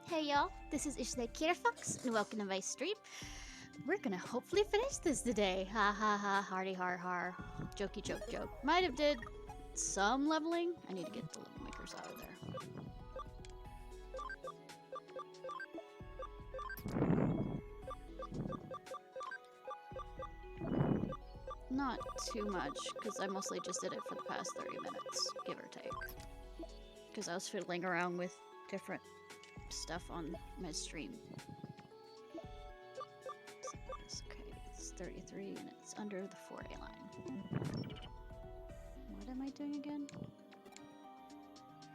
Hey y'all, this is Ishne Kirafox, and welcome to my stream. We're gonna hopefully finish this today. Ha ha ha, hardy har har. Jokey joke joke. Might have did some leveling. I need to get the level makers out of there. Not too much, because I mostly just did it for the past 30 minutes, give or take. Because I was fiddling around with different stuff on my stream. Okay, it's 33 and it's under the 4A line. What am I doing again?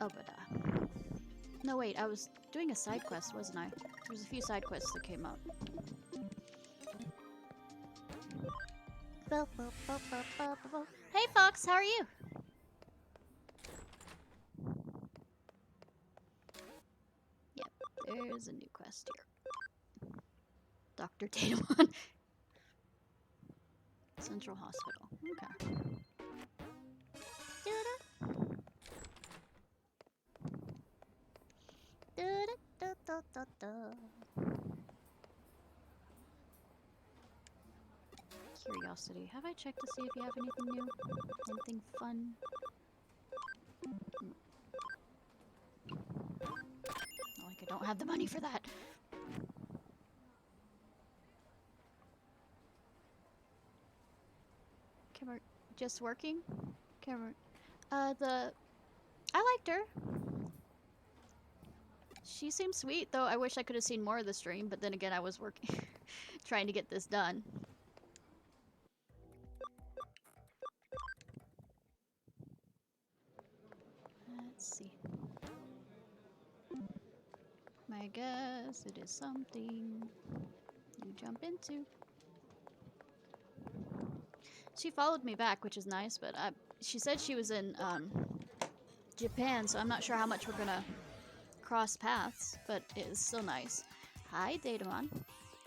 Oh, but no, wait, I was doing a side quest, wasn't I? There was a few side quests that came up. Hey Fox, how are you? Yep, there's a new quest here. Dr. Digimon. Central Hospital. Okay. Curiosity. Have I checked to see if you have anything new? Anything fun? Not like I don't have the money for that. Camera just working? Camera. I liked her. She seems sweet, though I wish I could have seen more of the stream, but then again I was working trying to get this done. Let's see. I guess it is something you jump into. She followed me back, which is nice, but she said she was in Japan, so I'm not sure how much we're gonna cross paths, but it is still nice. Hi, Datamon.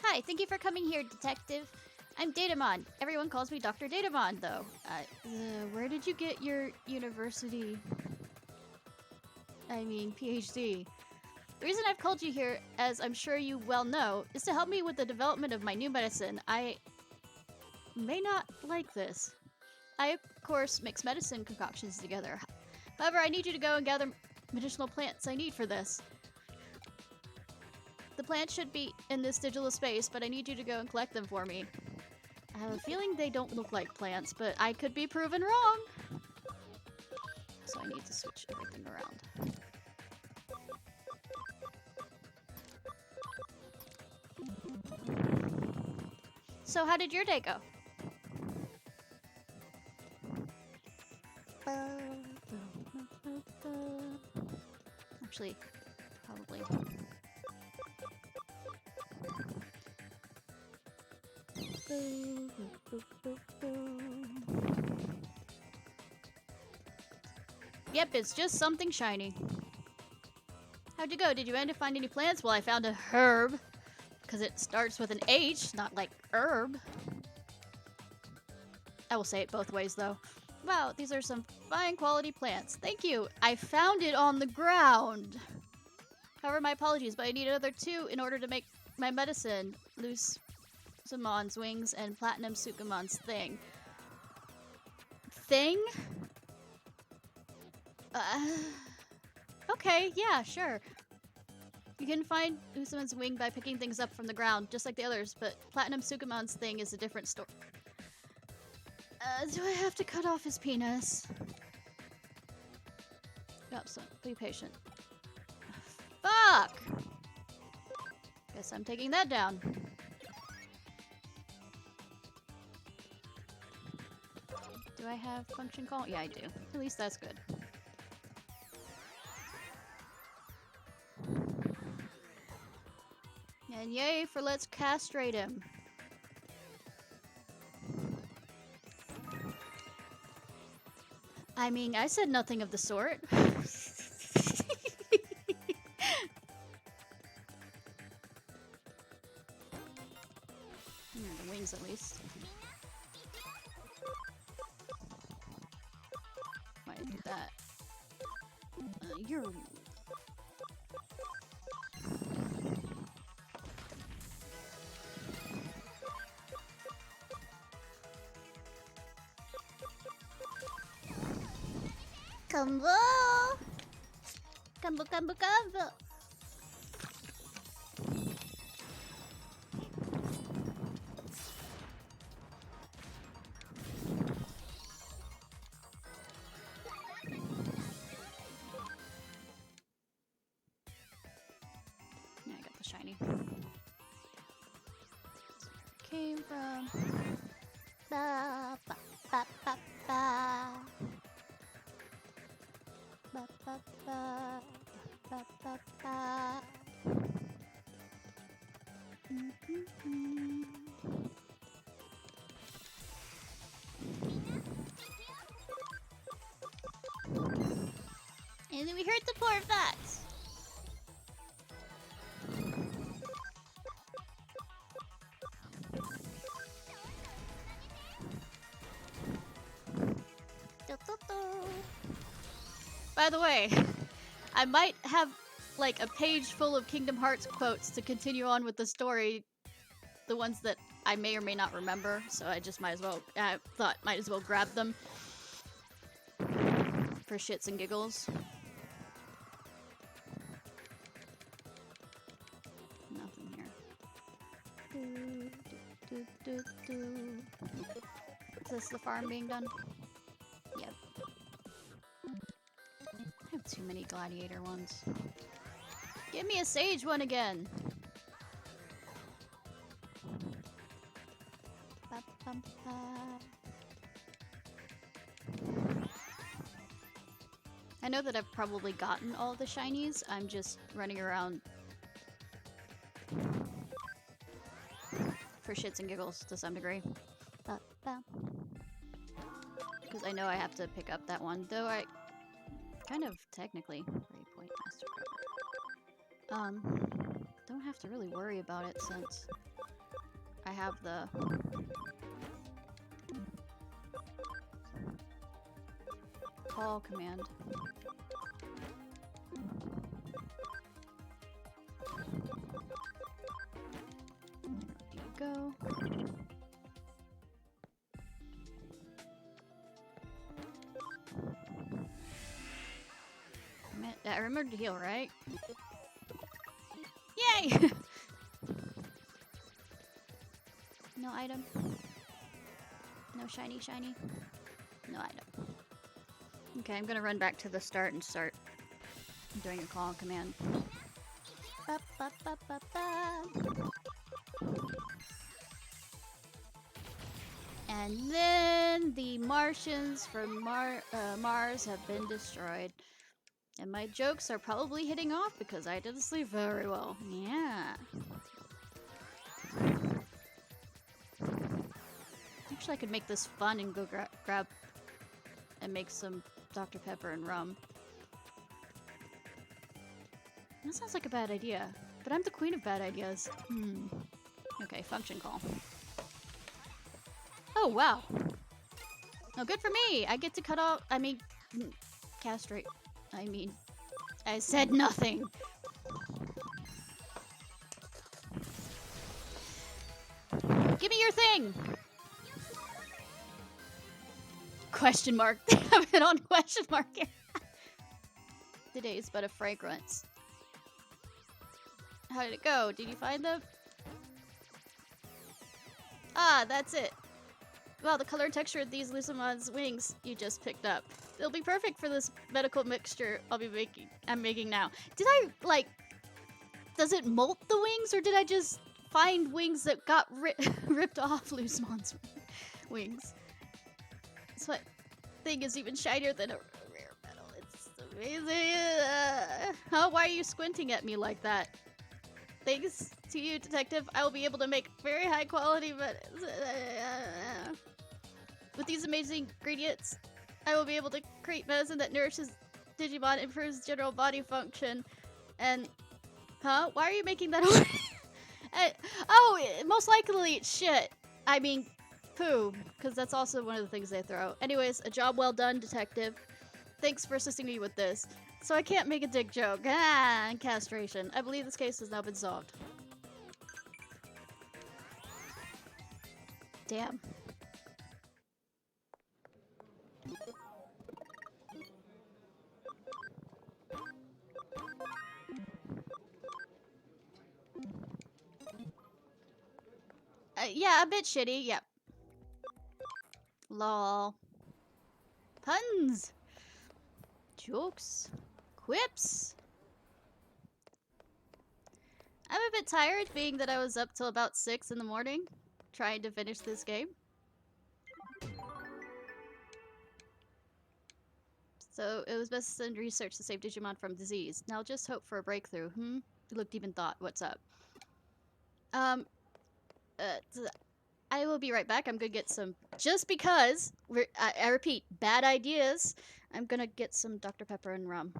Hi, thank you for coming here, detective. I'm Datamon. Everyone calls me Dr. Datamon, though. Where did you get your university? I mean, PhD. The reason I've called you here, as I'm sure you well know, is to help me with the development of my new medicine. I may not like this. I, of course, mix medicine concoctions together. However, I need you to go and gather medicinal plants I need for this. The plants should be in this digital space, but I need you to go and collect them for me. I have a feeling they don't look like plants, but I could be proven wrong. So I need to switch everything around. So how did your day go? Actually, probably. Yep, it's just something shiny. How'd you go? Did you end up finding any plants? Well, I found a herb. Because it starts with an H, not like herb. I will say it both ways, though. Wow, these are some fine quality plants. Thank you. I found it on the ground. However, my apologies, but I need another 2 in order to make my medicine. Loose Samon's wings and Platinum Sukumon's thing. Thing? Okay, yeah, sure. You can find Usaman's wing by picking things up from the ground, just like the others, but Platinum Sukumon's thing is a different story. Do I have to cut off his penis? Yep, so be patient. Fuck! Guess I'm taking that down. Do I have function call? Yeah, I do. At least that's good. And yay for let's castrate him. I mean, I said nothing of the sort. The wings at least. Might do that. You're... Combo! Combo, combo, combo! Yeah, I got the shiny. Came from... Ba, ba, ba, ba, ba. Ba, ba, ba, ba, ba, ba. And then we heard the poor facts. By the way, I might have like a page full of Kingdom Hearts quotes to continue on with the story, the ones that I may or may not remember, so I just might as well, might as well grab them for shits and giggles. Nothing here. Is this the farm being done? Yep. I have too many gladiator ones. Give me a sage one again! I know that I've probably gotten all the shinies, I'm just running around for shits and giggles to some degree. Because I know I have to pick up that one, though I kind of technically 3-point master card. Don't have to really worry about it since I have the call command. There you go. I remembered to heal, right? Yay! No item. No shiny. No item. Okay, I'm gonna run back to the start and start doing a call command. Ba, ba, ba, ba, ba. And then the Martians from Mars have been destroyed. And my jokes are probably hitting off because I didn't sleep very well. Yeah. Actually, I could make this fun and go grab and make some Dr. Pepper and rum. That sounds like a bad idea, but I'm the queen of bad ideas. Okay, function call. Oh, wow. Oh, good for me. I get to cut off, castrate. I said nothing. Give me your thing. Question mark. They have it on question mark. Today's but a fragrance. How did it go? Did you find them? Ah, that's it. Wow, the color and texture of these Lucimon's wings you just picked up. It'll be perfect for this medical mixture I'm making now. Did I, does it molt the wings, or did I just find wings that got ripped off Lucimon's wings? This thing is even shinier than a rare metal. It's amazing. Huh? Why are you squinting at me like that? Thanks to you, Detective, I will be able to make very high quality, but with these amazing ingredients, I will be able to create medicine that nourishes Digimon, improves general body function, and... Huh? Why are you making that most likely it's shit. I mean, poo, because that's also one of the things they throw. Anyways, a job well done, Detective. Thanks for assisting me with this. So I can't make a dick joke. Ah, and castration. I believe this case has now been solved. Damn. Yeah, a bit shitty, yep. Lol. Puns. Jokes. Quips. I'm a bit tired, being that I was up till about 6 in the morning trying to finish this game. So it was best to send research to save Digimon from disease. Now just hope for a breakthrough. You looked even thought. What's up? I will be right back. I'm gonna get some, just because, I repeat, bad ideas. I'm gonna get some Dr. Pepper and rum.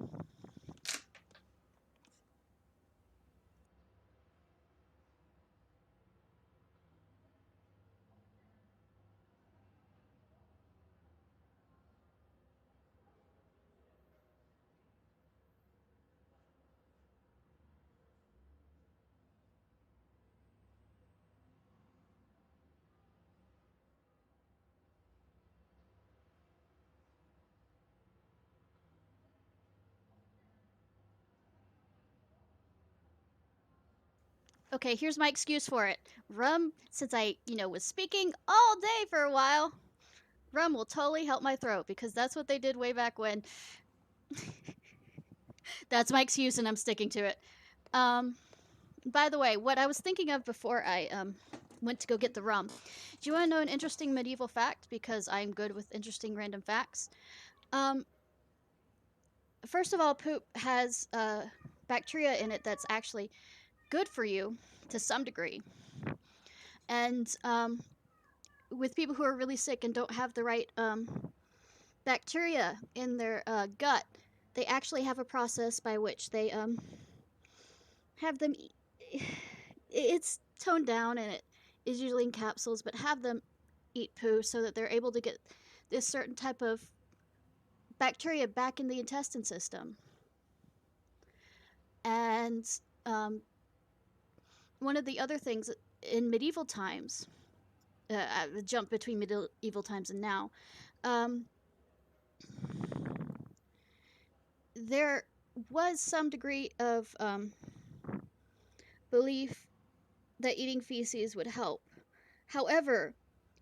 Okay, here's my excuse for it. Rum, since I, was speaking all day for a while, rum will totally help my throat, because that's what they did way back when. That's my excuse, and I'm sticking to it. By the way, what I was thinking of before I went to go get the rum. Do you want to know an interesting medieval fact? Because I'm good with interesting random facts. First of all, poop has bacteria in it that's actually good for you to some degree. And with people who are really sick and don't have the right bacteria in their gut, they actually have a process by which they have them. It's toned down and it is usually in capsules, but have them eat poo so that they're able to get this certain type of bacteria back in the intestine system. And one of the other things in medieval times, the jump between medieval times and now, there was some degree of belief that eating feces would help. However,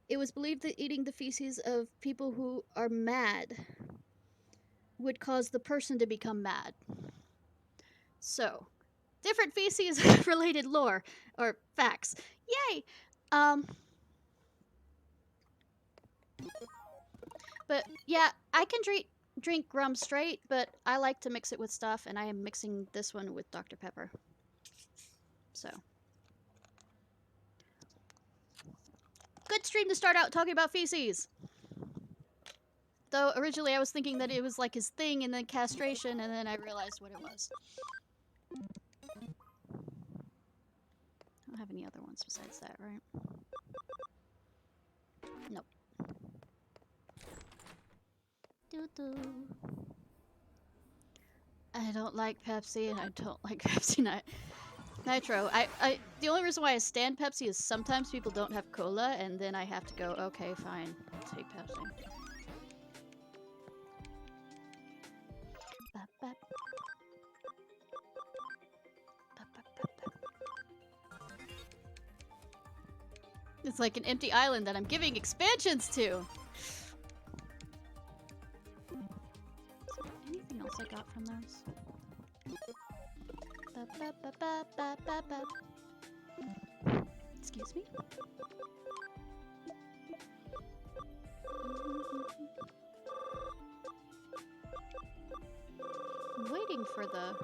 it was believed that eating the feces of people who are mad would cause the person to become mad. So, different feces related lore or facts. Yay! But yeah, I can drink rum straight, but I like to mix it with stuff, and I am mixing this one with Dr. Pepper. So, good stream to start out talking about feces. Though originally I was thinking that it was like his thing and then castration, and then I realized what it was. I don't have any other ones besides that, right? Nope. Doo-doo. I don't like Pepsi, and I don't like Pepsi Nitro. The only reason why I stand Pepsi is sometimes people don't have cola, and then I have to go, okay, fine, I'll take Pepsi. It's like an empty island that I'm giving expansions to. Anything else I got from those? Excuse me? I'm waiting for the...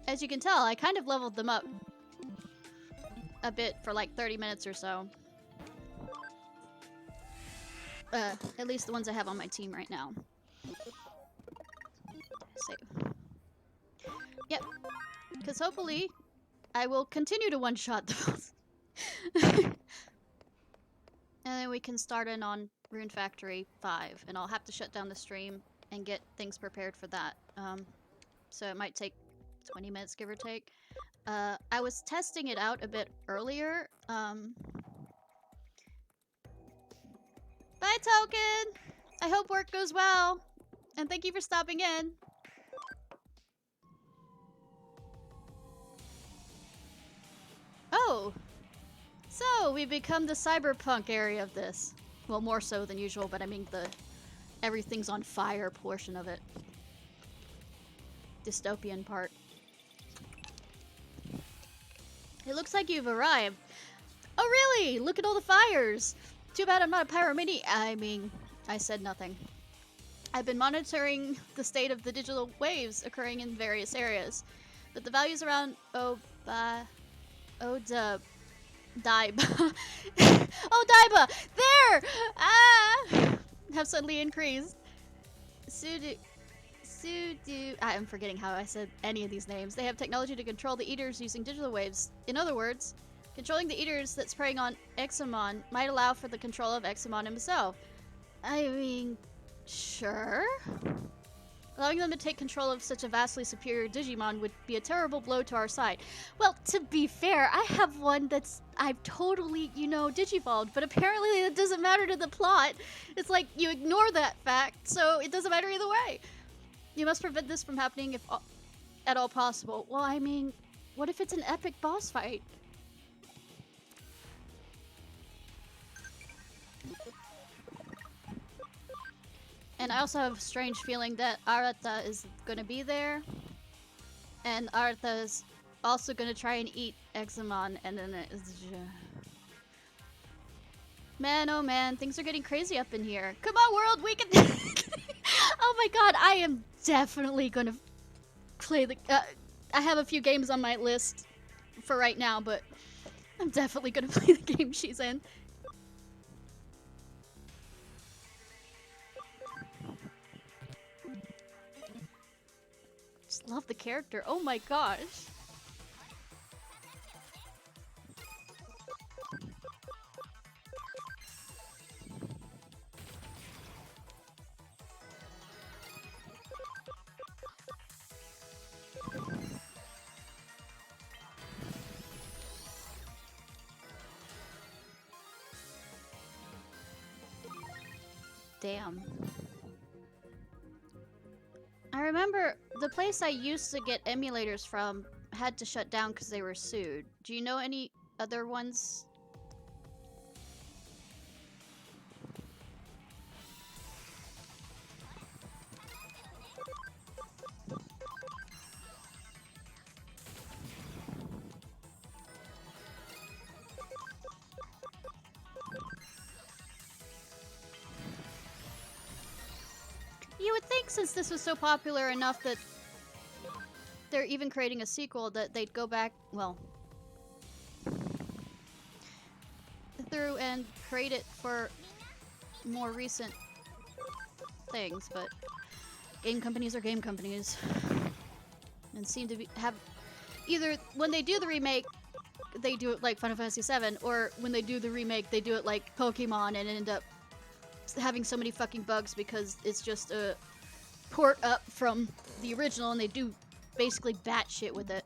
As you can tell, I kind of leveled them up a bit for like 30 minutes or so. At least the ones I have on my team right now. Save. Yep. Because hopefully I will continue to one-shot those. And then we can start in on Rune Factory 5, and I'll have to shut down the stream and get things prepared for that. So it might take 20 minutes, give or take. I was testing it out a bit earlier. Bye, Token! I hope work goes well, and thank you for stopping in. Oh! So, we become the cyberpunk area of this. Well, more so than usual, but I mean the everything's on fire portion of it. Dystopian part. It looks like you've arrived. Oh really? Look at all the fires! Too bad I'm not a pyromani- I mean, I said nothing. I've been monitoring the state of the digital waves occurring in various areas. But the values around Daiba. Oh, Daiba! There! Ah! Have suddenly increased. Sudu. I am forgetting how I said any of these names. They have technology to control the eaters using digital waves. In other words, controlling the eaters that's preying on Examon might allow for the control of Examon himself. I mean, sure. Allowing them to take control of such a vastly superior Digimon would be a terrible blow to our side. Well, to be fair, I have one that's I've totally, digivolved, but apparently it doesn't matter to the plot. It's like you ignore that fact, so it doesn't matter either way. You must prevent this from happening if at all possible. Well, I mean, what if it's an epic boss fight? And I also have a strange feeling that Arata is gonna be there. And Arata is also gonna try and eat Examon, and then it's man, oh man, things are getting crazy up in here. Come on, world, we can... Oh my god, I am definitely gonna play the... I have a few games on my list for right now, but I'm definitely gonna play the game she's in. Just love the character. Oh my gosh. Damn. I remember the place I used to get emulators from had to shut down because they were sued. Do you know any other ones? You would think since this was so popular enough that they're even creating a sequel that they'd go back, well, through and create it for more recent things, but game companies are game companies. And seem to have either when they do the remake, they do it like Final Fantasy VII, or when they do the remake, they do it like Pokemon and end up having so many fucking bugs because it's just a port up from the original and they do basically batshit with it.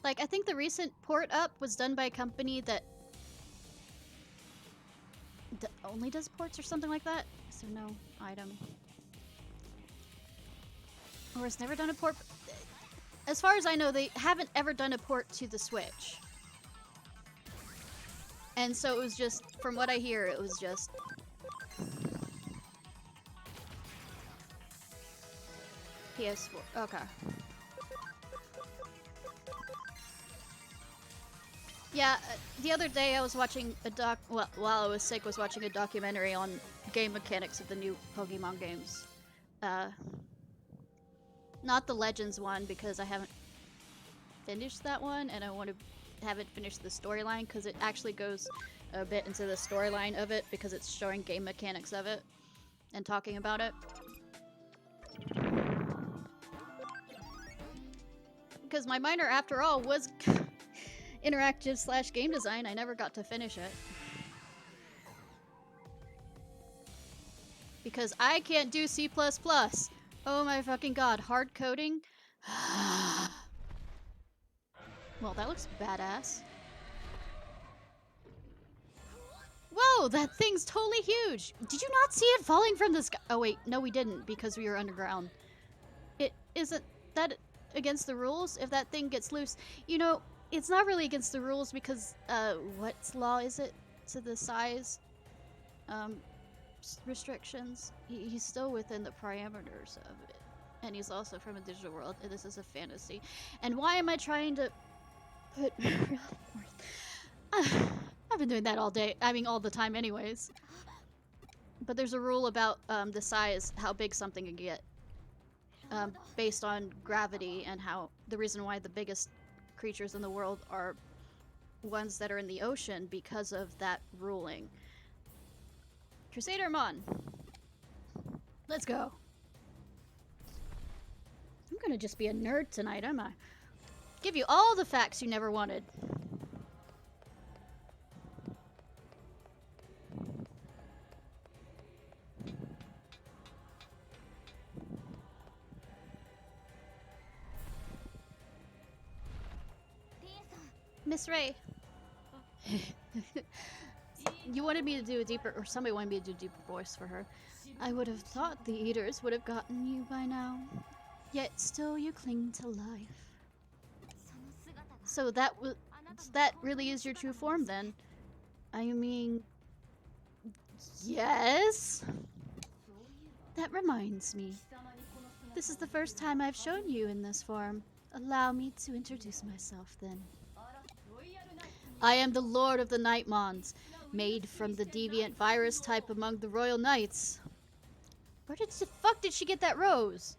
Like, I think the recent port up was done by a company that only does ports or something like that. So no item. Or has never done a port. As far as I know, they haven't ever done a port to the Switch. And so it was just, from what I hear, it was just... PS4. Okay. Yeah, the other day I was watching a well, while I was sick, was watching a documentary on game mechanics of the new Pokemon games. Not the Legends one, because I haven't finished that one, and I want to haven't finished the storyline, because it actually goes a bit into the storyline of it, because it's showing game mechanics of it, and talking about it. because my minor, after all, was interactive slash game design. I never got to finish it. Because I can't do C++. Oh my fucking god, hard coding? Well, that looks badass. Whoa, that thing's totally huge! Did you not see it falling from the sky? Oh wait, no we didn't, because we were underground. It isn't that against the rules if that thing gets loose? You know, it's not really against the rules because, what law is it to the size? Restrictions. He's still within the parameters of it. And he's also from a digital world, and this is a fantasy. And why am I trying to put real words? I've been doing that all day. I mean, all the time anyways. But there's a rule about the size, how big something can get. Based on gravity and how the reason why the biggest creatures in the world are ones that are in the ocean because of that ruling. Crusadermon! Let's go. I'm gonna just be a nerd tonight, am I? Give you all the facts you never wanted. Miss Ray. You wanted me to do a deeper, or somebody wanted me to do a deeper voice for her. I would have thought the eaters would have gotten you by now. Yet still you cling to life. So that really is your true form then? I mean, yes? That reminds me. This is the first time I've shown you in this form. Allow me to introduce myself then. I am the Lord of the Nightmons, made from the deviant virus type among the Royal Knights. Where the fuck did she get that rose?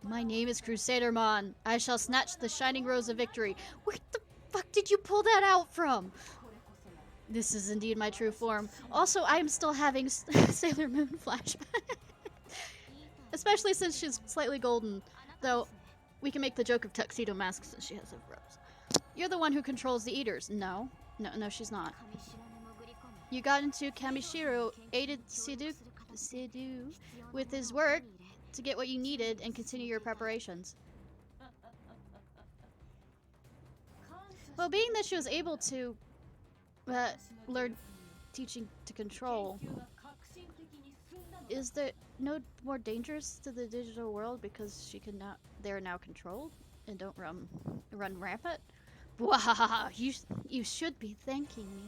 My name is Crusadermon. I shall snatch the shining rose of victory. Where the fuck did you pull that out from? This is indeed my true form. Also, I am still having Sailor Moon flashback. Especially since she's slightly golden. Though, we can make the joke of tuxedo masks since she has a rose. You're the one who controls the eaters. No, she's not. You got into Kamishiro, aided Sidhu with his work to get what you needed and continue your preparations. Well, being that she was able to learn teaching to control, is there no more dangerous to the digital world because they're now controlled and don't run rampant? Wahaha, you should be thanking me.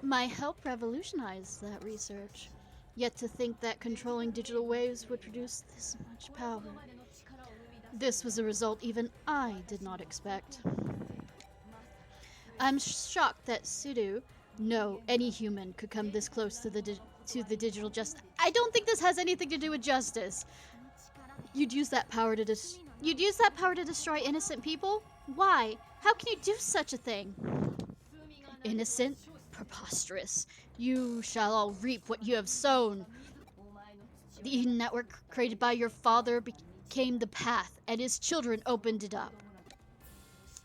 My help revolutionized that research. Yet to think that controlling digital waves would produce this much power. This was a result even I did not expect. I'm shocked that Sidhu, no, any human could come this close to the digital justice. I don't think this has anything to do with justice. You'd use that power to destroy innocent people? Why? How can you do such a thing? Innocent? Preposterous. You shall all reap what you have sown. The Eden Network created by your father became the path, and his children opened it up.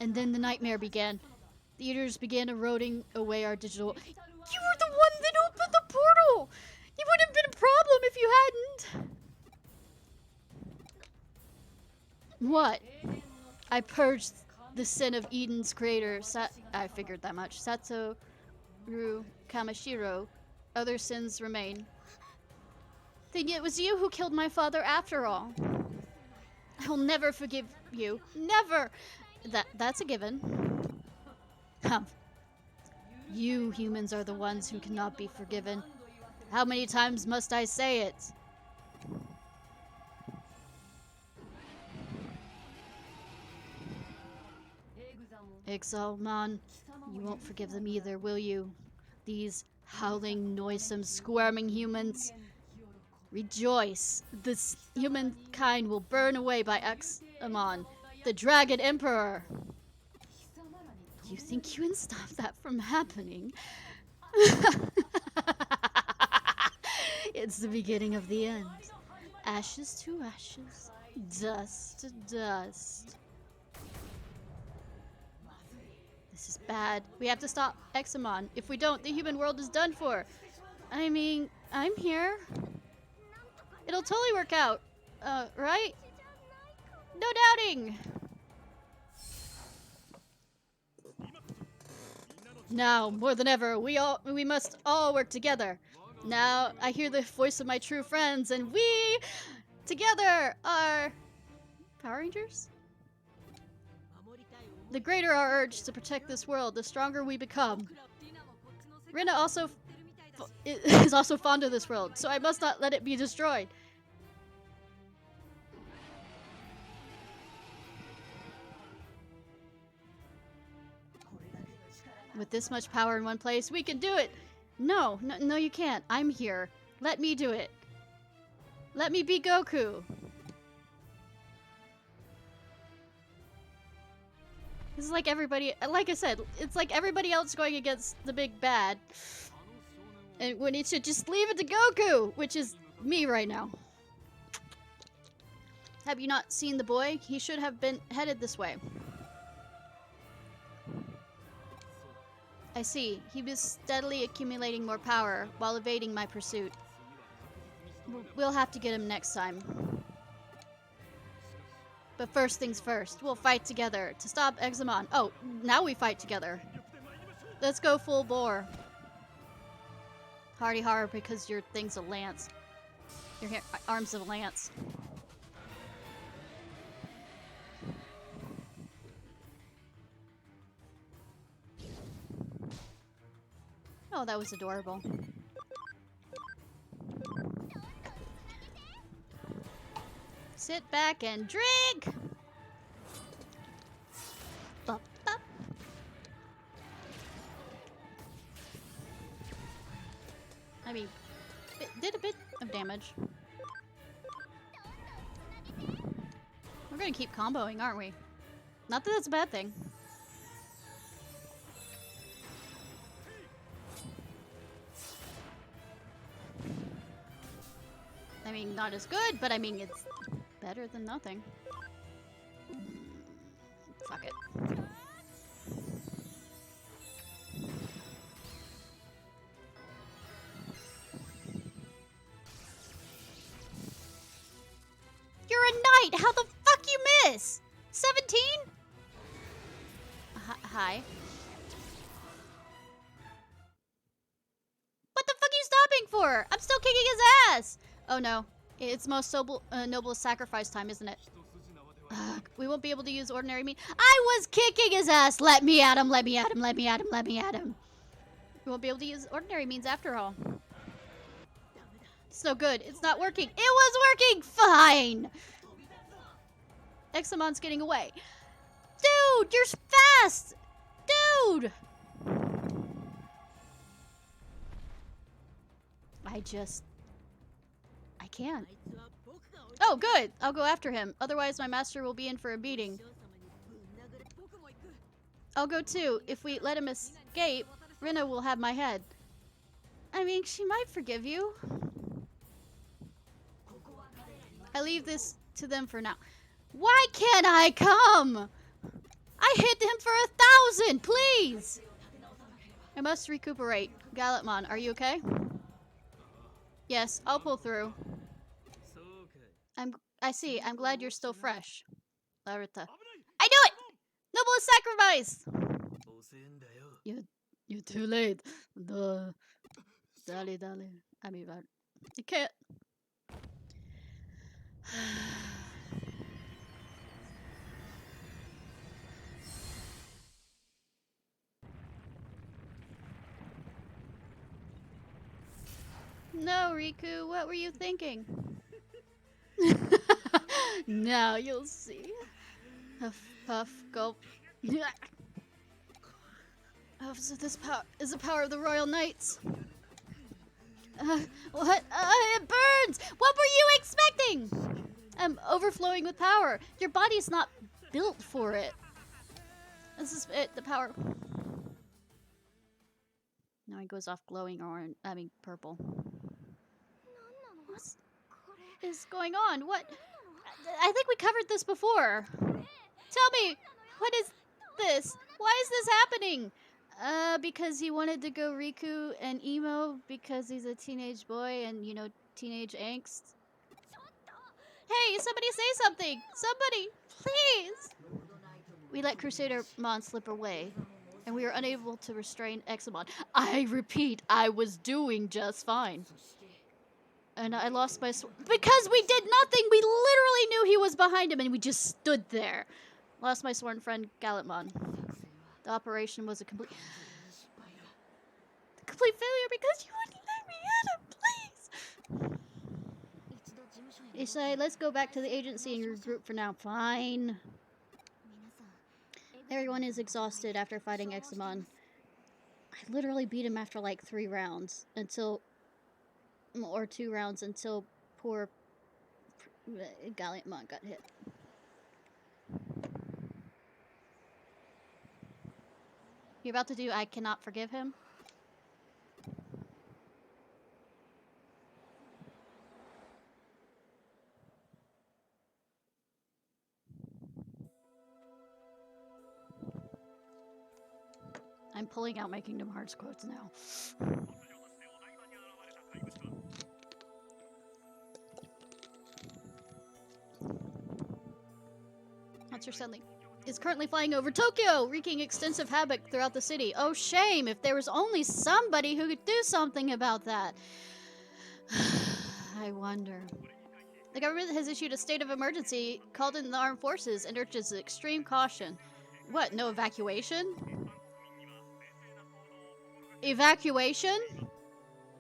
And then the nightmare began. The eaters began eroding away our digital... You were the one that opened the portal! It would have been a problem if you hadn't! What? I purged the sin of Eden's creator, I figured that much. Satoru Kamishiro. Other sins remain. Then it was you who killed my father after all. I'll never forgive you. Never! That's a given. You humans are the ones who cannot be forgiven. How many times must I say it? Exalmon, you won't forgive them either, will you? These howling, noisome, squirming humans. Rejoice! This humankind will burn away by Exalmon, the Dragon Emperor! You think you can stop that from happening? It's the beginning of the end. Ashes to ashes, dust to dust. This is bad. We have to stop Examon. If we don't, the human world is done for. I mean, I'm here. It'll totally work out. Right? No doubting! Now, more than ever, we must all work together. Now, I hear the voice of my true friends, and we, together, are... Power Rangers? The greater our urge to protect this world, the stronger we become. Rina also is also fond of this world, so I must not let it be destroyed. With this much power in one place, we can do it! No, you can't. I'm here. Let me do it. Let me be Goku. This is like everybody, like I said, it's like everybody else going against the big bad. And when it should just leave it to Goku, which is me right now. Have you not seen the boy? He should have been headed this way. I see. He was steadily accumulating more power while evading my pursuit. We'll have to get him next time. But first things first, we'll fight together to stop Examon. Oh, now we fight together. Let's go full bore. Hardy har, because your thing's a lance. Your arm's a lance. Oh, that was adorable. Sit back and drink! Bop, bop. I mean, it did a bit of damage. We're gonna keep comboing, aren't we? Not that that's a bad thing. I mean, not as good, but I mean, it's better than nothing. Fuck it. You're a knight! How the fuck you miss? 17? Hi. What the fuck are you stopping for? I'm still kicking his ass! Oh no. It's most noble sacrifice time, isn't it? We won't be able to use ordinary means. I was kicking his ass! Let me at him, let me at him, let me at him, let me at him. We won't be able to use ordinary means after all. It's no good. It's not working. It was working! Fine! Examon's getting away. Dude, you're fast! Dude! I can't. Oh, good. I'll go after him. Otherwise, my master will be in for a beating. I'll go too. If we let him escape, Rina will have my head. I mean, she might forgive you. I leave this to them for now. Why can't I come? I hit him for 1,000, please! I must recuperate. Gallantmon, are you okay? Yes, I'll pull through. I see. I'm glad you're still fresh. Larita. I knew it! Noblest sacrifice! You're too late. Dale. I mean, you can't. No, Riku, what were you thinking? Now you'll see. Huff, puff, gulp. Oh, so this power is the power of the Royal Knights. What? It burns! What were you expecting? I'm overflowing with power. Your body's not built for it. This is it, the power. Now he goes off glowing orange, I mean purple. What is going on? What? I think we covered this before. Tell me, what is this? Why is this happening? Because he wanted to go Riku and emo because he's a teenage boy and, you know, teenage angst. Hey, somebody say something! Somebody! Please! We let Crusader Mon slip away, and we were unable to restrain Examon. I repeat, I was doing just fine. And I lost my because we did nothing! We literally knew he was behind him and we just stood there. Lost my sworn friend, Gallantmon. The operation was a complete failure because you wouldn't let me in him, please! Isai, let's go back to the agency and regroup for now. Fine. Everyone is exhausted after fighting Examon. I literally beat him after like 3 rounds or 2 rounds until poor Gallantmon got hit. You're about to do I cannot forgive him? I'm pulling out my Kingdom Hearts quotes now. Monster Suddenly is currently flying over Tokyo, wreaking extensive havoc throughout the city. Oh, shame! If there was only somebody who could do something about that. I wonder. The government has issued a state of emergency, called in the armed forces, and urges extreme caution. What, no evacuation? Evacuation?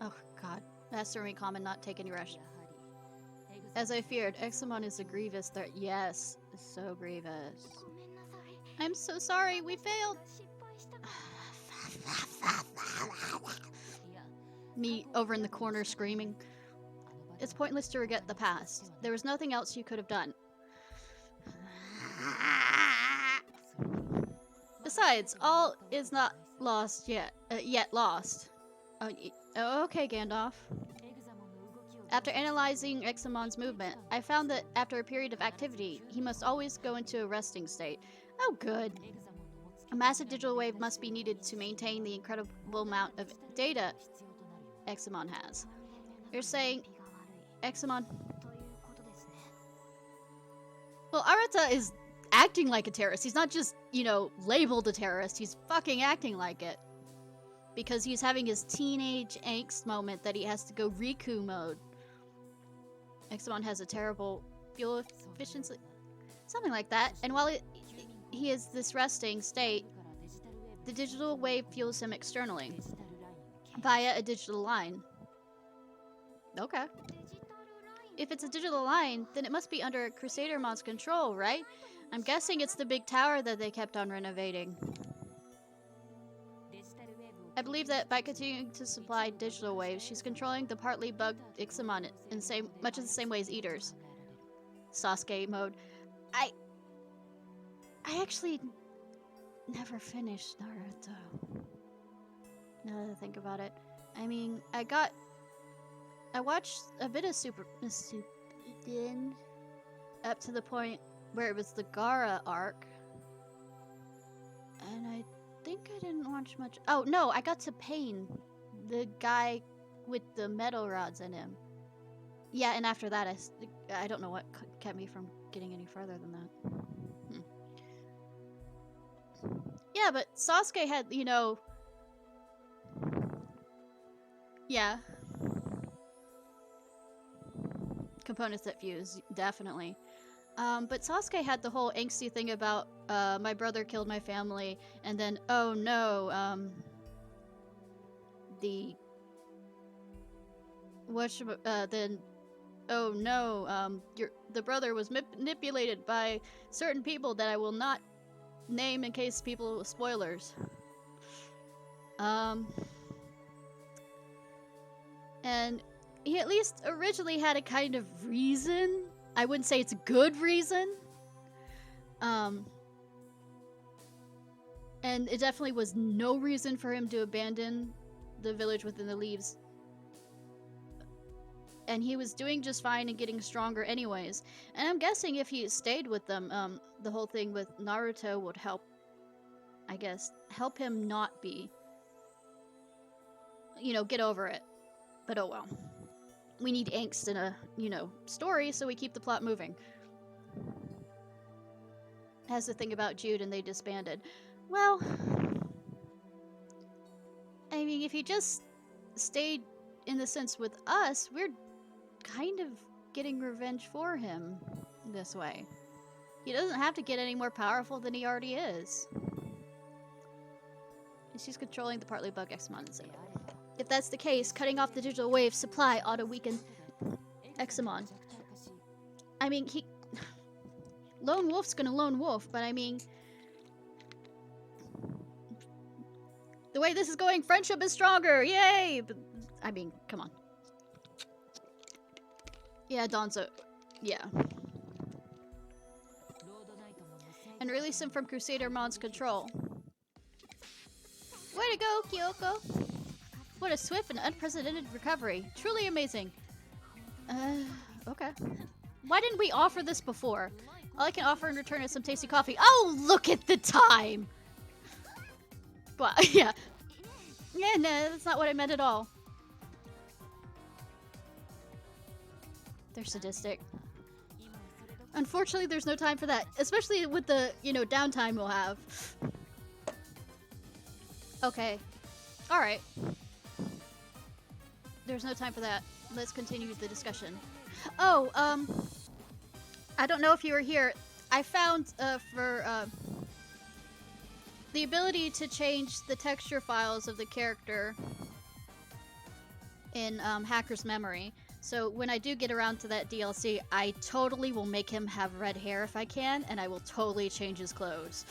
Oh, God. That's to remain calm and not take any rush. As I feared, Examon is a grievous threat. Yes, so grievous. I'm so sorry, we failed. Me over in the corner screaming. It's pointless to regret the past. There was nothing else you could have done. Besides, all is not lost yet. Yet lost. Okay, Gandalf. After analyzing Examon's movement, I found that after a period of activity, he must always go into a resting state. Oh, good. A massive digital wave must be needed to maintain the incredible amount of data Examon has. You're saying Examon? Well, Arata is acting like a terrorist. He's not just, you know, labeled a terrorist. He's fucking acting like it. Because he's having his teenage angst moment that he has to go Riku mode. Examon has a terrible fuel efficiency. Something like that. And while he is this resting state, the digital wave fuels him externally. Via a digital line. Okay. If it's a digital line, then it must be under Crusader Mon's control, right? I'm guessing it's the big tower that they kept on renovating. I believe that by continuing to supply digital waves, she's controlling the partly bugged Ixamon in much of the same way as Eaters. Sasuke mode. I actually never finished Naruto. Now that I think about it. I mean, I watched a bit of Super up to the point where it was the Gaara arc. And I think I didn't watch much. Oh, no, I got to Pain, the guy with the metal rods in him. Yeah, and after that, I don't know what kept me from getting any further than that. Yeah, but Sasuke had, you know... Yeah. Components that fuse, definitely. But Sasuke had the whole angsty thing about, my brother killed my family, and then, oh no, then, oh no, the brother was manipulated by certain people that I will not name in case people spoilers. And he at least originally had a kind of reason. I wouldn't say it's a good reason. And it definitely was no reason for him to abandon the village within the leaves. And he was doing just fine and getting stronger anyways. And I'm guessing if he stayed with them, the whole thing with Naruto would help I guess, help him not be, you know, get over it. But oh well. We need angst in a, you know, story, so we keep the plot moving. Has the thing about Jude and they disbanded. Well, I mean, if he just stayed in the sense with us, we're kind of getting revenge for him this way. He doesn't have to get any more powerful than he already is. She's controlling the partly bug Examon. If that's the case, cutting off the digital wave supply ought to weaken Examon. I mean, he... Lone Wolf's gonna lone wolf, but I mean... The way this is going, friendship is stronger! Yay! But, I mean, come on. Yeah, Donzo. Yeah. And release him from Crusadermon's control. Way to go, Kyoko! What a swift and unprecedented recovery. Truly amazing. Okay. Why didn't we offer this before? All I can offer in return is some tasty coffee. Oh, look at the time! Well, yeah. Yeah, no, that's not what I meant at all. They're sadistic. Unfortunately, there's no time for that. Especially with the, you know, downtime we'll have. Okay. Alright. There's no time for that. Let's continue the discussion. Oh, I don't know if you were here. I found, the ability to change the texture files of the character in, Hacker's Memory. So when I do get around to that DLC, I totally will make him have red hair if I can, and I will totally change his clothes.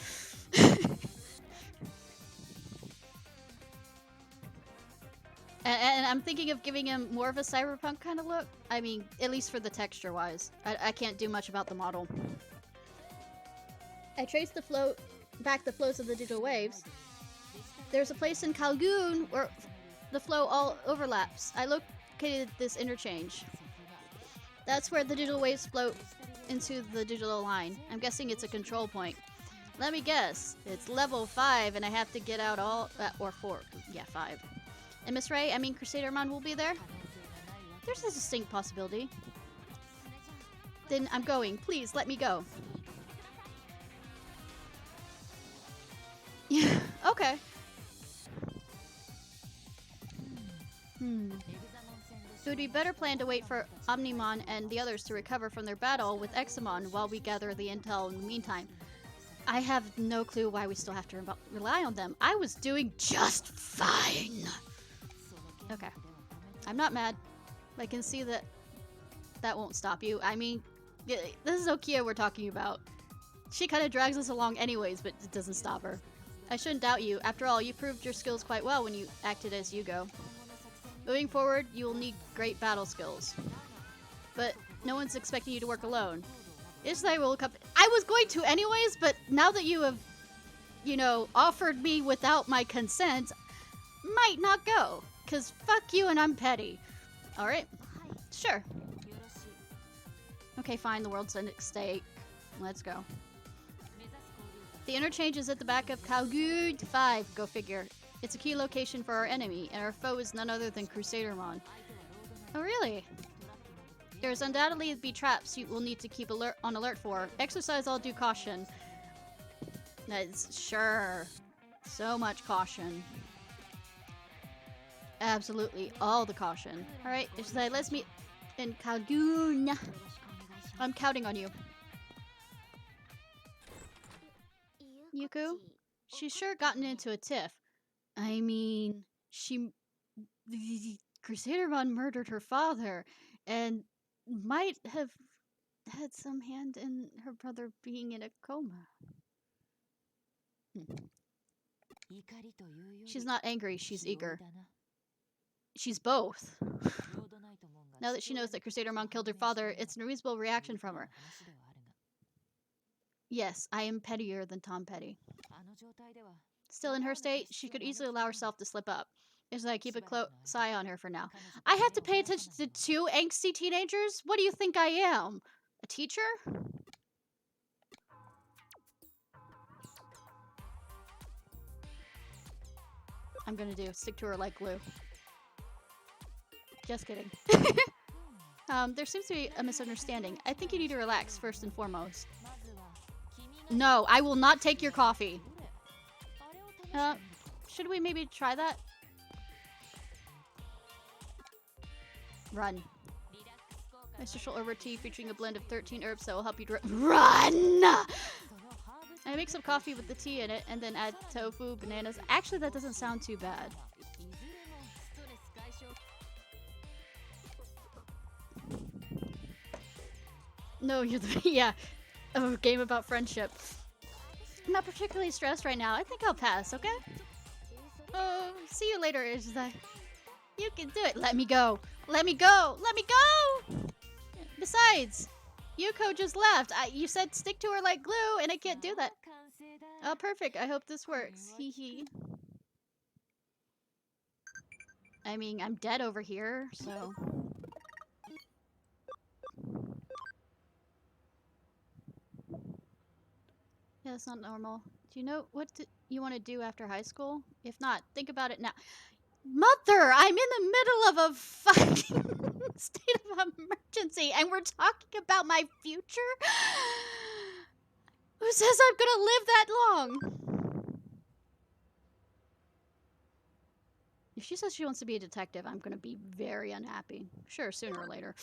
And I'm thinking of giving him more of a cyberpunk kind of look. I mean, at least for the texture-wise. I can't do much about the model. I traced the back the flows of the digital waves. There's a place in Kalgoon where the flow all overlaps. I located this interchange. That's where the digital waves float into the digital line. I'm guessing it's a control point. Let me guess. It's level 5 and I have to get out all... or 4. Yeah, 5. And Miss Ray, I mean Crusadermon will be there? There's a distinct possibility. Then I'm going. Please, let me go. Yeah, okay. It would be better plan to wait for Omnimon and the others to recover from their battle with Examon while we gather the intel in the meantime. I have no clue why we still have to rely on them. I was doing just fine. Okay. I'm not mad. I can see that that won't stop you. I mean, this is Okia we're talking about. She kind of drags us along anyways, but it doesn't stop her. I shouldn't doubt you. After all, you proved your skills quite well when you acted as Yugo. Moving forward, you will need great battle skills. But no one's expecting you to work alone. Isai will look up. I was going to anyways, but now that you have, you know, offered me without my consent, might not go. Because fuck you and I'm petty. Alright. Sure. Okay, fine. The world's at stake. Let's go. The interchange is at the back of Kalgood 5. Go figure. It's a key location for our enemy, and our foe is none other than Crusadermon. Oh, really? There's undoubtedly be traps you will need to keep on alert for. Exercise all due caution. That's sure. So much caution. Absolutely, all the caution. Alright, let's meet in Kalgoon. I'm counting on you. Yuko? She's sure gotten into a tiff. I mean, Crusadermon murdered her father, and might have had some hand in her brother being in a coma. She's not angry, she's eager. She's both. Now that she knows that Crusadermon killed her father, it's a reasonable reaction from her. Yes, I am pettier than Tom Petty. Still in her state, she could easily allow herself to slip up. Is that I keep a close eye on her for now. I have to pay attention to 2 angsty teenagers? What do you think I am? A teacher? I'm gonna do. Stick to her like glue. Just kidding. There seems to be a misunderstanding. I think you need to relax first and foremost. No, I will not take your coffee. Should we maybe try that? Run. My social herb tea featuring a blend of 13 herbs that will help you run! I make some coffee with the tea in it and then add tofu, bananas. Actually, that doesn't sound too bad. No, you're the yeah. A game about friendship. I'm not particularly stressed right now. I think I'll pass, okay? Oh, see you later, Izai. You can do it. Let me go. Let me go. Let me go! Besides, Yuko just left. You said stick to her like glue, and I can't do that. Oh, perfect. I hope this works. Hee hee. I mean, I'm dead over here, so... Yeah, that's not normal. Do you know what you want to do after high school? If not, think about it now. Mother, I'm in the middle of a fucking state of emergency, and we're talking about my future? Who says I'm gonna live that long? If she says she wants to be a detective, I'm gonna be very unhappy. Sure, sooner or later.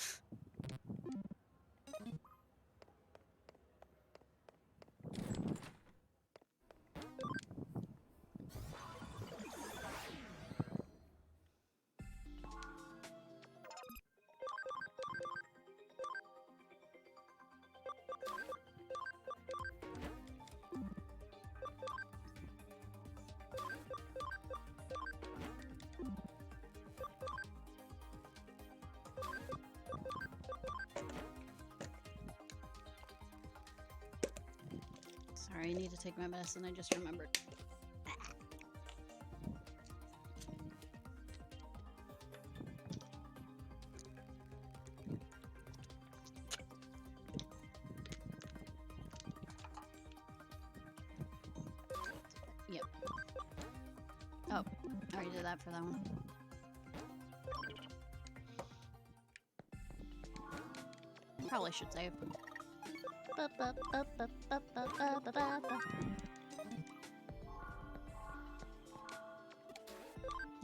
Sorry, I need to take my medicine. I just remembered. Yep. Oh, I already did that for that one. Probably should save.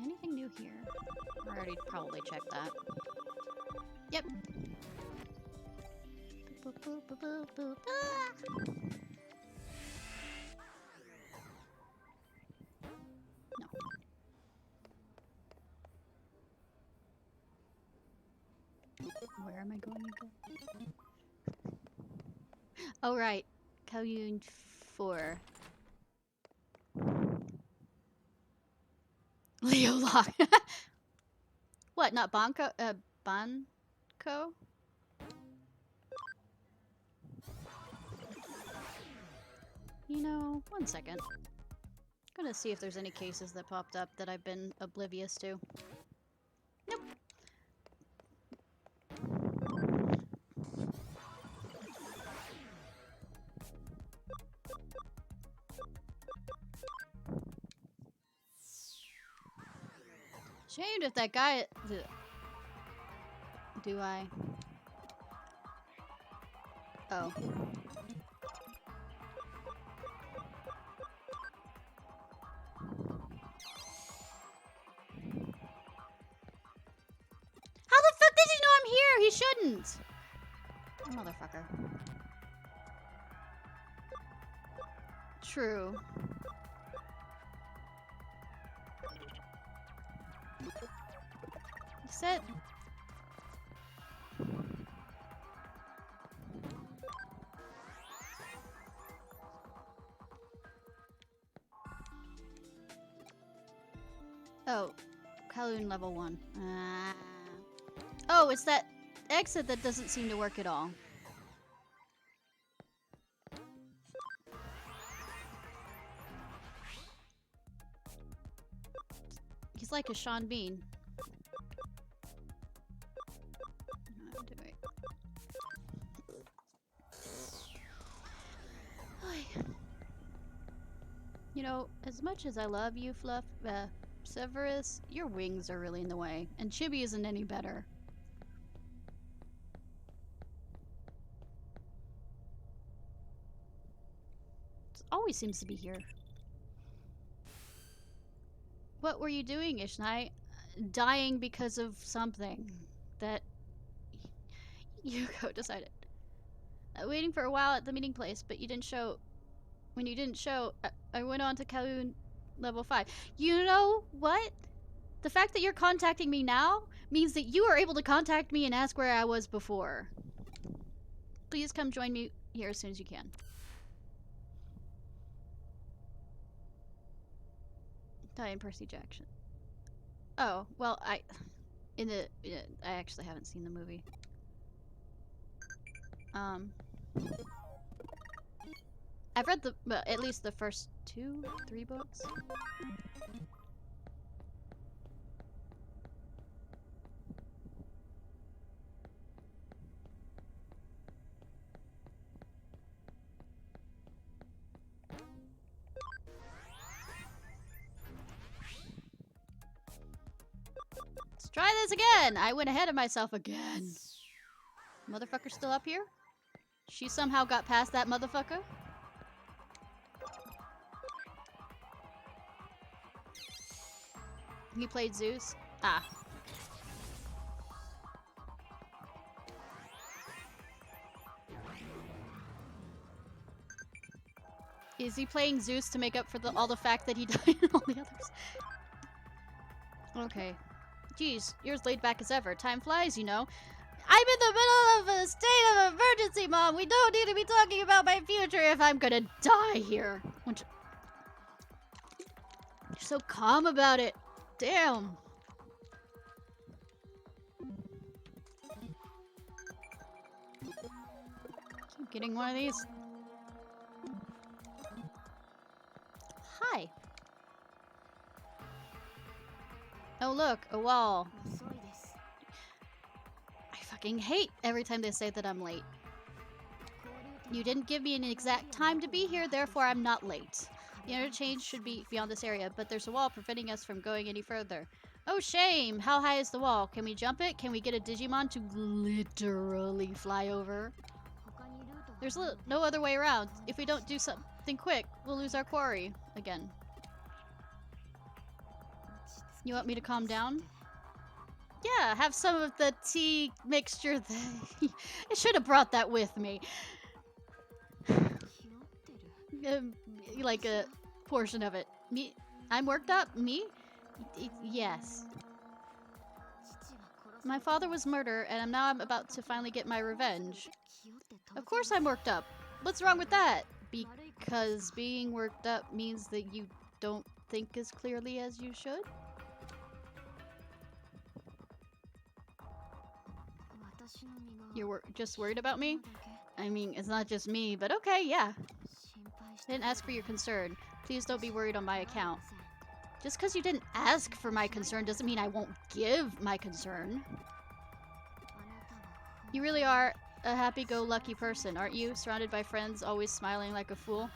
Anything new here? I already probably checked that. Yep. No. Where am I going to go? Oh, right. Kowloon 4. Leo Lock. What, not Banco? Banco? You know, one second. I'm gonna see if there's any cases that popped up that I've been oblivious to. Nope. Shamed if that guy... Do I? Oh. How the fuck does he know I'm here? He shouldn't. Motherfucker. True. He said... Oh, Kowloon level 1. Oh, it's that exit that doesn't seem to work at all. He's like a Sean Bean. You know, as much as I love you, Fluff, Severus, your wings are really in the way, and Chibi isn't any better. It always seems to be here. What were you doing, Ishnai? Dying because of something that Yuko decided. Waiting for a while at the meeting place, but you didn't show. When you didn't show, I went on to Kowloon level 5. You know what? The fact that you're contacting me now means that you are able to contact me and ask where I was before. Please come join me here as soon as you can. Diane Percy Jackson. Oh, well, I actually haven't seen the movie. I've read at least the first 3 books. Let's try this again! I went ahead of myself again. Motherfucker still up here? She somehow got past that motherfucker? He played Zeus? Ah. Is he playing Zeus to make up for all the fact that he died and all the others? Okay. Geez, you're as laid back as ever. Time flies, you know. I'm in the middle of a state of emergency, Mom. We don't need to be talking about my future if I'm gonna die here. You're so calm about it. Damn. Keep getting one of these. Hi. Oh look, a wall. I fucking hate every time they say that I'm late. You didn't give me an exact time to be here, therefore I'm not late. The interchange should be beyond this area, but there's a wall preventing us from going any further. Oh, shame! How high is the wall? Can we jump it? Can we get a Digimon to literally fly over? There's no other way around. If we don't do something quick, we'll lose our quarry again. You want me to calm down? Yeah, have some of the tea mixture. I should have brought that with me. Like a portion of it. Me? I'm worked up? Me? Yes. My father was murdered, and now I'm about to finally get my revenge. Of course I'm worked up. What's wrong with that? Because being worked up means that you don't think as clearly as you should? You're just worried about me? I mean, it's not just me, but okay, yeah. I didn't ask for your concern. Please don't be worried on my account. Just because you didn't ask for my concern doesn't mean I won't give my concern. You really are a happy-go-lucky person, aren't you? Surrounded by friends, always smiling like a fool.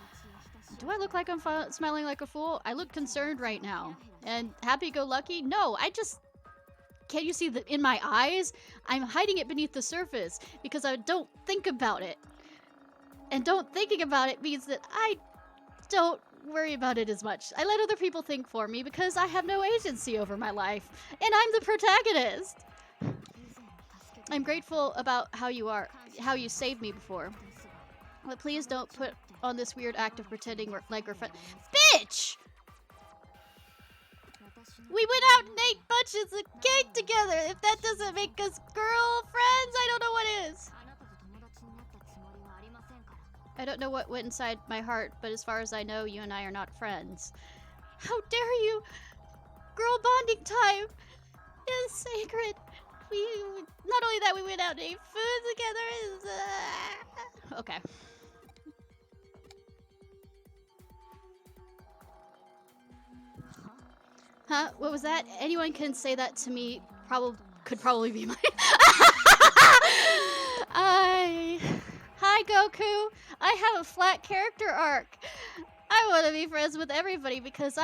Do I look like I'm smiling like a fool? I look concerned right now. And happy-go-lucky? No, I just... Can't you see that in my eyes? I'm hiding it beneath the surface because I don't think about it. And don't thinking about it means that I don't worry about it as much. I let other people think for me because I have no agency over my life. And I'm the protagonist. I'm grateful about how you saved me before. But please don't put on this weird act of pretending like we're friends. Bitch! We went out and ate bunches of cake together. If that doesn't make us girlfriends, I don't know what is. I don't know what went inside my heart, but as far as I know, you and I are not friends. How dare you! Girl bonding time is sacred. Not only that, we went out and ate food together. Okay. Huh? What was that? Anyone can say that to me. Could probably be mine. Hi, Goku. I have a flat character arc. I want to be friends with everybody because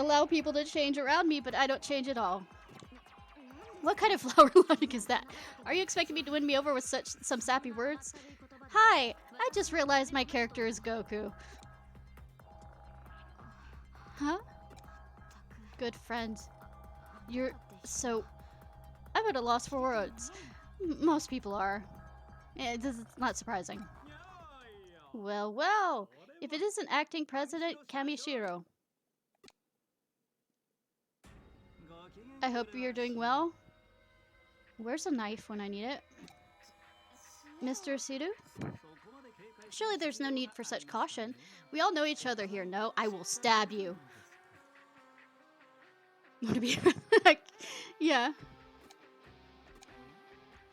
allow people to change around me, but I don't change at all. What kind of flower logic is that? Are you expecting me to win me over with some sappy words? Hi, I just realized my character is Goku. Huh? Good friend. You're so... I'm at a loss for words. Most people are. It's not surprising. Well, well. If it isn't acting president Kamishiro. I hope you're doing well. Where's a knife when I need it? Mr. Sidu? Surely there's no need for such caution. We all know each other here. No, I will stab you. Want to be like, yeah.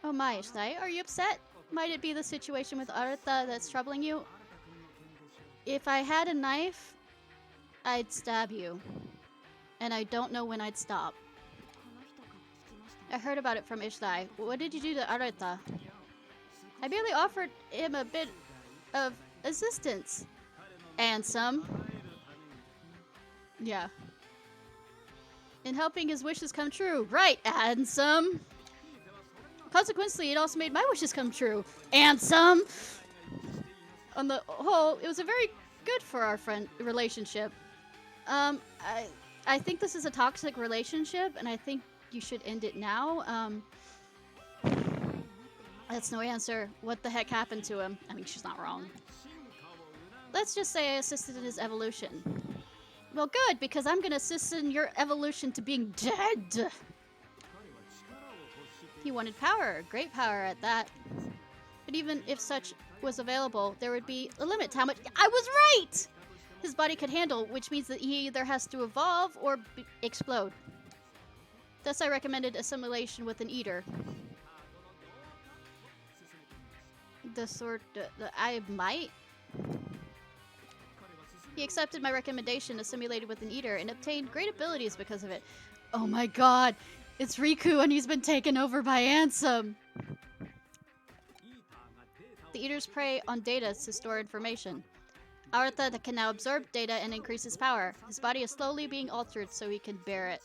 Oh my, Shai, are you upset? Might it be the situation with Arata that's troubling you? If I had a knife, I'd stab you. And I don't know when I'd stop. I heard about it from Ishtai. What did you do to Arata? I merely offered him a bit of assistance. And some. Yeah. In helping his wishes come true. Right, and some. Consequently, it also made my wishes come true. And some. On the whole, it was a very good for our relationship. I think this is a toxic relationship, and I think you should end it now. That's no answer. What the heck happened to him? I mean, she's not wrong. Let's just say I assisted in his evolution. Well, good, because I'm gonna assist in your evolution to being dead. He wanted power, great power at that. But even if such was available, there would be a limit to how much— I was right! His body could handle, which means that he either has to evolve or explode. Thus, I recommended assimilation with an eater. I might. He accepted my recommendation, assimilated with an eater, and obtained great abilities because of it. Oh my god, it's Riku and he's been taken over by Ansem. The eaters prey on data to store information. Arata can now absorb data and increase his power. His body is slowly being altered so he can bear it.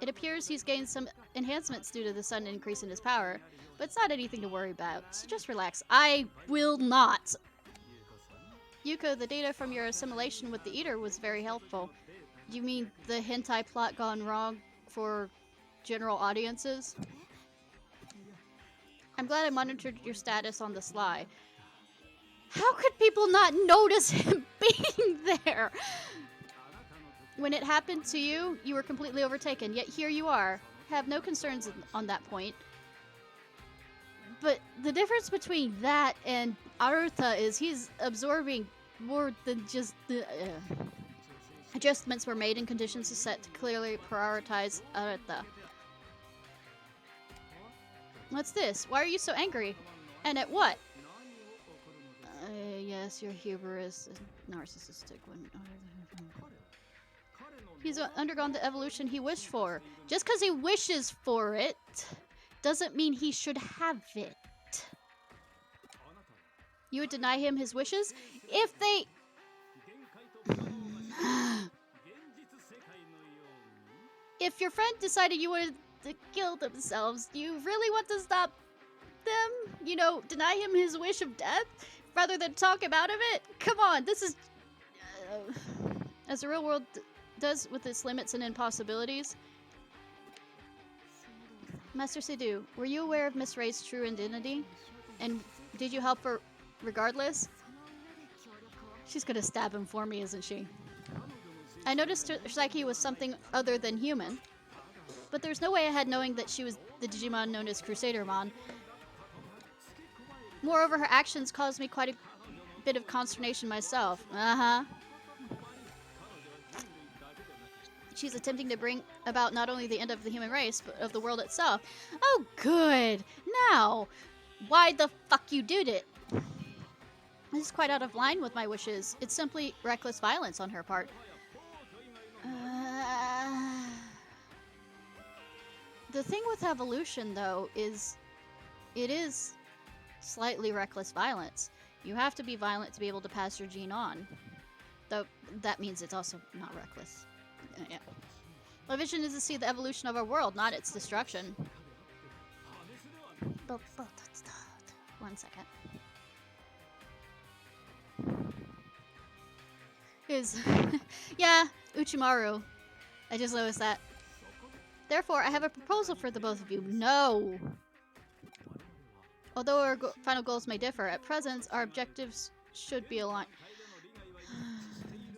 It appears he's gained some enhancements due to the sudden increase in his power, but it's not anything to worry about, so just relax. I will not! Yuko, the data from your assimilation with the Eater was very helpful. You mean the hentai plot gone wrong for general audiences? I'm glad I monitored your status on the sly. How could people not notice him being there? When it happened to you, you were completely overtaken, yet here you are. Have no concerns on that point. But the difference between that and Aruta is he's absorbing more than just the... Adjustments were made and conditions are set to clearly prioritize Aruta. What's this? Why are you so angry? And at what? Yes, your hubris is narcissistic. He's undergone the evolution he wished for. Just because he wishes for it doesn't mean he should have it. You would deny him his wishes? If they... If your friend decided you wanted to kill themselves, do you really want to stop them? You know, deny him his wish of death rather than talk him out of it? Come on, this is... as the real world does with its limits and impossibilities. Master Sidhu, were you aware of Miss Ray's true identity? And did you help her regardless? She's gonna stab him for me, isn't she? I noticed her psyche was something other than human, but there's no way ahead knowing that she was the Digimon known as Crusadermon. Moreover, her actions caused me quite a bit of consternation myself. She's attempting to bring about not only the end of the human race, but of the world itself. Oh, good. Now, why the fuck you did it? This is quite out of line with my wishes. It's simply reckless violence on her part. The thing with evolution, though, is it is slightly reckless violence. You have to be violent to be able to pass your gene on. Though that means it's also not reckless. Yeah. My vision is to see the evolution of our world, not its destruction. 1 second. Is yeah, Uchimaru. I just noticed that. Therefore, I have a proposal for the both of you. No! Although our final goals may differ, at present, our objectives should be aligned.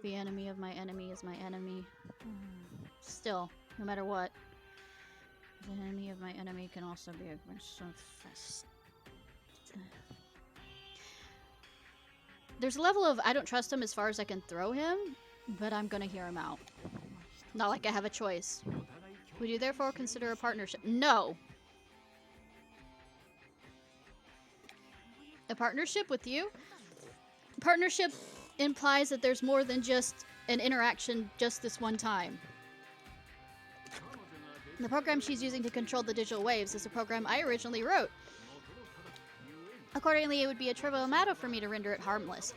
The enemy of my enemy is my enemy. Still, no matter what. The enemy of my enemy can also be a... There's a level of I don't trust him as far as I can throw him, but I'm gonna hear him out. Not like I have a choice. Would you therefore consider a partnership? No! A partnership with you? Partnership implies that there's more than just an interaction just this one time. The program she's using to control the digital waves is a program I originally wrote. Accordingly, it would be a trivial matter for me to render it harmless.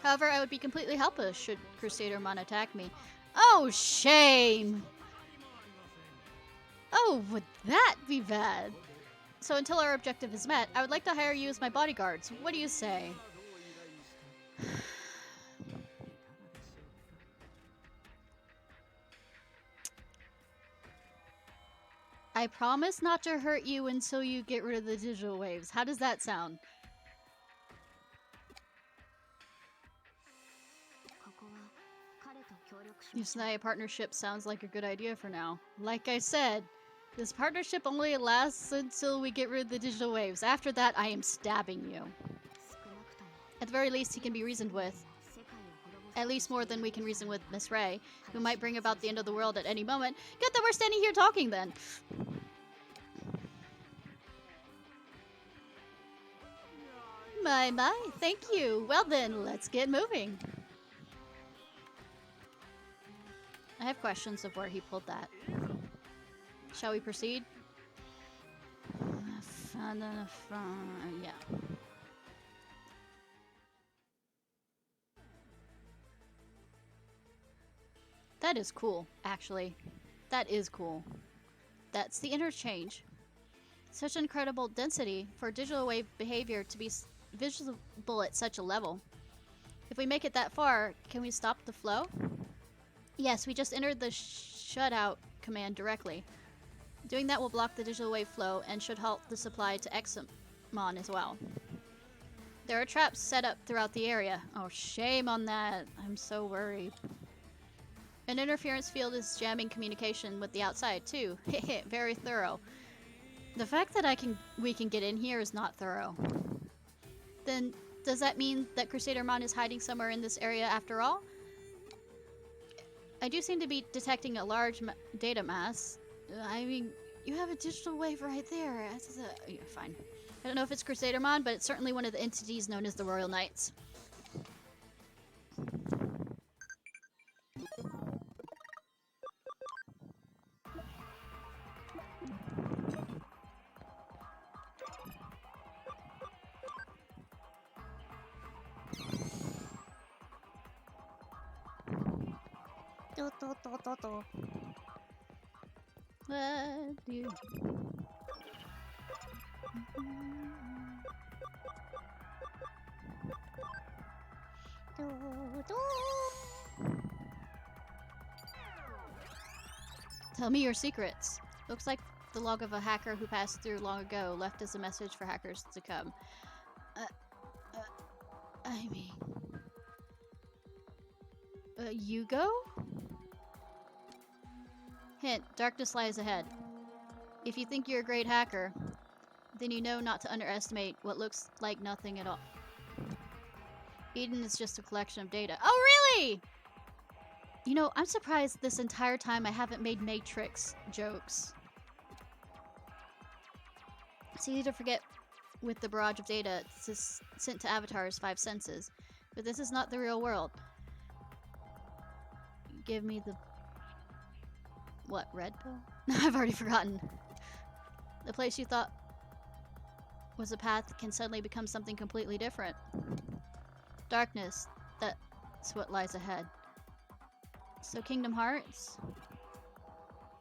However, I would be completely helpless should Crusader Mon attack me. Oh, shame! Oh, would that be bad? So until our objective is met, I would like to hire you as my bodyguards. What do you say? I promise not to hurt you until you get rid of the digital waves. How does that sound? Usagi partnership sounds like a good idea for now. Like I said, this partnership only lasts until we get rid of the digital waves. After that, I am stabbing you. At the very least, he can be reasoned with. At least more than we can reason with Miss Ray, who might bring about the end of the world at any moment. Good that we're standing here talking then. My, thank you. Well then, let's get moving. I have questions of where he pulled that. Shall we proceed? Yeah. That is cool, actually. That is cool. That's the interchange. Such incredible density for digital wave behavior to be visible at such a level. If we make it that far, can we stop the flow? Yes, we just entered the shutout command directly. Doing that will block the digital wave flow and should halt the supply to Examon as well. There are traps set up throughout the area. Oh, shame on that. I'm so worried. An interference field is jamming communication with the outside too. Very thorough. The fact that we can get in here is not thorough. Then does that mean that Crusader Mon is hiding somewhere in this area after all? I do seem to be detecting a large data mass. I mean, you have a digital wave right there. Yeah, fine. I don't know if it's Crusader Mon, but it's certainly one of the entities known as the Royal Knights. What do you... Tell me your secrets. Looks like the log of a hacker who passed through long ago, left as a message for hackers to come. I mean... you go? Hint, darkness lies ahead. If you think you're a great hacker, then you know not to underestimate what looks like nothing at all. Eden is just a collection of data. Oh, really? You know, I'm surprised this entire time I haven't made Matrix jokes. It's easy to forget with the barrage of data sent to Avatar's 5 senses, but this is not the real world. Give me the... What, red pill? I've already forgotten. The place you thought was a path can suddenly become something completely different. Darkness. It's what lies ahead. So Kingdom Hearts.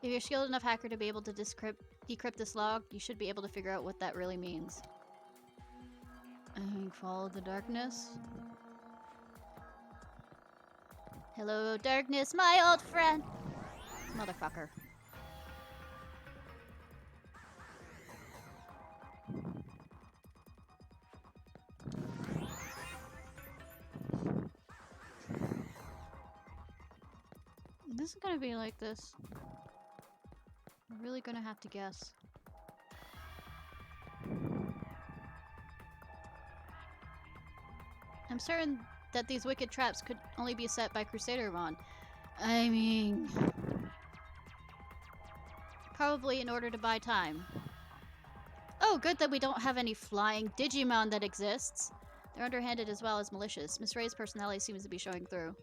If you're a skilled enough hacker to be able to decrypt this log, you should be able to figure out what that really means. Follow the darkness. Hello, darkness, my old friend! Motherfucker. This is gonna be like this. We're really gonna have to guess. I'm certain that these wicked traps could only be set by Crusadermon. I mean... probably in order to buy time. Oh, good that we don't have any flying Digimon that exists. They're underhanded as well as malicious. Miss Ray's personality seems to be showing through.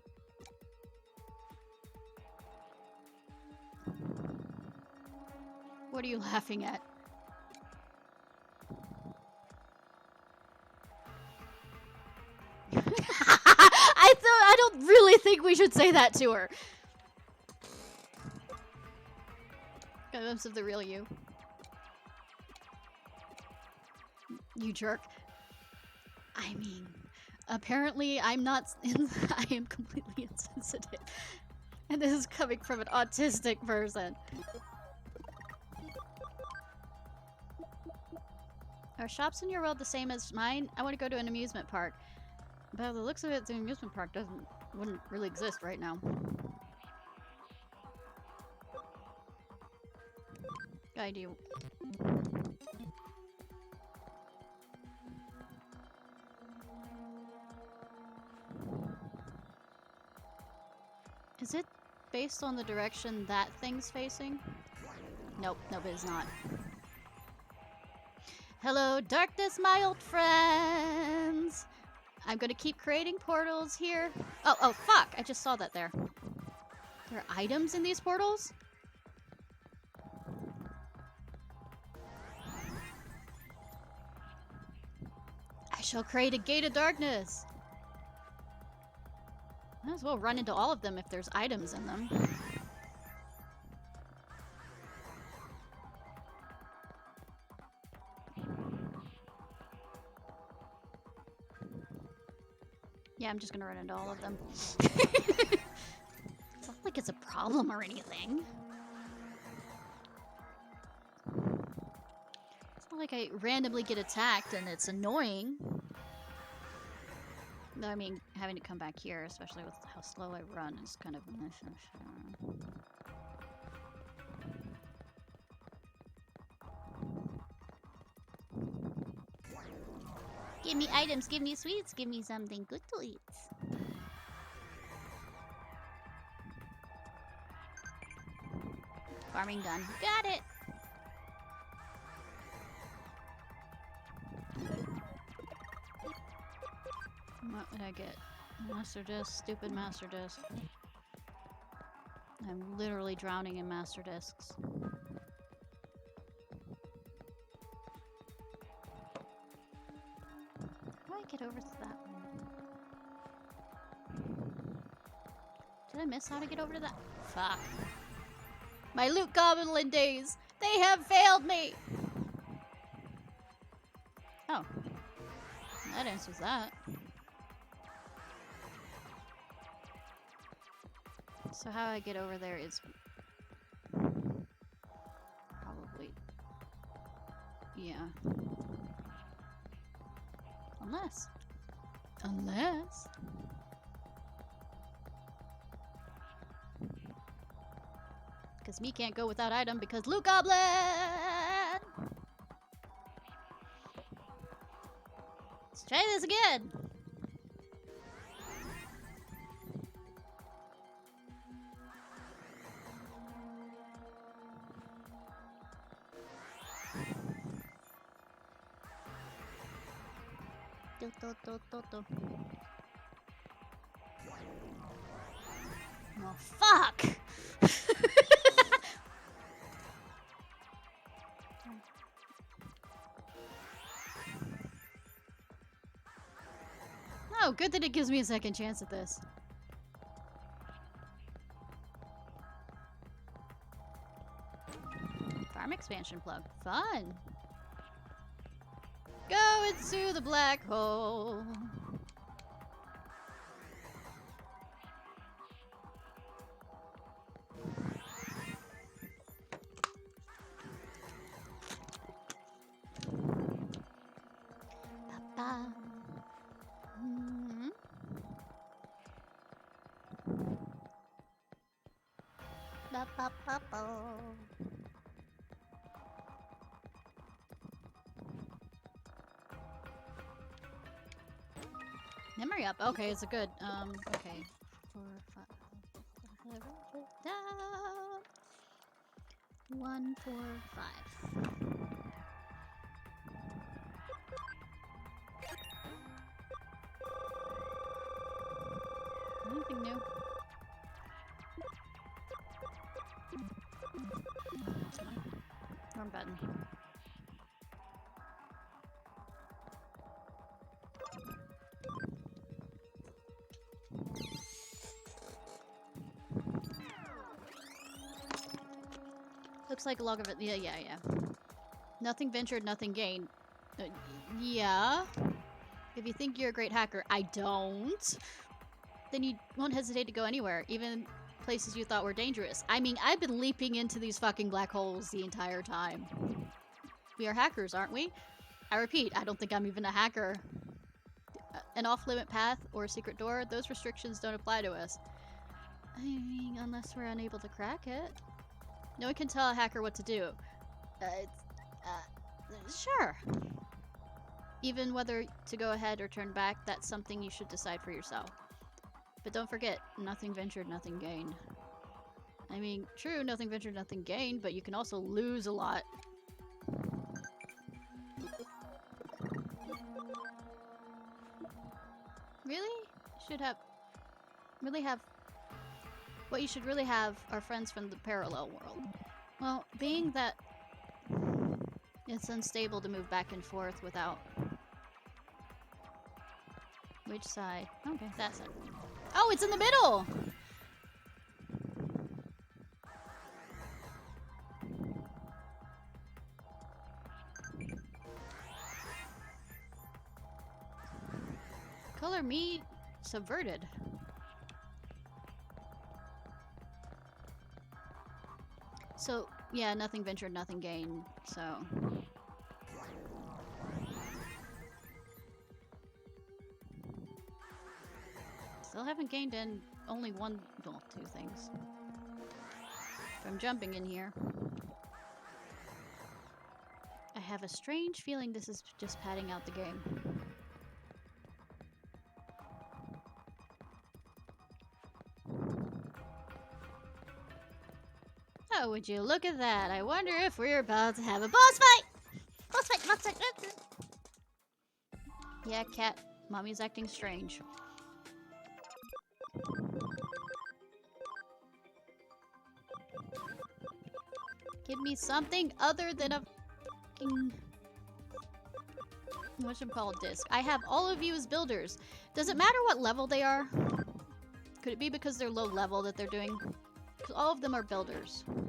What are you laughing at? I don't really think we should say that to her. Glimpse of the real you. You jerk. I mean, apparently I'm not. I am completely insensitive. And this is coming from an autistic person. Are shops in your world the same as mine? I want to go to an amusement park. But by the looks of it, the amusement park wouldn't really exist right now. I do. Is it based on the direction that thing's facing? Nope, nope, it is not. Hello, darkness, my old friends! I'm gonna keep creating portals here. Oh, fuck! I just saw that there. There are items in these portals? I shall create a gate of darkness! Might as well run into all of them if there's items in them. Yeah, I'm just gonna run into all of them. It's not like it's a problem or anything. It's not like I randomly get attacked and it's annoying. Though, I mean, having to come back here, especially with how slow I run, is kind of... Give me items, give me sweets, give me something good to eat. Farming done. Got it! What would I get? Master Disc, stupid Master Disc. I'm literally drowning in Master Discs. How do I get over to that one? Did I miss how to get over to that? Fuck. My loot goblin days! They have failed me! Oh. That answers that. So how I get over there is probably, yeah. Unless. Because me can't go without item because Loot Goblin! Let's try this again. Oh, fuck! Oh, good that it gives me a second chance at this. expansion plug. Fun! Go into the black hole! Ba-ba. Ba-ba-ba-ba. Memory up. Okay, it's a good. Okay. 4, 5. 1, 4, 5. Anything new? Wrong button. Looks like a log of it. Yeah. Nothing ventured, nothing gained. Yeah. If you think you're a great hacker, I don't. Then you won't hesitate to go anywhere, even places you thought were dangerous. I mean, I've been leaping into these fucking black holes the entire time. We are hackers, aren't we? I repeat, I don't think I'm even a hacker. An off-limit path or a secret door, those restrictions don't apply to us. I mean, unless we're unable to crack it. No one can tell a hacker what to do. Sure. Even whether to go ahead or turn back, that's something you should decide for yourself. But don't forget, nothing ventured, nothing gained. I mean, true, nothing ventured, nothing gained, but you can also lose a lot. Really? What you should really have are friends from the parallel world. Well, being that it's unstable to move back and forth without... Which side? Okay, that side. Oh, it's in the middle! Color me subverted. So, yeah, nothing ventured, nothing gained, so... Still haven't gained in only one, well, 2 things. From jumping in here. I have a strange feeling this is just padding out the game. Oh, would you look at that? I wonder if we're about to have a boss fight! Boss fight, boss fight! Yeah, cat. Mommy's acting strange. Give me something other than a fucking... whatchamacallit disc. I have all of you as builders. Does it matter what level they are? Could it be because they're low level that they're doing? Because all of them are builders. I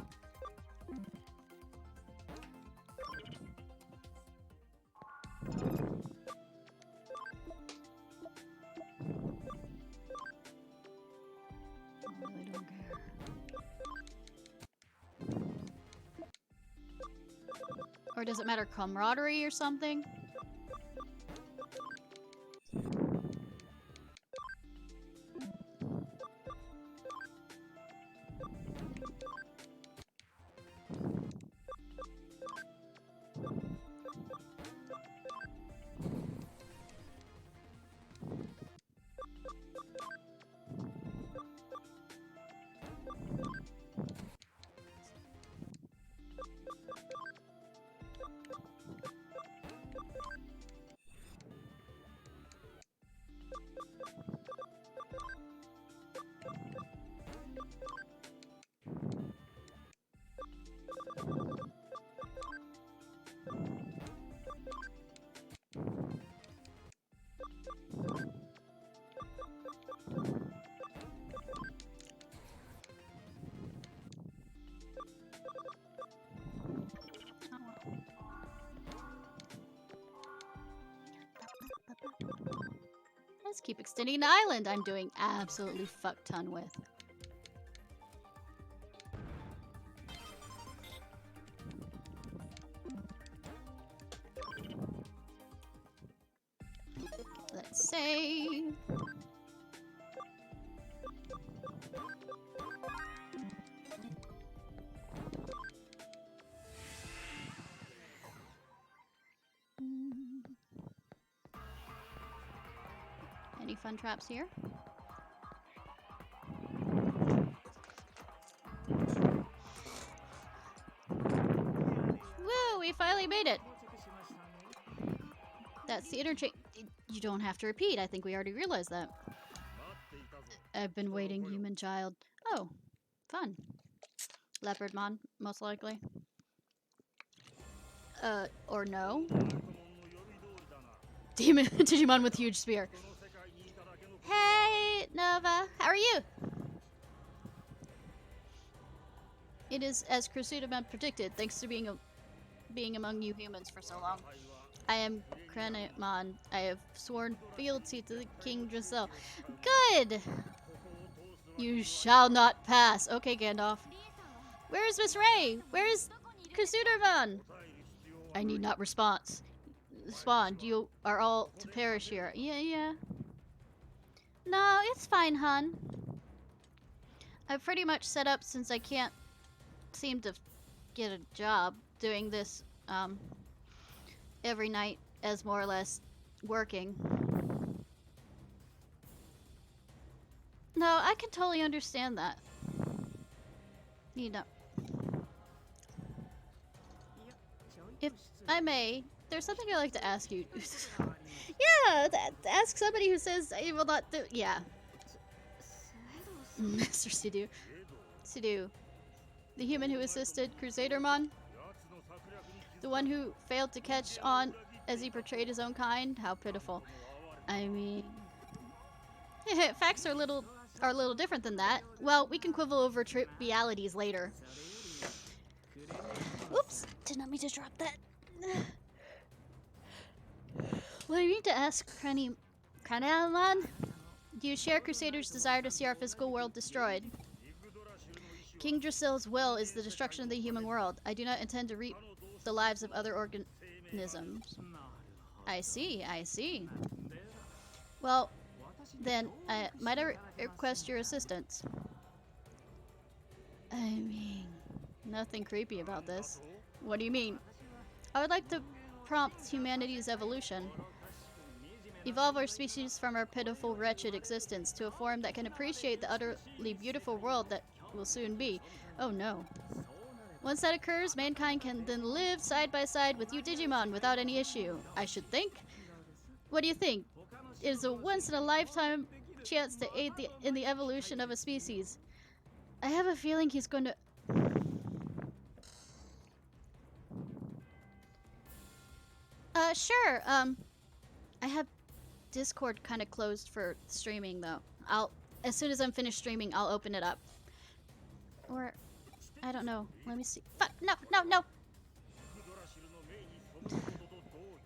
don't care. Or does it matter camaraderie or something? Let's keep extending the island I'm doing absolutely fuck ton with. Let's say... Any fun traps here? Woo! We finally made it! That's the interchange. You don't have to repeat. I think we already realized that. I've been waiting, human child. Oh, fun. Leopardmon, most likely. Or no. Demon Digimon with huge spear. Hey, Nova, how are you? It is as Crusaderman predicted, thanks to being among you humans for so long. I am Krenimon. I have sworn fealty to the King Dracel. Good! You shall not pass. Okay, Gandalf. Where is Miss Ray? Where is Crusaderman? I need not respond. You are all to perish here. Yeah. No, it's fine, hun. I've pretty much set up since I can't seem to get a job doing this every night as more or less working. No, I can totally understand that. You know. If I may, there's something I'd like to ask you. Yeah, to ask somebody who says I will not do. Yeah. Mr. Sidhu. The human who assisted Crusadermon? The one who failed to catch on as he portrayed his own kind? How pitiful. I mean... Facts are a little different than that. Well, we can quibble over trivialities later. Oops, did not mean to drop that. Well, I need to ask Krenimon, do you share Crusader's desire to see our physical world destroyed? King Drasil's will is the destruction of the human world. I do not intend to reap the lives of other organisms. I see. Well, then, might I request your assistance? I mean, nothing creepy about this. What do you mean? I would like to prompt humanity's evolution. Evolve our species from our pitiful, wretched existence to a form that can appreciate the utterly beautiful world that will soon be. Oh no. Once that occurs, mankind can then live side by side with you Digimon without any issue, I should think. What do you think? It is a once-in-a-lifetime chance to aid in the evolution of a species. I have a feeling he's going to... Sure, I have Discord kind of closed for streaming, though. As soon as I'm finished streaming, I'll open it up. Or, I don't know. Let me see. Fuck, no!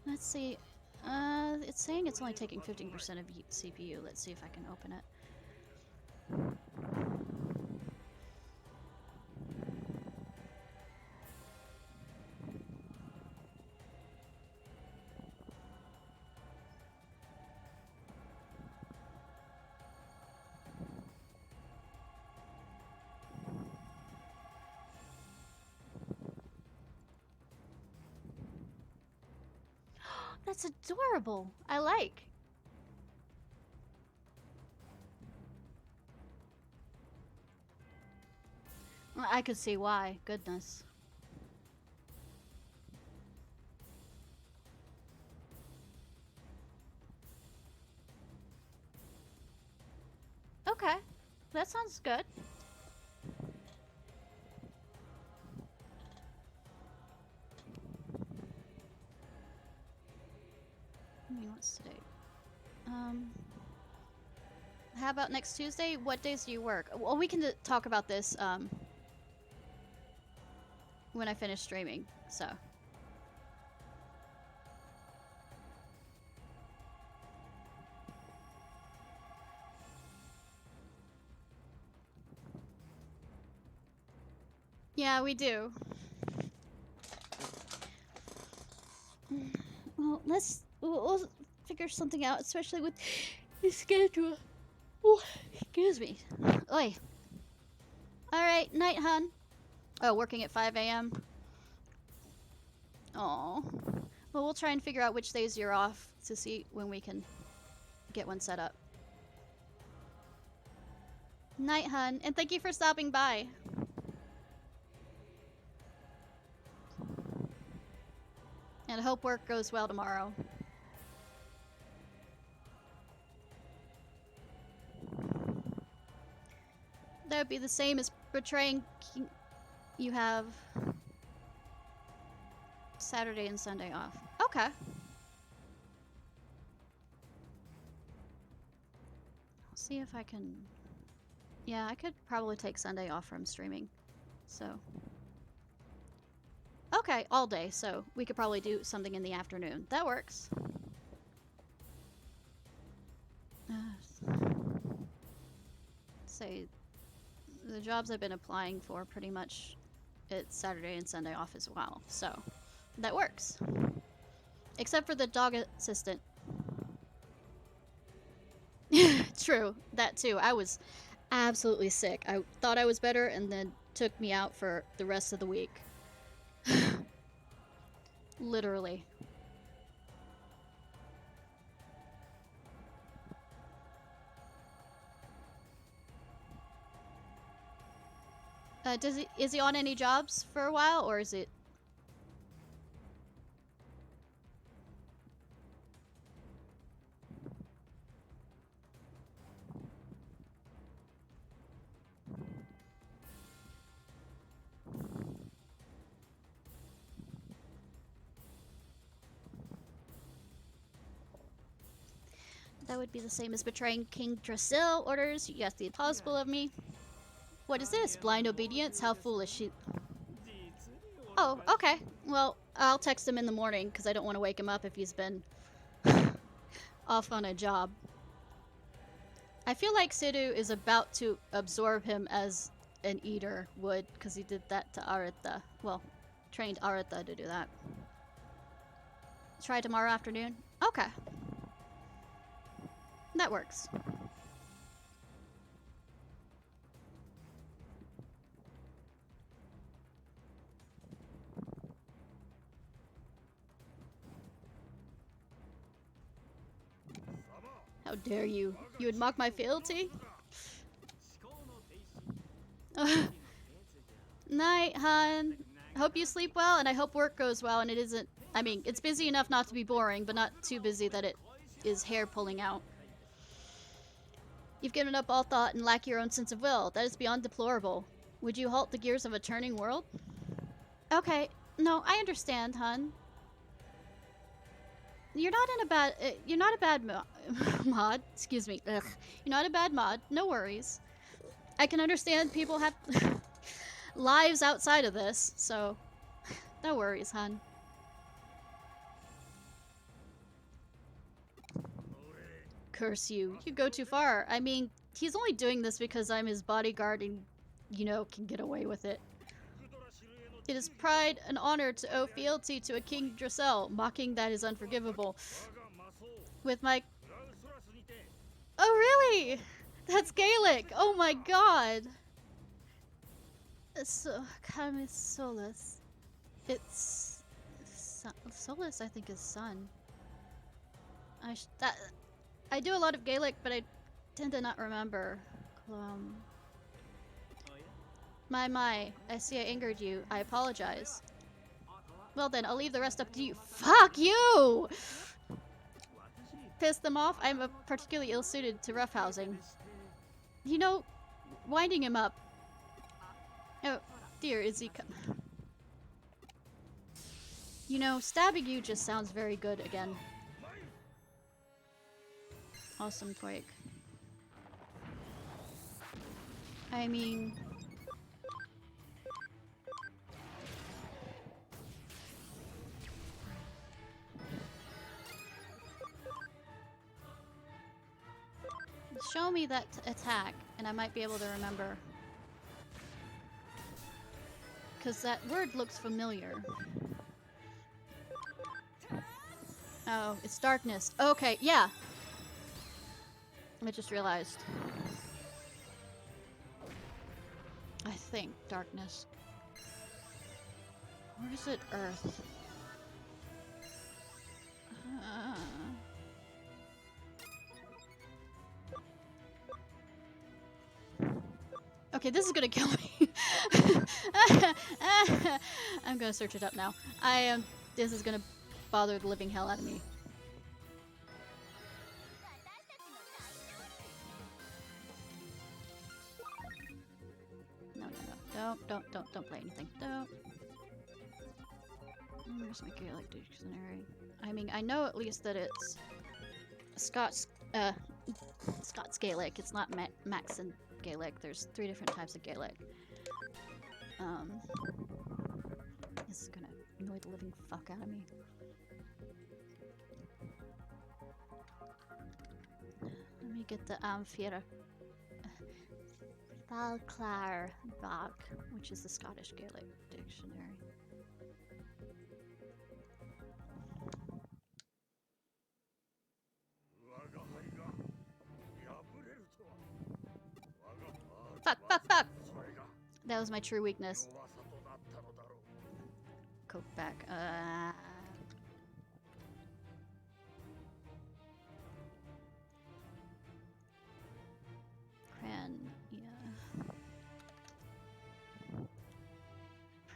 Let's see. It's saying it's only taking 15% of CPU. Let's see if I can open it. That's adorable. I like. Well, I could see why. Goodness. Okay. That sounds good. I mean, what's today? How about next Tuesday? What days do you work? Well, we can talk about this, when I finish streaming, so. Yeah, we do. Well, we'll figure something out, especially with the schedule. Oh, excuse me. Oi. Alright, night, hun. Oh, working at 5 a.m. Oh. Well, we'll try and figure out which days you're off to see when we can get one set up. Night, hun. And thank you for stopping by. And I hope work goes well tomorrow. That would be the same as betraying you have Saturday and Sunday off. Okay. I'll see if I can... Yeah, I could probably take Sunday off from streaming. So... Okay, all day, so we could probably do something in the afternoon. That works. Say, the jobs I've been applying for pretty much it's Saturday and Sunday off as well, so that works. Except for the dog assistant. True, that too. I was absolutely sick. I thought I was better and then took me out for the rest of the week. Literally. Is he on any jobs for a while, or is it... That would be the same as betraying King Drasil orders. You got the impossible of me. What is this? Blind obedience? How foolish she... Oh, okay. Well, I'll text him in the morning because I don't want to wake him up if he's been off on a job. I feel like Sidhu is about to absorb him as an eater would because he did that to Aritha. Well, trained Aritha to do that. Try tomorrow afternoon? Okay. That works. How dare you? You would mock my fealty? Night, hun. Hope you sleep well, and I hope work goes well, and it isn't... I mean, it's busy enough not to be boring, but not too busy that it is hair pulling out. You've given up all thought and lack your own sense of will. That is beyond deplorable. Would you halt the gears of a turning world? Okay. No, I understand, hun. You're not in a bad... you're not a bad mod. Excuse me. Ugh. You're not a bad mod. No worries. I can understand people have lives outside of this, so... No worries, hun. Curse you. You go too far. I mean, he's only doing this because I'm his bodyguard and, you know, can get away with it. It is pride and honor to owe fealty to a King Dracel. Mocking that is unforgivable. With my... Oh, really? That's Gaelic. Oh my god. So, Camus Solus. It's... Solus, I think, is son. I do a lot of Gaelic, but I tend to not remember. My, I see I angered you. I apologize. Well then, I'll leave the rest up to you. Fuck you! Piss them off? I'm particularly ill-suited to roughhousing. You know, winding him up. Oh, dear, is he You know, stabbing you just sounds very good again. Awesome Quake. I mean... Show me that attack, and I might be able to remember. Because that word looks familiar. Oh, it's darkness. Okay, yeah. I just realized. I think darkness. Or is it Earth? Okay, this is gonna kill me. I'm gonna search it up now. This is gonna bother the living hell out of me. No. Don't play anything. Don't. Where's my Gaelic dictionary? I mean, I know at least that it's Scots Gaelic. It's not Maxon Gaelic. There's 3 different types of Gaelic. This is gonna annoy the living fuck out of me. Let me get the Amphira Valclar Bach, which is the Scottish Gaelic dictionary. Fuck! That was my true weakness. Coke back. Yeah.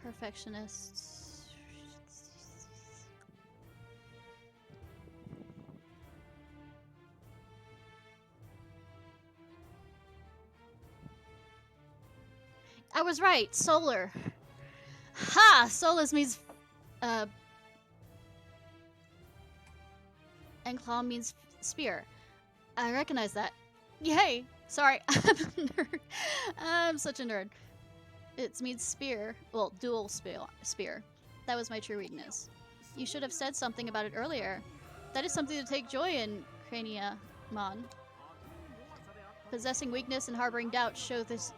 Perfectionists. I was right. Solar. Ha! Solus means and claw means spear. I recognize that. Yay! Sorry, I'm a nerd. I'm such a nerd. It means spear. Well, dual spear. That was my true weakness. You should have said something about it earlier. That is something to take joy in, Craniamon. Possessing weakness and harboring doubt show this.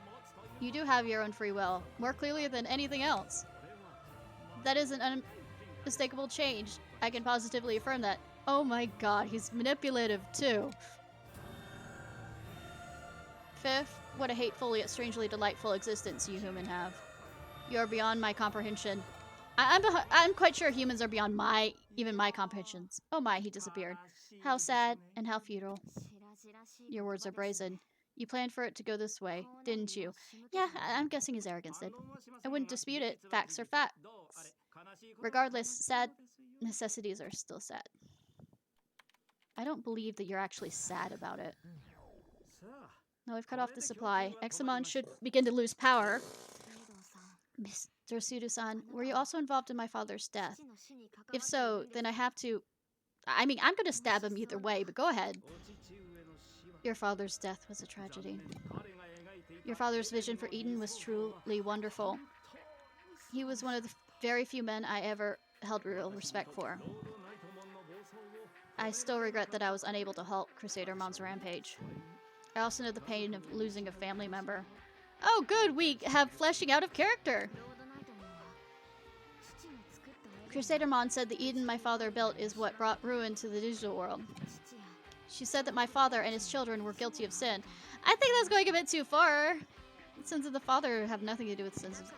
You do have your own free will, more clearly than anything else. That is an unmistakable change. I can positively affirm that. Oh my god, he's manipulative too. 5th, what a hateful yet strangely delightful existence you human have. You are beyond my comprehension. I'm quite sure humans are beyond even my comprehensions. Oh my, he disappeared. How sad and how futile. Your words are brazen. You planned for it to go this way, didn't you? Yeah, I'm guessing his arrogance did. I wouldn't dispute it. Facts are facts. Regardless, sad necessities are still sad. I don't believe that you're actually sad about it. No, I've cut off the supply. Examon should begin to lose power. Mr. Sudo-san, were you also involved in my father's death? If so, then I have to... I mean, I'm gonna stab him either way, but go ahead. Your father's death was a tragedy. Your father's vision for Eden was truly wonderful. He was one of the very few men I ever held real respect for. I still regret that I was unable to halt Crusadermon's rampage. I also know the pain of losing a family member. Oh good, we have fleshing out of character! Crusadermon said the Eden my father built is what brought ruin to the digital world. She said that my father and his children were guilty of sin. I think that's going a bit too far. The sins of the father have nothing to do with sins of...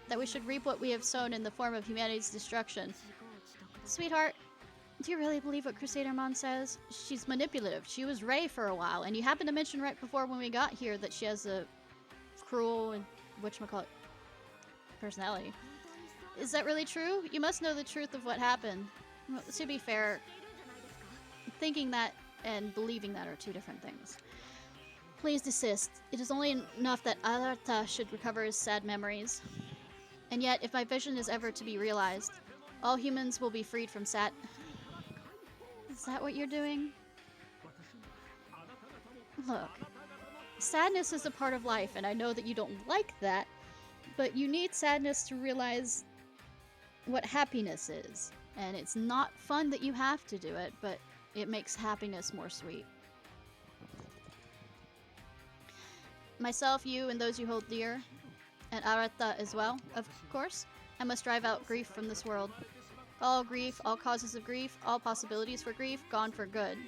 That we should reap what we have sown in the form of humanity's destruction. Sweetheart, do you really believe what Crusadermon says? She's manipulative. She was Rey for a while, and you happened to mention right before when we got here that she has a cruel and whatchamacallit personality. Is that really true? You must know the truth of what happened. Well, to be fair, thinking that and believing that are 2 different things. Please desist. It is only enough that Arata should recover his sad memories. And yet, if my vision is ever to be realized, all humans will be freed from sad... Is that what you're doing? Look, sadness is a part of life, and I know that you don't like that, but you need sadness to realize what happiness is. And it's not fun that you have to do it, but it makes happiness more sweet. Myself, you, and those you hold dear, And Arata as well, of course. I must drive out grief from this world. All grief, all causes of grief, all possibilities for grief, gone for good.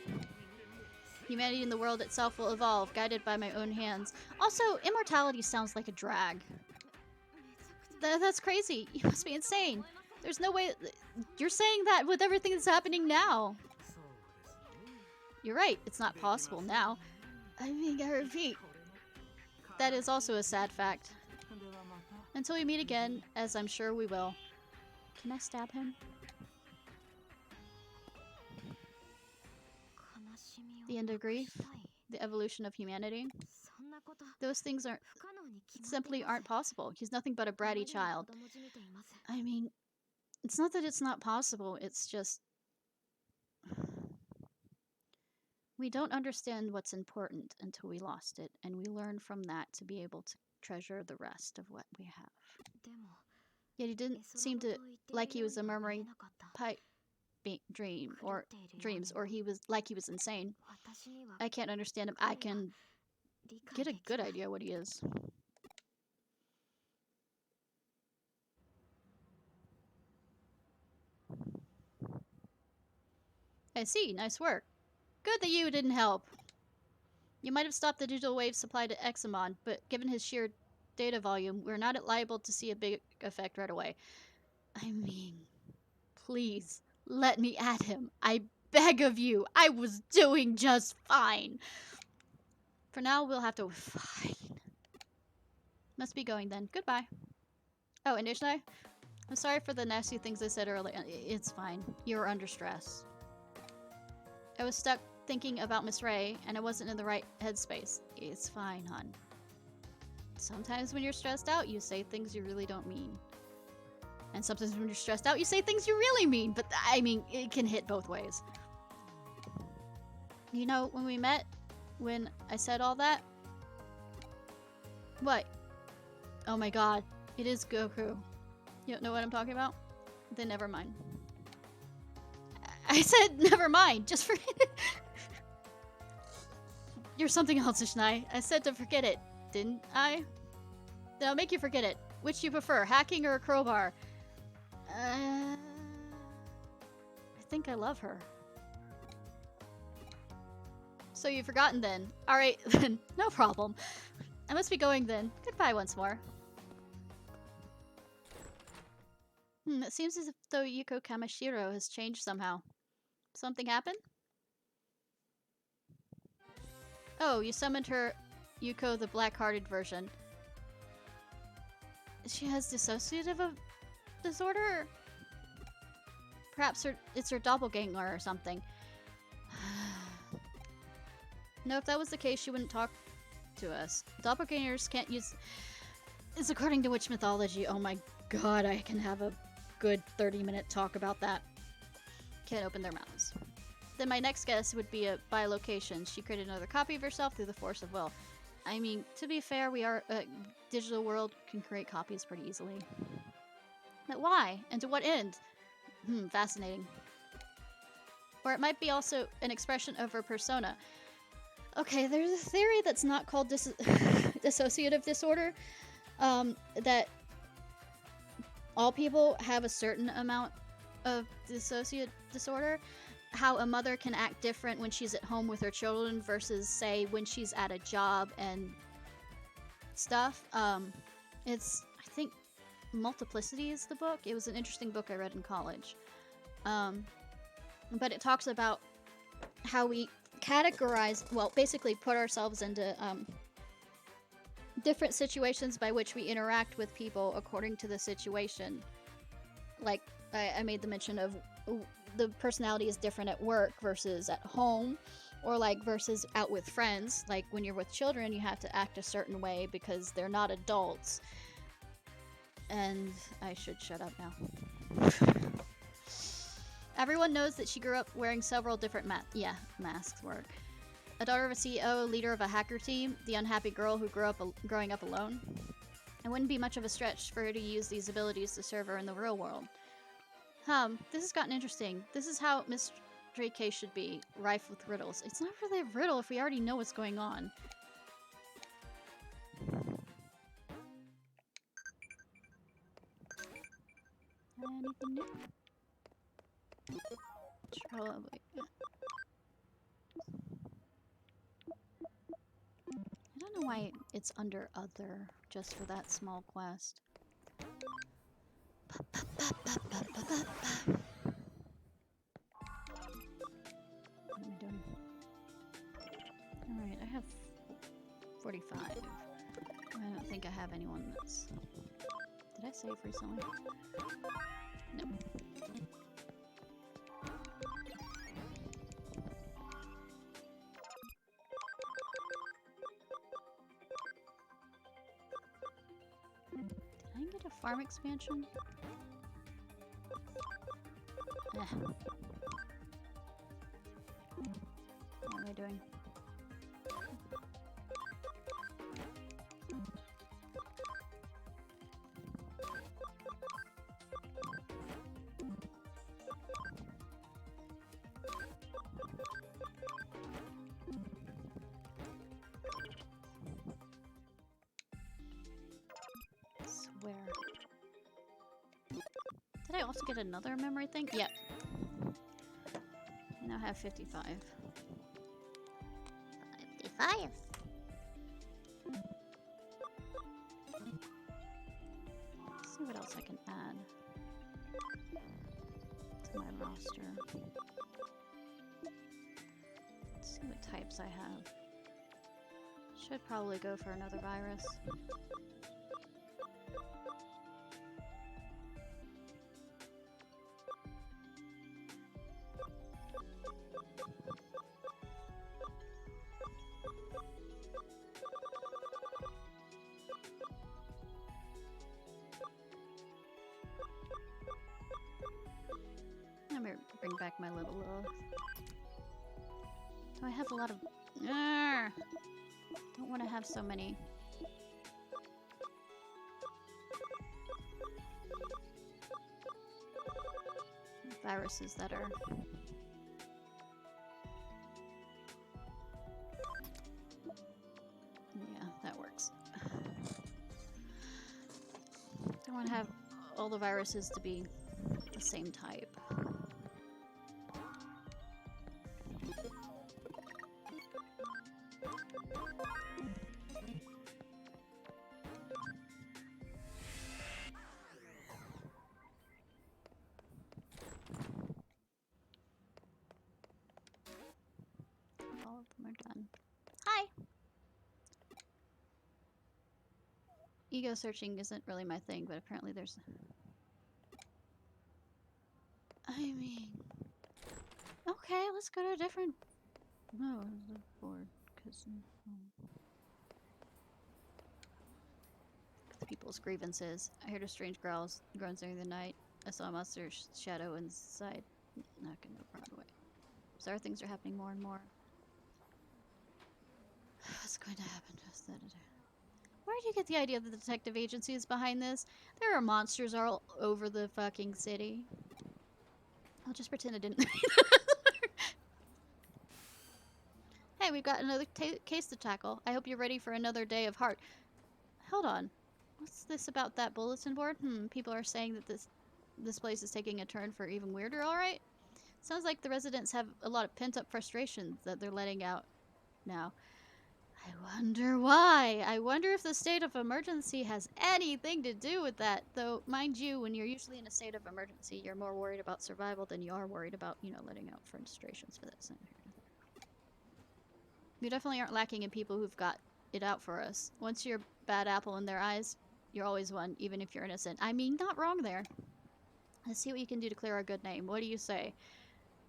Humanity and the world itself will evolve, guided by my own hands. Also, immortality sounds like a drag. That's crazy. You must be insane. There's no way... You're saying that with everything that's happening now. You're right, it's not possible now. I mean, I repeat. That is also a sad fact. Until we meet again, as I'm sure we will. Can I stab him? The end of grief? The evolution of humanity? Those things simply aren't possible. He's nothing but a bratty child. I mean, it's not that it's not possible, it's just... We don't understand what's important until we lost it, and we learn from that to be able to treasure the rest of what we have. Yet he didn't seem to like he was a murmuring pipe dreams, or he was like he was insane. I can't understand him. I can get a good idea what he is. I see, nice work. Good that you didn't help. You might have stopped the digital wave supply to Examon, but given his sheer data volume, we're not liable to see a big effect right away. I mean, please, let me at him. I beg of you. I was doing just fine. For now, we'll have to... Fine. Must be going then. Goodbye. Oh, and Ishnai? I'm sorry for the nasty things I said earlier. It's fine. You're under stress. I was stuck thinking about Miss Ray, and I wasn't in the right headspace. It's fine, hon. Sometimes when you're stressed out, you say things you really don't mean. And sometimes when you're stressed out, you say things you really mean. But, I mean, it can hit both ways. You know, when we met, when I said all that... What? Oh my god. It is Goku. You don't know what I'm talking about? Then never mind. I said never mind. Just forget it. You're something else, Ishnai. I said to forget it, didn't I? Then I'll make you forget it. Which do you prefer, hacking or a crowbar? I think I love her. So you've forgotten then. Alright, then. No problem. I must be going then. Goodbye once more. It seems as if though Yuko Kamashiro has changed somehow. Something happened? Oh, you summoned her, Yuko the Black-Hearted version. She has dissociative disorder? Perhaps it's her doppelganger or something. No, if that was the case, she wouldn't talk to us. Doppelgangers can't use... It's according to which mythology? Oh my god, I can have a good 30-minute talk about that. Can't open their mouths. Then my next guess would be a bilocation. She created another copy of herself through the force of will. I mean, to be fair, we are a digital world can create copies pretty easily. But why? And to what end? Fascinating. Or it might be also an expression of her persona. Okay, there's a theory that's not called dissociative disorder. That all people have a certain amount of dissociative disorder. How a mother can act different when she's at home with her children versus, say, when she's at a job and stuff. It's, I think, Multiplicity is the book. It was an interesting book I read in college. But it talks about how we categorize, well, basically put ourselves into different situations by which we interact with people according to the situation. Like, I made the mention of the personality is different at work versus at home, or like versus out with friends. Like when you're with children, you have to act a certain way because they're not adults. And I should shut up now. Everyone knows that she grew up wearing several different masks work. A daughter of a CEO, leader of a hacker team, the unhappy girl who growing up alone. It wouldn't be much of a stretch for her to use these abilities to serve her in the real world. This has gotten interesting. This is how Mystery Case should be, rife with riddles. It's not really a riddle if we already know what's going on. Anything new? Probably. I don't know why it's under other just for that small quest. What am I doing? Alright, I have 45. I don't think I have anyone that's... Did I save recently? No. Did I get a farm expansion? What am I doing? Swear. Did I also get another memory thing? Yep. I now have 55. 55! Let's see what else I can add to my roster. Let's see what types I have. Should probably go for another virus. Let me bring back my little Do I have a lot of... Don't want to have so many. Viruses that are... Yeah, that works. Don't want to have all the viruses to be the same type. All of them are done. Hi! Ego searching isn't really my thing, but apparently there's... I mean... Okay, let's go to a different... No, I'm bored, because... People's grievances. I heard a strange groans during the night. I saw a monster's shadow inside. Not gonna go Broadway. Bizarre things are happening more and more. What's going to happen to us then? Where did you get the idea that the detective agency is behind this? There are monsters all over the fucking city. I'll just pretend I didn't. Hey, we've got another case to tackle. I hope you're ready for another day of heart. Hold on. What's this about that bulletin board? People are saying that this place is taking a turn for even weirder, alright? Sounds like the residents have a lot of pent-up frustrations that they're letting out now. I wonder why. I wonder if the state of emergency has anything to do with that. Though, mind you, when you're usually in a state of emergency, you're more worried about survival than you are worried about, you know, letting out frustrations for this. We definitely aren't lacking in people who've got it out for us. Once you're a bad apple in their eyes, you're always one, even if you're innocent. I mean, not wrong there. Let's see what you can do to clear our good name. What do you say?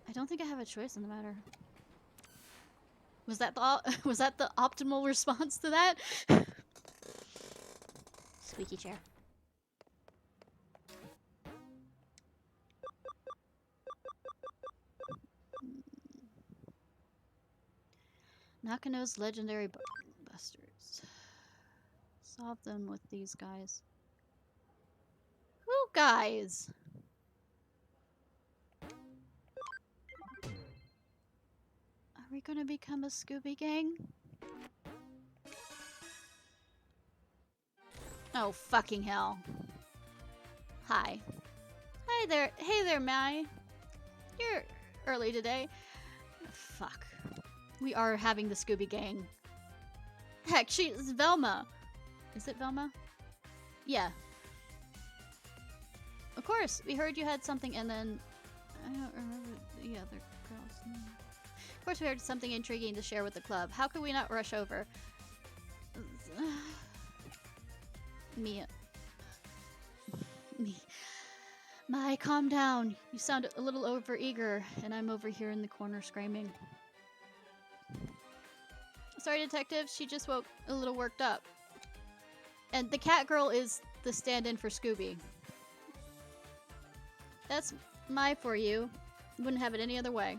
I don't think I have a choice in the matter. Was that the optimal response to that? Squeaky chair. Nakano's legendary busters. Solve them with these guys. Who guys? Are we gonna become a Scooby gang? Oh, fucking hell. Hi. Hi, Hey there, Mai. You're early today. Fuck. We are having the Scooby Gang. Heck, she's Velma. Is it Velma? Yeah. Of course, we heard you had something, and then I don't remember the other girl's name. Of course, we heard something intriguing to share with the club. How could we not rush over? Mia. Me. Mai, calm down. You sound a little overeager, and I'm over here in the corner screaming. Sorry, detective. She just woke a little worked up. And the cat girl is the stand-in for Scooby. That's Mai for you. Wouldn't have it any other way.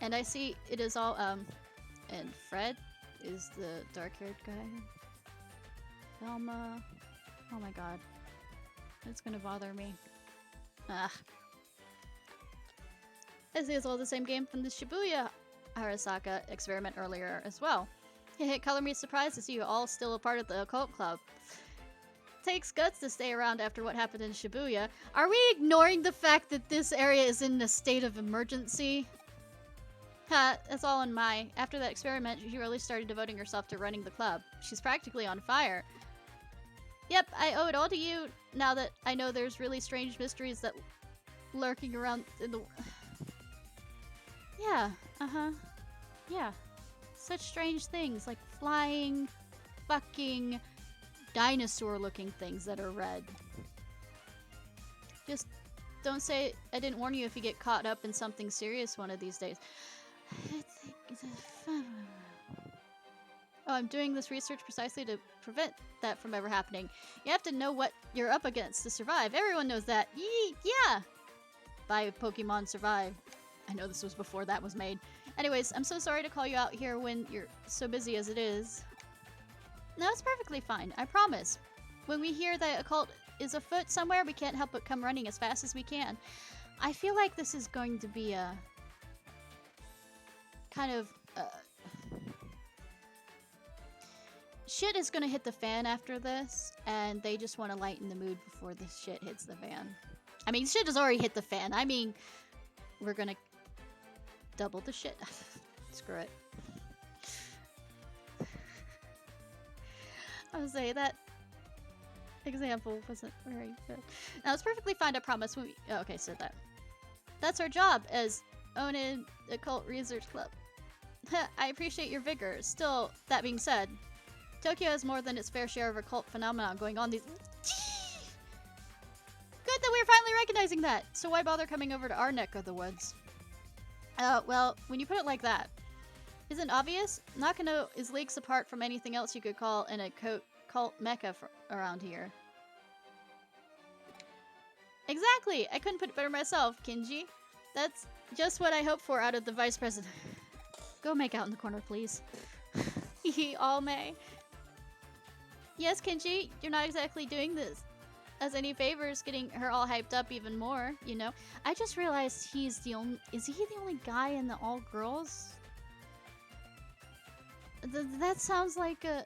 And I see it is all, and Fred is the dark-haired guy. Velma. Oh my god. It's gonna bother me. Ah. I see it's all the same game from the Shibuya Arasaka experiment earlier as well. Color me surprised to see you all still a part of the occult club. Takes guts to stay around after what happened in Shibuya. Are we ignoring the fact that this area is in a state of emergency? Ha, that's all on Mai. After that experiment, she really started devoting herself to running the club. She's practically on fire. Yep, I owe it all to you now that I know there's really strange mysteries that lurking around in the... Yeah, yeah. Such strange things like flying, fucking, dinosaur-looking things that are red. Just don't say I didn't warn you if you get caught up in something serious one of these days. Oh, I'm doing this research precisely to prevent that from ever happening. You have to know what you're up against to survive. Everyone knows that. Yeah! By Pokemon Survive. I know this was before that was made. Anyways, I'm so sorry to call you out here when you're so busy as it is. No, it's perfectly fine. I promise. When we hear that a cult is afoot somewhere, we can't help but come running as fast as we can. I feel like this is going to be a... kind of... shit is gonna hit the fan after this, and they just want to lighten the mood before the shit hits the fan. I mean, shit has already hit the fan. I mean, we're gonna double the shit. Screw it. I was saying that example wasn't very good. Now, it's perfectly fine, I promise. Oh, okay, so that's our job as Onin Occult Research Club. I appreciate your vigor. Still, that being said, Tokyo has more than its fair share of occult phenomenon going on these... Good that we're finally recognizing that! So why bother coming over to our neck of the woods? Well, when you put it like that, isn't obvious? Nakano is leagues apart from anything else you could call an occult mecca around here. Exactly! I couldn't put it better myself, Kinji. That's just what I hope for out of the vice president. Go make out in the corner, please. All May. Yes, Kinji, you're not exactly doing this as any favors, getting her all hyped up even more, you know? I just realized he's the only... Is he the only guy in the all-girls? That sounds like a...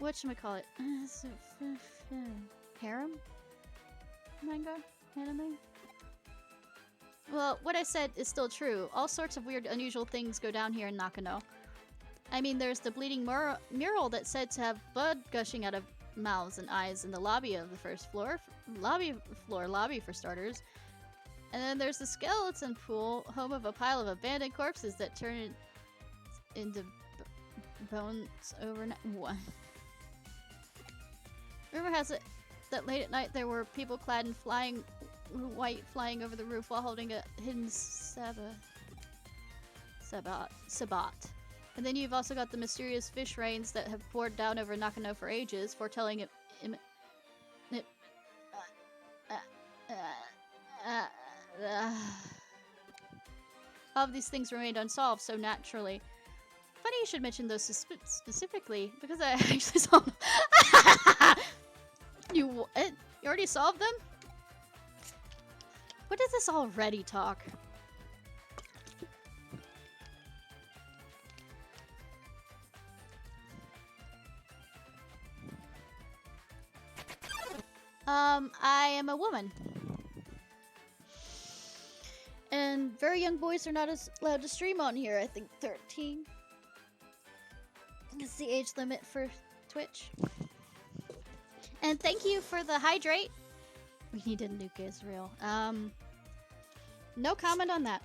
whatchamacallit? Harem? Manga? Anime? Well, what I said is still true. All sorts of weird, unusual things go down here in Nakano. I mean, there's the bleeding mural that's said to have blood gushing out of mouths and eyes in the lobby of the first floor. Lobby for starters. And then there's the skeleton pool, home of a pile of abandoned corpses that turn into bones overnight. What? Rumor has it that late at night there were people clad in white flying over the roof while holding a hidden sabbat. And then you've also got the mysterious fish rains that have poured down over Nakano for ages, foretelling all of these things remained unsolved so naturally. Funny you should mention those specifically, because I actually solved them. You what? You already solved them? What is this already talk? I am a woman. And very young boys are not as allowed to stream on here. I think 13 is the age limit for Twitch. And thank you for the hydrate. We need to nuke Israel. No comment on that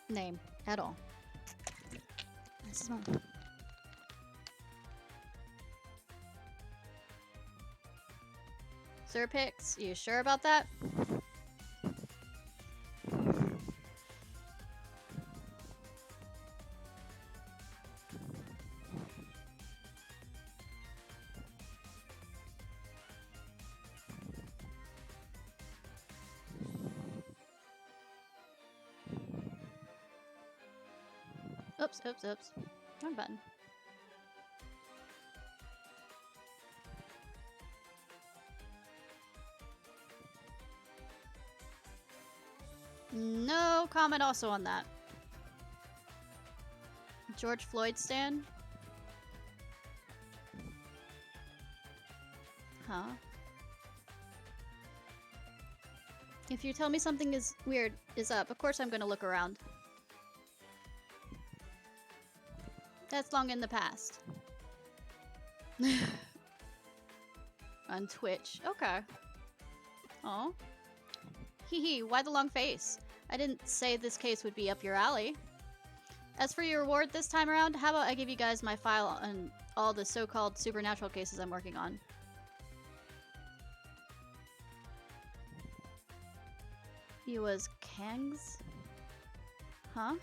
name at all. This is mine. Sir Pix, you sure about that? Oops, oops, oops. Wrong button. No comment also on that. George Floyd stan? Huh? If you tell me something is weird is up, of course I'm gonna look around. That's long in the past. On Twitch. Okay. Oh. Hee hee, why the long face? I didn't say this case would be up your alley. As for your reward this time around, how about I give you guys my file on all the so-called supernatural cases I'm working on. He was Kang's? Huh?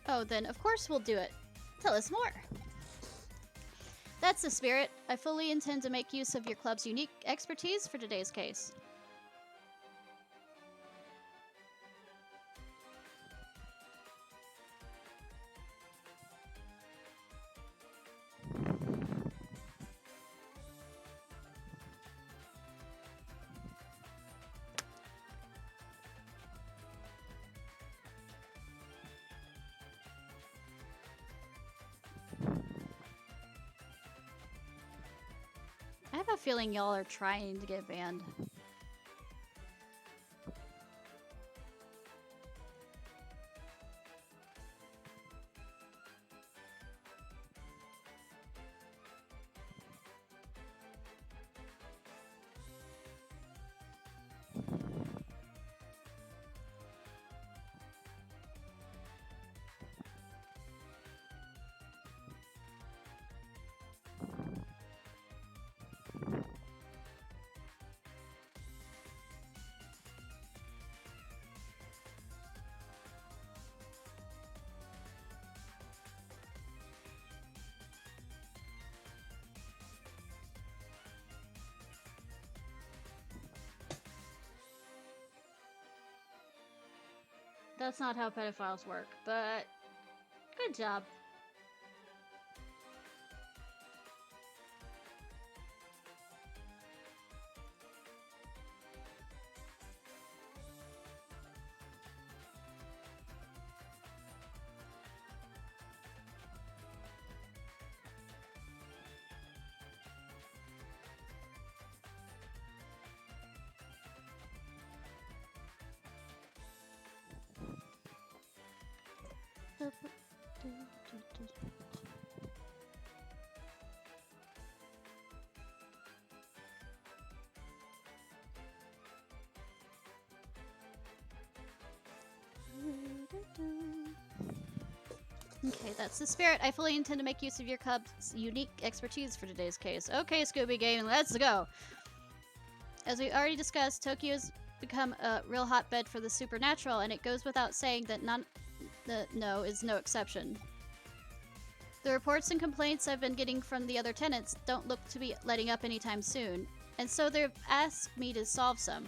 Oh, then of course we'll do it. Tell us more. That's the spirit. I fully intend to make use of your club's unique expertise for today's case. I have a feeling y'all are trying to get banned. That's not how pedophiles work, but good job. Okay, that's the spirit. I fully intend to make use of your cub's unique expertise for today's case. Okay, Scooby Gang, let's go! As we already discussed, Tokyo's become a real hotbed for the supernatural, and it goes without saying that No is no exception. The reports and complaints I've been getting from the other tenants don't look to be letting up anytime soon, and so they've asked me to solve some.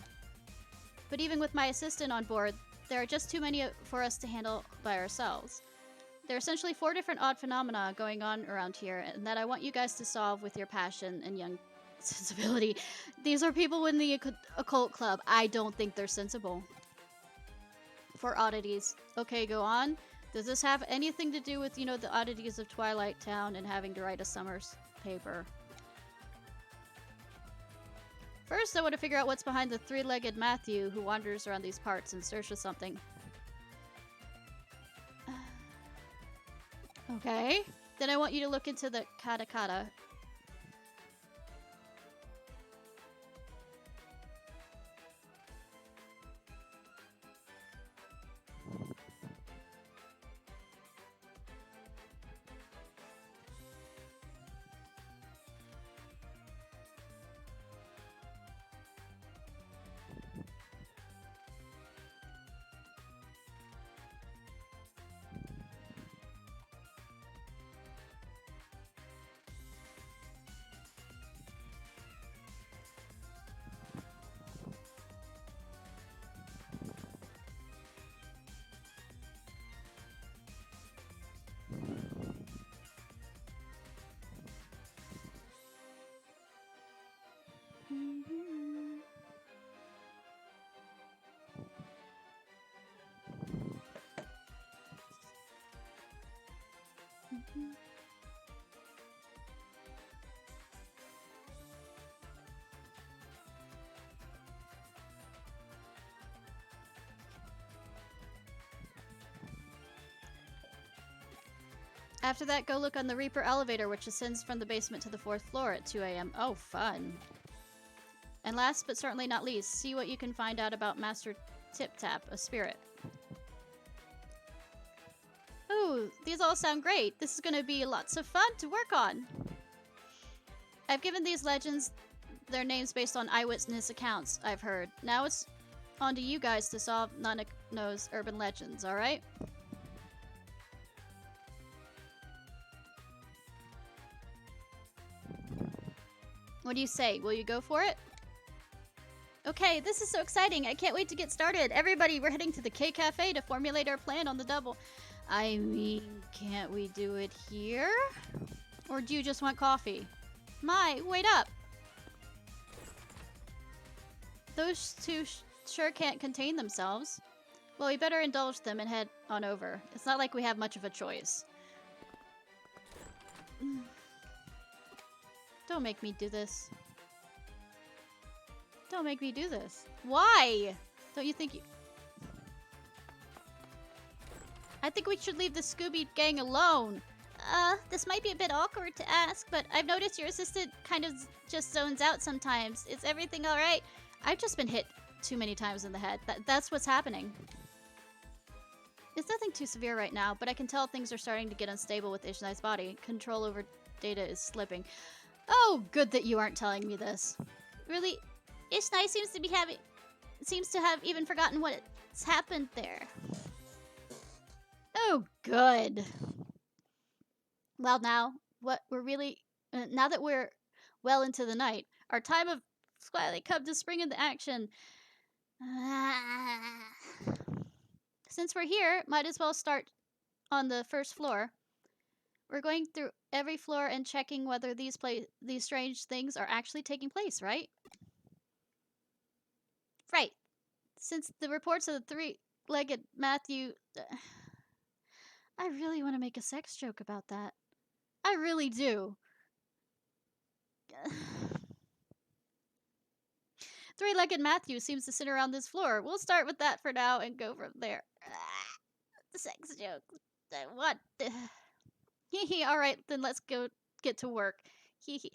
But even with my assistant on board, there are just too many for us to handle by ourselves. There are essentially 4 different odd phenomena going on around here, and that I want you guys to solve with your passion and young sensibility. These are people in the occult club. I don't think they're sensible. For oddities. Okay, go on. Does this have anything to do with, you know, the oddities of Twilight Town and having to write a summer's paper? First, I want to figure out what's behind the three-legged Matthew who wanders around these parts in search of something. Okay. Then I want you to look into the katakata. After that, go look on the Reaper elevator, which ascends from the basement to the 4th floor at 2 a.m. Oh, fun. And last but certainly not least, see what you can find out about Master Tip Tap, a spirit. Ooh, these all sound great. This is gonna be lots of fun to work on. I've given these legends their names based on eyewitness accounts I've heard. Now it's on to you guys to solve Nanakno's urban legends, alright? What do you say? Will you go for it? Okay, this is so exciting. I can't wait to get started. Everybody, we're heading to the K Cafe to formulate our plan on the double. I mean, can't we do it here? Or do you just want coffee? My, wait up! Those two sure can't contain themselves. Well, we better indulge them and head on over. It's not like we have much of a choice. Don't make me do this. Don't make me do this. Why? Don't you think you... I think we should leave the Scooby gang alone. This might be a bit awkward to ask, but I've noticed your assistant kind of just zones out sometimes. Is everything alright? I've just been hit too many times in the head. That's what's happening. It's nothing too severe right now, but I can tell things are starting to get unstable with Ishnai's body. Control over data is slipping. Oh, good that you aren't telling me this. Really? Ishnai seems to have even forgotten what's happened there. Oh, good. Well, now that we're well into the night, our time of slightly come to spring into action. Since we're here, might as well start on the 1st floor. We're going through every floor and checking whether these strange things are actually taking place, right? Right. Since the reports of the three-legged Matthew... I really want to make a sex joke about that. I really do. Three-legged Matthew seems to sit around this floor. We'll start with that for now and go from there. The sex joke. What? Hee alright, then let's go get to work. Hee.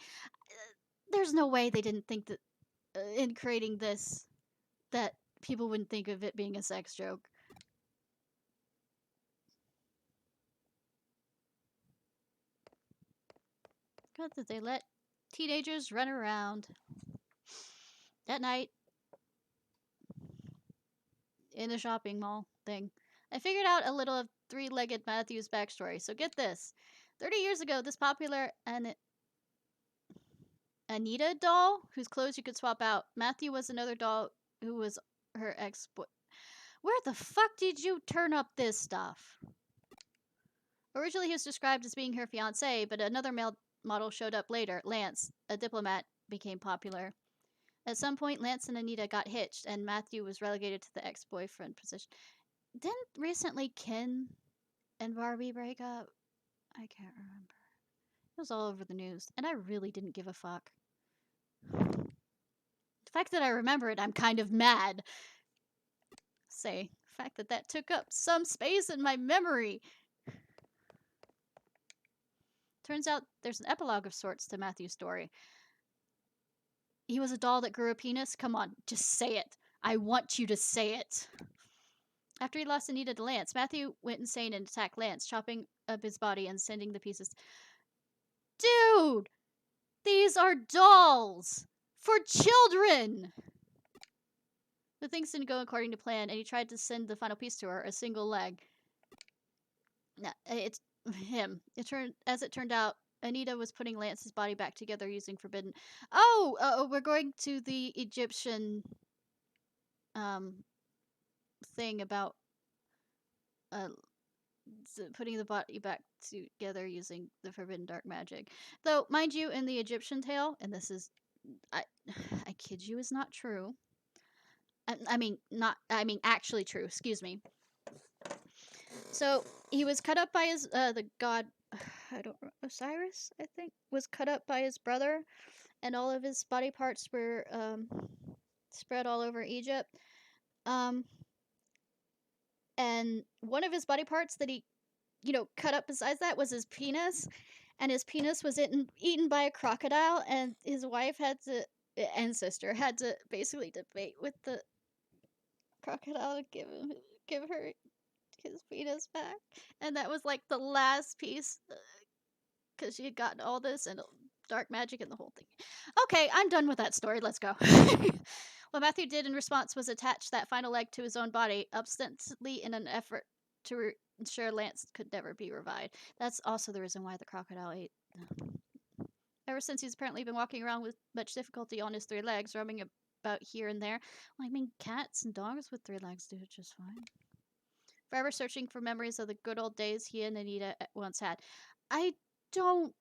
There's no way they didn't think that in creating this that people wouldn't think of it being a sex joke. Good that they let teenagers run around at night in a shopping mall thing. I figured out a little of three-legged Matthew's backstory, so get this. 30 years ago, this popular Anita doll, whose clothes you could swap out. Matthew was another doll who was her ex-boy. Where the fuck did you turn up this stuff? Originally, he was described as being her fiancé, but another male model showed up later. Lance, a diplomat, became popular. At some point, Lance and Anita got hitched, and Matthew was relegated to the ex-boyfriend position. Didn't recently Ken and Barbie break up? I can't remember. It was all over the news, and I really didn't give a fuck. The fact that I remember it, I'm kind of mad. Say, the fact that that took up some space in my memory. Turns out there's an epilogue of sorts to Matthew's story. He was a doll that grew a penis? Come on, just say it. I want you to say it. After he lost Anita to Lance, Matthew went insane and attacked Lance, chopping up his body and sending the pieces. Dude! These are dolls! For children! But things didn't go according to plan, and he tried to send the final piece to her, a single leg. It's him. As it turned out, Anita was putting Lance's body back together using forbidden. Oh, we're going to the Egyptian thing about putting the body back together using the forbidden dark magic. Though, mind you, in the Egyptian tale, and this is, I kid you, is not true. I mean, actually true. Excuse me. So he was cut up by his the god, I don't know, Osiris, I think, was cut up by his brother, and all of his body parts were spread all over Egypt. And one of his body parts that he, cut up besides that was his penis, and his penis was eaten by a crocodile, and his wife and sister had to basically debate with the crocodile to give her his penis back, and that was like the last piece because she had gotten all this and dark magic and the whole thing. Okay, I'm done with that story. Let's go. What Matthew did in response was attach that final leg to his own body, ostensibly in an effort to ensure Lance could never be revived. That's also the reason why the crocodile ate. Ever since, he's apparently been walking around with much difficulty on his 3 legs, roaming about here and there. Well, I mean, cats and dogs with 3 legs do it just fine. Forever searching for memories of the good old days he and Anita once had. I don't.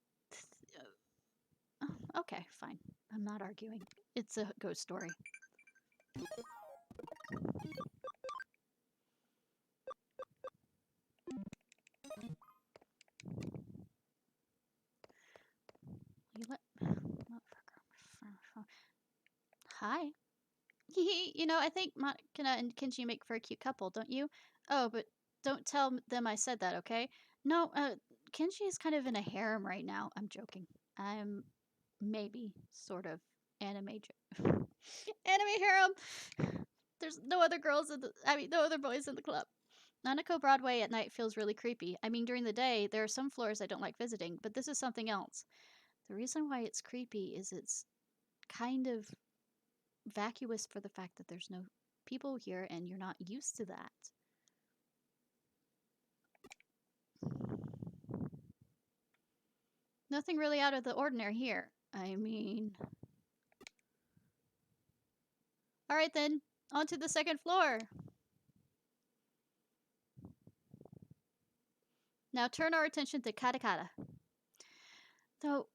Okay, fine. I'm not arguing. It's a ghost story. You let. Hi. I think Makina and Kenji make for a cute couple, don't you? Oh, but don't tell them I said that, okay? No, Kenji is kind of in a harem right now. I'm joking. I'm maybe sort of anime anime harem. There's no other no other boys in the club. Nanako Broadway at night feels really creepy. I mean, during the day, there are some floors I don't like visiting, but this is something else. The reason why it's creepy is it's kind of vacuous for the fact that there's no people here and you're not used to that. Nothing really out of the ordinary here. I mean... Alright then, on to the 2nd floor. Now turn our attention to katakata. Though,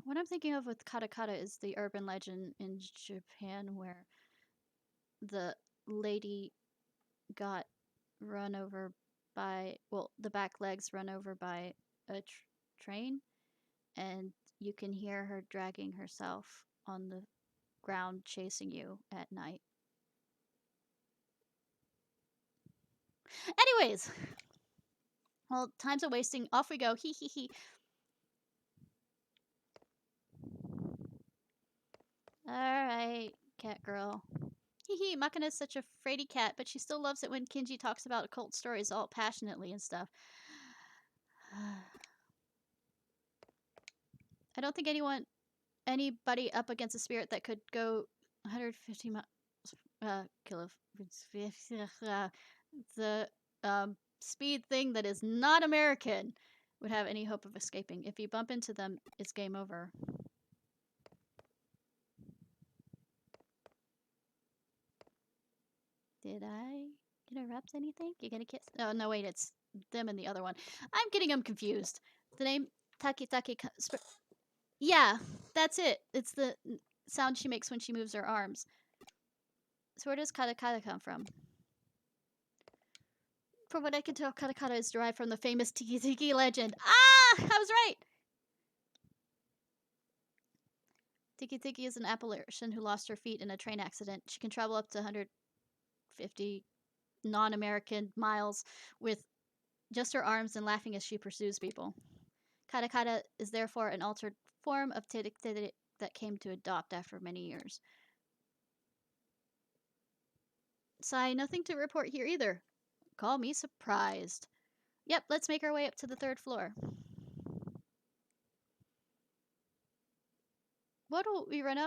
what I'm thinking of with katakata is the urban legend in Japan where the lady got run over by, the back legs run over by a train, and you can hear her dragging herself on the ground chasing you at night. Anyways, well, time's a wasting. Off we go. Hee hee hee. Alright, cat girl. Hee hee, Makina's such a fraidy cat, but she still loves it when Kenji talks about occult stories all passionately and stuff. I don't think anybody up against a spirit that could go 150 miles the speed thing that is not American would have any hope of escaping. If you bump into them, it's game over. Did I interrupt anything? You gonna kiss? Oh, no, wait, it's them and the other one. I'm getting them confused. The name Taki Taki. Yeah, that's it. It's the sound she makes when she moves her arms. So where does katakata come from? From what I can tell, Katakata is derived from the famous Tiki Tiki legend. Ah! I was right! Tiki Tiki is an apparition who lost her feet in a train accident. She can travel up to 150 non-American miles with just her arms and laughing as she pursues people. Katakata is therefore an altered form of Tiki that came to adopt after many years. Sigh, nothing to report here either. Call me surprised. Yep, let's make our way up to the 3rd floor. What'll we run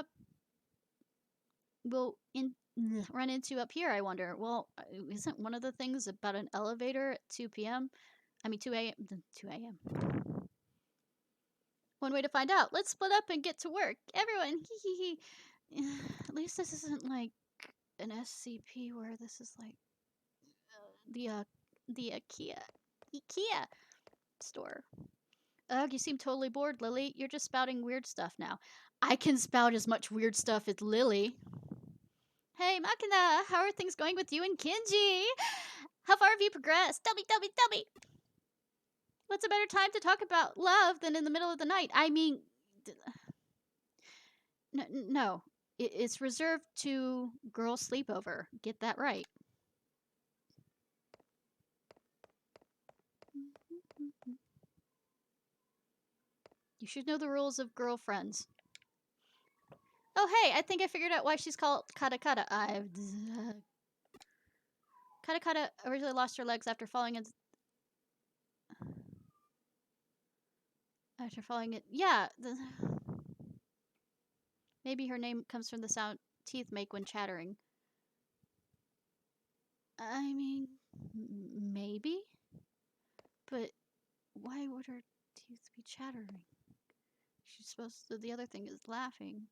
into up here, I wonder? Well, isn't one of the things about an elevator at 2 p.m.? I mean 2 a.m. 2 a.m. One way to find out. Let's split up and get to work. Everyone, hee hee hee. At least this isn't like an SCP where this is like the IKEA store. Ugh, you seem totally bored, Lily. You're just spouting weird stuff now. I can spout as much weird stuff as Lily. Hey, Makina, how are things going with you and Kenji? How far have you progressed? Tell me. What's a better time to talk about love than in the middle of the night? I mean, no. It's reserved to girl sleepover. Get that right. You should know the rules of girlfriends. Oh, hey, I think I figured out why she's called Katakata. Katakata originally lost her legs after falling in. Yeah. Maybe her name comes from the sound teeth make when chattering. I mean, maybe? But why would her teeth be chattering? She's supposed to. The other thing is laughing.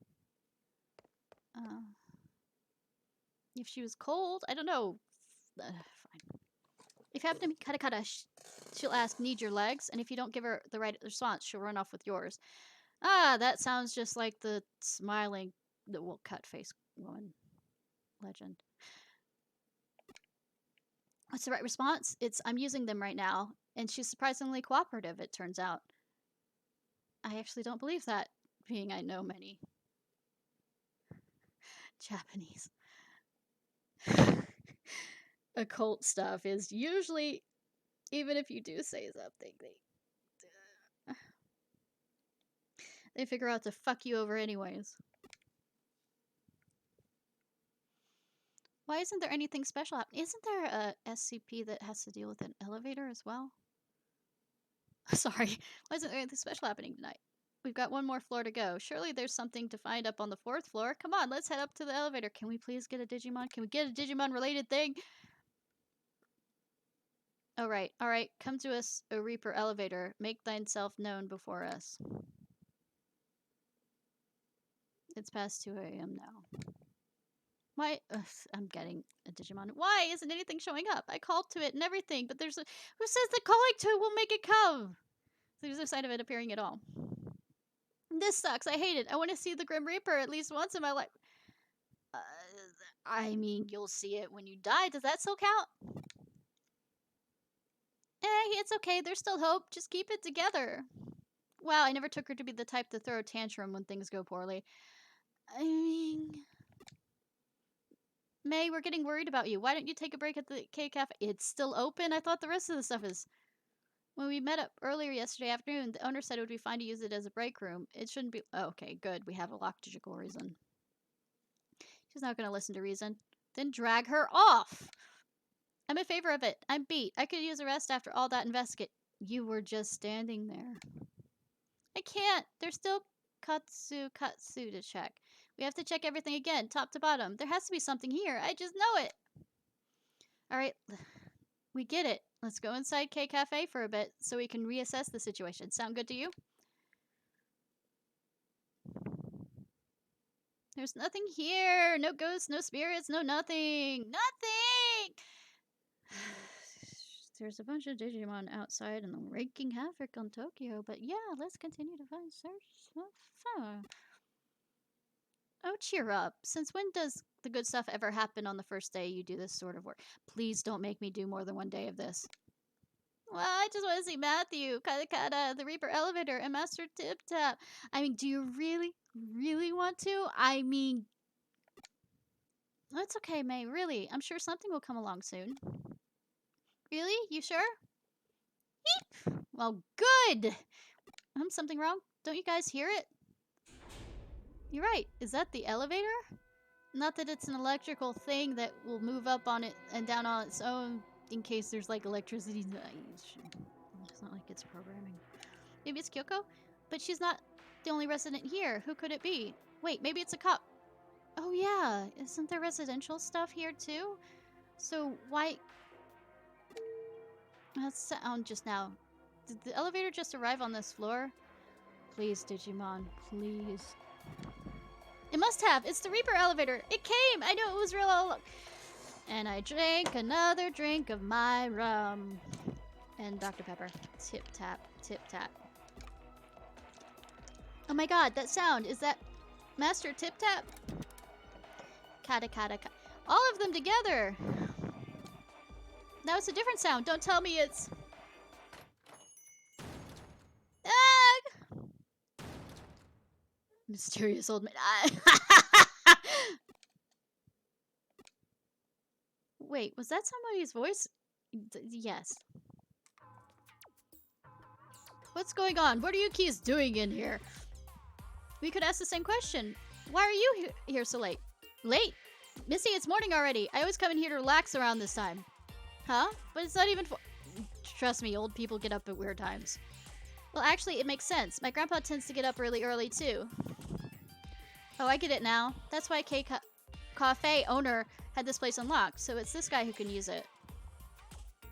If she was cold, I don't know. Fine. If you happen to meet Katakata, she'll ask, need your legs? And if you don't give her the right response, she'll run off with yours. Ah, that sounds just like the smiling, cut face woman legend. What's the right response? It's, I'm using them right now. And she's surprisingly cooperative, it turns out. I actually don't believe that, being I know many Japanese occult stuff is usually, even if you do say something, they figure out to fuck you over anyways. Why isn't there anything special happening? Isn't there a SCP that has to deal with an elevator as well? Sorry. Why isn't there anything special happening tonight? We've got one more floor to go. Surely there's something to find up on the 4th floor. Come on, let's head up to the elevator. Can we please get a Digimon? Can we get a Digimon-related thing? Alright. Come to us, O Reaper elevator. Make thyself known before us. It's past 2 a.m. now. Why? Ugh, I'm getting a Digimon. Why isn't anything showing up? I called to it and everything, but there's a... Who says that calling to it will make it come? There's no sign of it appearing at all. This sucks. I hate it. I want to see the Grim Reaper at least once in my life. I mean, you'll see it when you die. Does that still count? It's okay. There's still hope. Just keep it together. Wow, I never took her to be the type to throw a tantrum when things go poorly. I mean... May, we're getting worried about you. Why don't you take a break at the K Cafe? It's still open? I thought the rest of the stuff is... When we met up earlier yesterday afternoon, the owner said it would be fine to use it as a break room. It shouldn't be... Oh, okay, good. We have a logical reason. She's not going to listen to reason. Then drag her off! I'm in favor of it. I'm beat. I could use a rest after all that investigate. You were just standing there. I can't. There's still katsu to check. We have to check everything again, top to bottom. There has to be something here. I just know it. Alright, we get it. Let's go inside K Cafe for a bit so we can reassess the situation. Sound good to you? There's nothing here. No ghosts, no spirits, no nothing. Nothing! There's a bunch of Digimon outside and they're wreaking havoc on Tokyo, but yeah, let's continue to find search so far. Oh, cheer up. Since when does the good stuff ever happen on the first day you do this sort of work? Please don't make me do more than one day of this. Well, I just want to see Matthew, Kata, the Reaper Elevator, and Master Tip Tap. I mean, do you really want to? I mean, it's okay, May, really. I'm sure something will come along soon. Really? You sure? Eep. Well, good! Something wrong? Don't you guys hear it? You're right. Is that the elevator? Not that it's an electrical thing that will move up on it and down on its own in case there's like electricity. It's not like it's programming. Maybe it's Kyoko? But she's not the only resident here. Who could it be? Wait, maybe it's a cop. Oh yeah, isn't there residential stuff here too? So why... That sound just now. Did the elevator just arrive on this floor? Please, Digimon, please. It must have. It's the Reaper elevator. It came. I knew it was real all along. And I drank another drink of my rum. And Dr. Pepper. Tip tap, tip tap. Oh my god, that sound. Is that Master Tip Tap? Kata kata kata. All of them together. Now it's a different sound. Don't tell me it's... Ah! Mysterious old man. Wait, was that somebody's voice? Yes. What's going on? What are you keys doing in here? We could ask the same question. Why are you here so late? Late? Missy, it's morning already. I always come in here to relax around this time. Huh? But it's not even for... Trust me, old people get up at weird times. Well, actually, it makes sense. My grandpa tends to get up really early, too. Oh, I get it now. That's why Cafe owner had this place unlocked, so it's this guy who can use it.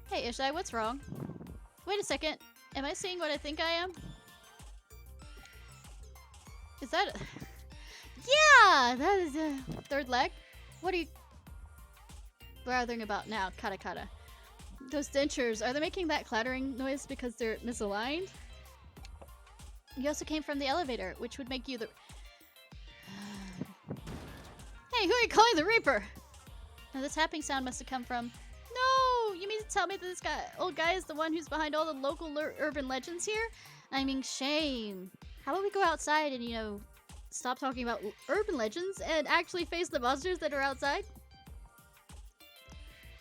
Hey, Ishai, what's wrong? Wait a second. Am I seeing what I think I am? Is that... Yeah! That is a third leg. What are you bothering about now? Kata kata. Those dentures, are they making that clattering noise because they're misaligned? You also came from the elevator, which would make you the... Hey, who are you calling the Reaper? Now this tapping sound must have come from... No! You mean to tell me that this old guy is the one who's behind all the local urban legends here? I mean, shame. How about we go outside and, you know, stop talking about urban legends and actually face the monsters that are outside?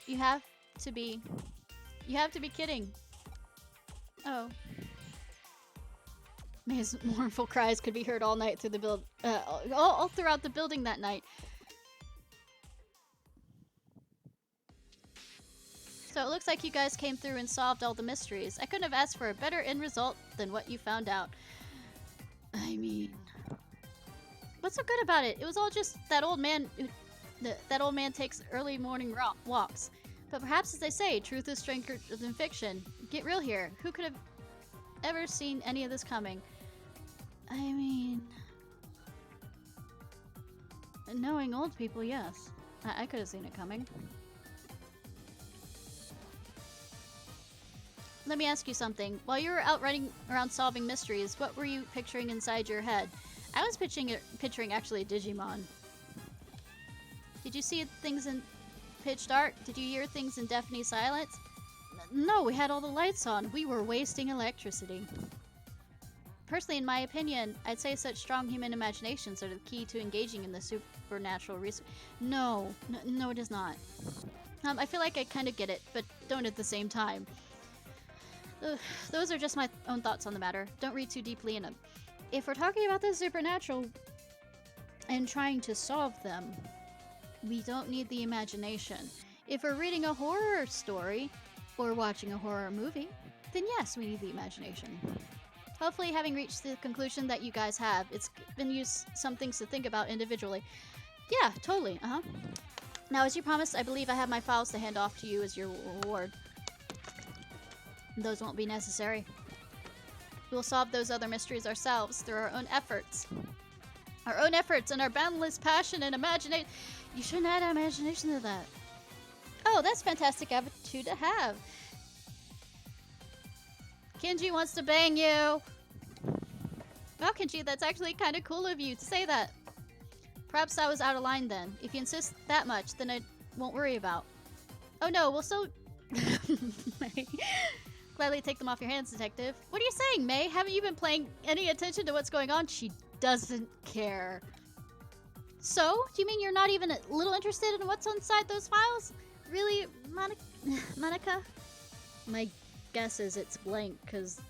You have to be kidding. Oh. May's mournful cries could be heard all night through the all throughout the building that night. So it looks like you guys came through and solved all the mysteries. I couldn't have asked for a better end result than what you found out. I mean, what's so good about it? It was all just that old man. That old man takes early morning walks. But perhaps, as they say, truth is stranger than fiction. Get real here. Who could have ever seen any of this coming? I mean, knowing old people, yes. I could have seen it coming. Let me ask you something. While you were out running around solving mysteries, what were you picturing inside your head? I was picturing actually a Digimon. Did you see things in pitch dark? Did you hear things in deafening silence? No, we had all the lights on. We were wasting electricity. Personally, in my opinion, I'd say such strong human imaginations are the key to engaging in the supernatural research. No, it is not. I feel like I kind of get it, but don't at the same time. Those are just my own thoughts on the matter. Don't read too deeply in them. If we're talking about the supernatural and trying to solve them, we don't need the imagination. If we're reading a horror story or watching a horror movie, then yes, we need the imagination. Hopefully, having reached the conclusion that you guys have, it's been some things to think about individually. Yeah, totally. Now, as you promised, I believe I have my files to hand off to you as your reward. Those won't be necessary. We'll solve those other mysteries ourselves through our own efforts. Our own efforts and our boundless passion and imagination. You shouldn't add imagination to that. Oh, that's a fantastic attitude to have. Kenji wants to bang you. Wow, Kenji, that's actually kind of cool of you to say that. Perhaps I was out of line then. If you insist that much, then I won't worry about. Oh no, we'll still gladly take them off your hands, detective. What are you saying, May? Haven't you been paying any attention to what's going on? She doesn't care. So? Do you mean you're not even a little interested in what's inside those files? Really, Monica? My guess is it's blank, because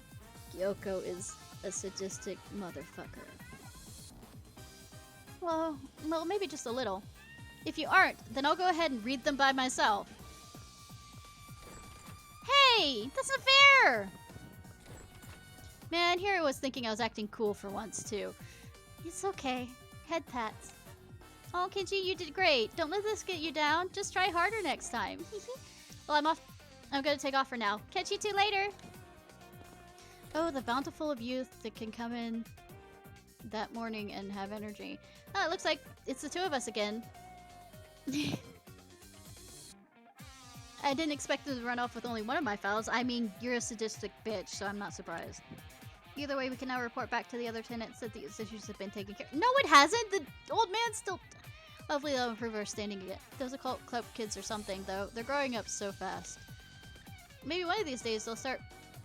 Kyoko is a sadistic motherfucker. Well, maybe just a little. If you aren't, then I'll go ahead and read them by myself. Hey! That's not fair! Man, here I was thinking I was acting cool for once, too. It's okay. Head pats. Oh, Kenji, you did great. Don't let this get you down. Just try harder next time. Well, I'm off. I'm gonna take off for now. Catch you two later. Oh, the bountiful of youth that can come in that morning and have energy. Oh, it looks like it's the two of us again. I didn't expect them to run off with only one of my files. I mean, you're a sadistic bitch, so I'm not surprised. Either way, we can now report back to the other tenants that these issues have been taken care of. No, it hasn't! The old man's still... Hopefully they'll improve our standing again. Those occult club kids or something, though. They're growing up so fast. Maybe one of these days they'll start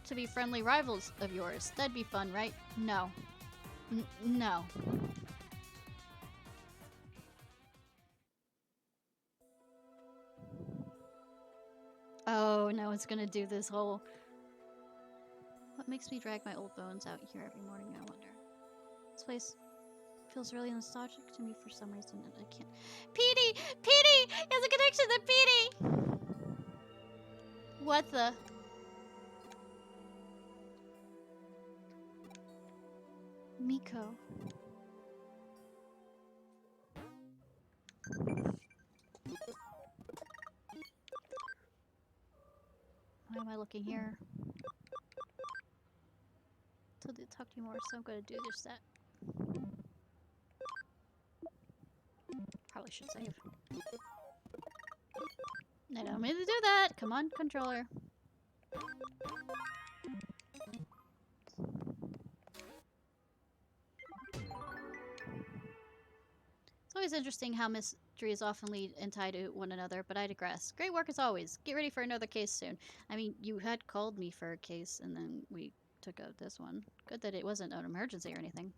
to be friendly rivals of yours. That'd be fun, right? No. No. Oh, now it's gonna do this whole... What makes me drag my old bones out here every morning, I wonder? This place feels really nostalgic to me for some reason, and I can't... Petey! Petey! He has a connection to Petey! What the... Miko. Why am I looking here? Told you to talk to you more, so I'm gonna do just that. Probably should save. I don't mean to do that! Come on, controller. It's always interesting how mysteries often lead and tie to one another, but I digress. Great work as always. Get ready for another case soon. I mean, you had called me for a case, and then we took out this one. Good that it wasn't an emergency or anything.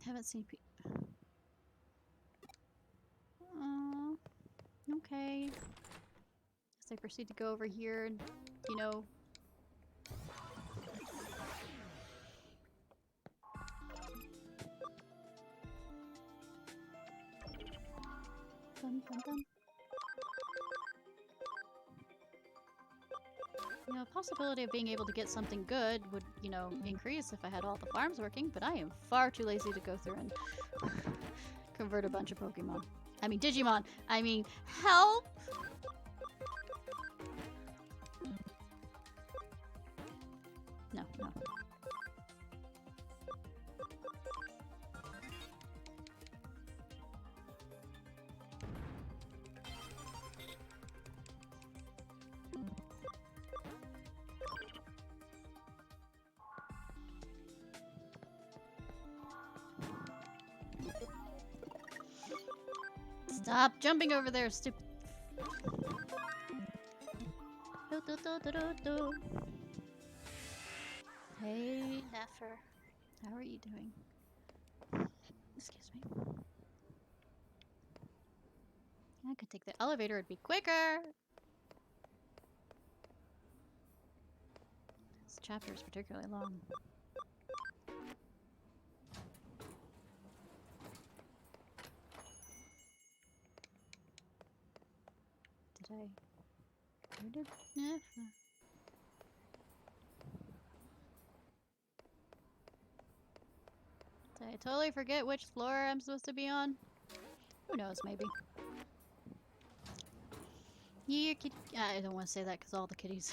Haven't seen okay. As I proceed to go over here and, you know... Dun, dun, dun. You know, the possibility of being able to get something good would, you know, increase if I had all the farms working, but I am far too lazy to go through and convert a bunch of Pokemon. I mean, Digimon! I mean, help! No, no. Stop jumping over there, stupid. Hey, Neffer. How are you doing? Excuse me. I could take the elevator, it'd be quicker. This chapter is particularly long. Where did Neffer? Did I totally forget which floor I'm supposed to be on? Who knows, maybe. Yeah, kitty. I don't want to say that because all the kitties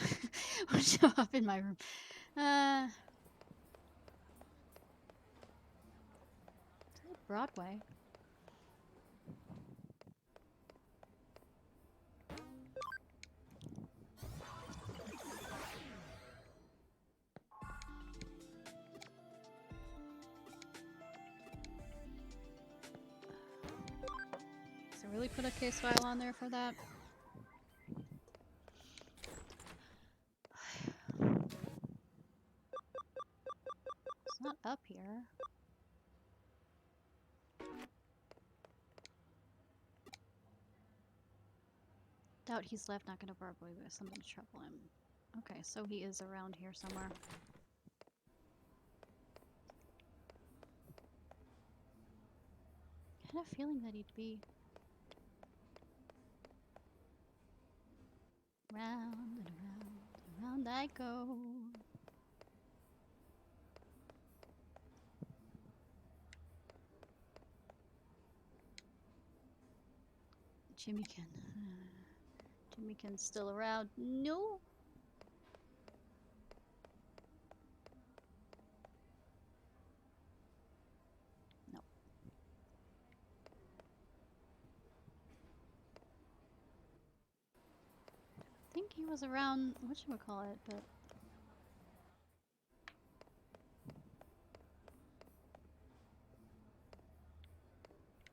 will show up in my room. Broadway. really put a case file on there for that? It's not up here. Doubt he's left, not gonna probably with something to trouble him. Okay, so he is around here somewhere. I had a feeling that he'd be round and around and around I go. Jimmykin. Jimmykin's still around. No. No. I think he was around, whatchamacallit, but...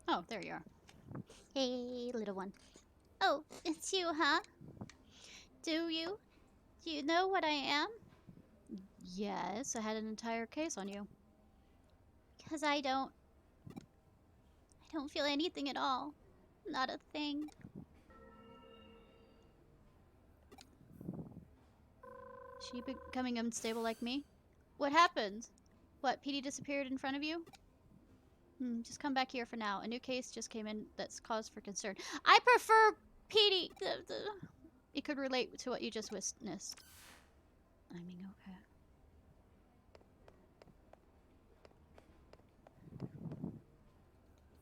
Oh, there you are. Hey, little one. Oh, it's you, huh? Do you? Do you know what I am? Yes, I had an entire case on you. Because I don't feel anything at all. Not a thing. She becoming unstable like me? What happened? What, PD disappeared in front of you? Just come back here for now. A new case just came in that's cause for concern. I prefer PD. It could relate to what you just witnessed. I mean, okay.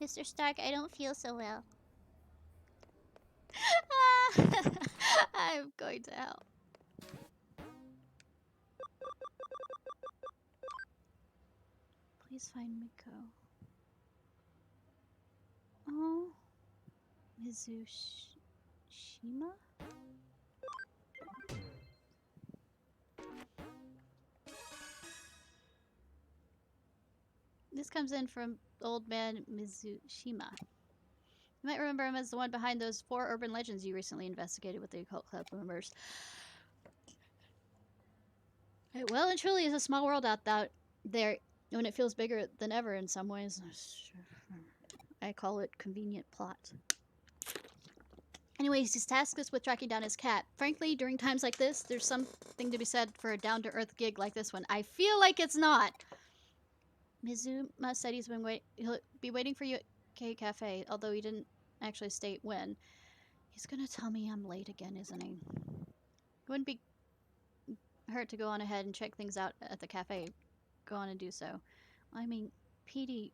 Mr. Stark, I don't feel so well. I'm going to help. Please find Miko. Oh. Mizushima? This comes in from old man Mizushima. You might remember him as the one behind those 4 urban legends you recently investigated with the occult club members. It well and truly is a small world out there when it feels bigger than ever in some ways. I call it convenient plot. Anyways, he's tasked us with tracking down his cat. Frankly, during times like this, there's something to be said for a down-to-earth gig like this one. I feel like it's not. Mizuma said he'll be waiting for you at K Cafe, although he didn't actually state when. He's gonna tell me I'm late again, isn't he? It wouldn't be hurt to go on ahead and check things out at the cafe. Go on and do so. I mean, PD,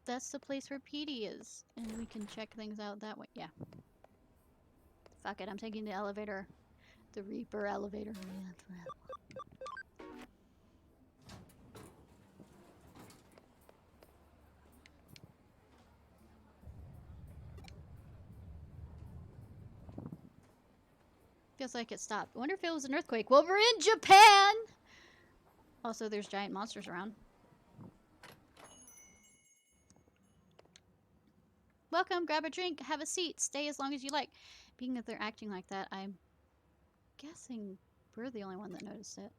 that's the place where PD is, and we can check things out that way. Yeah. Fuck it, I'm taking the elevator. The Reaper elevator. Feels like it stopped. I wonder if it was an earthquake. Well, we're in Japan! Also, there's giant monsters around. Welcome, grab a drink, have a seat, stay as long as you like. Being that they're acting like that, I'm guessing we're the only one that noticed it.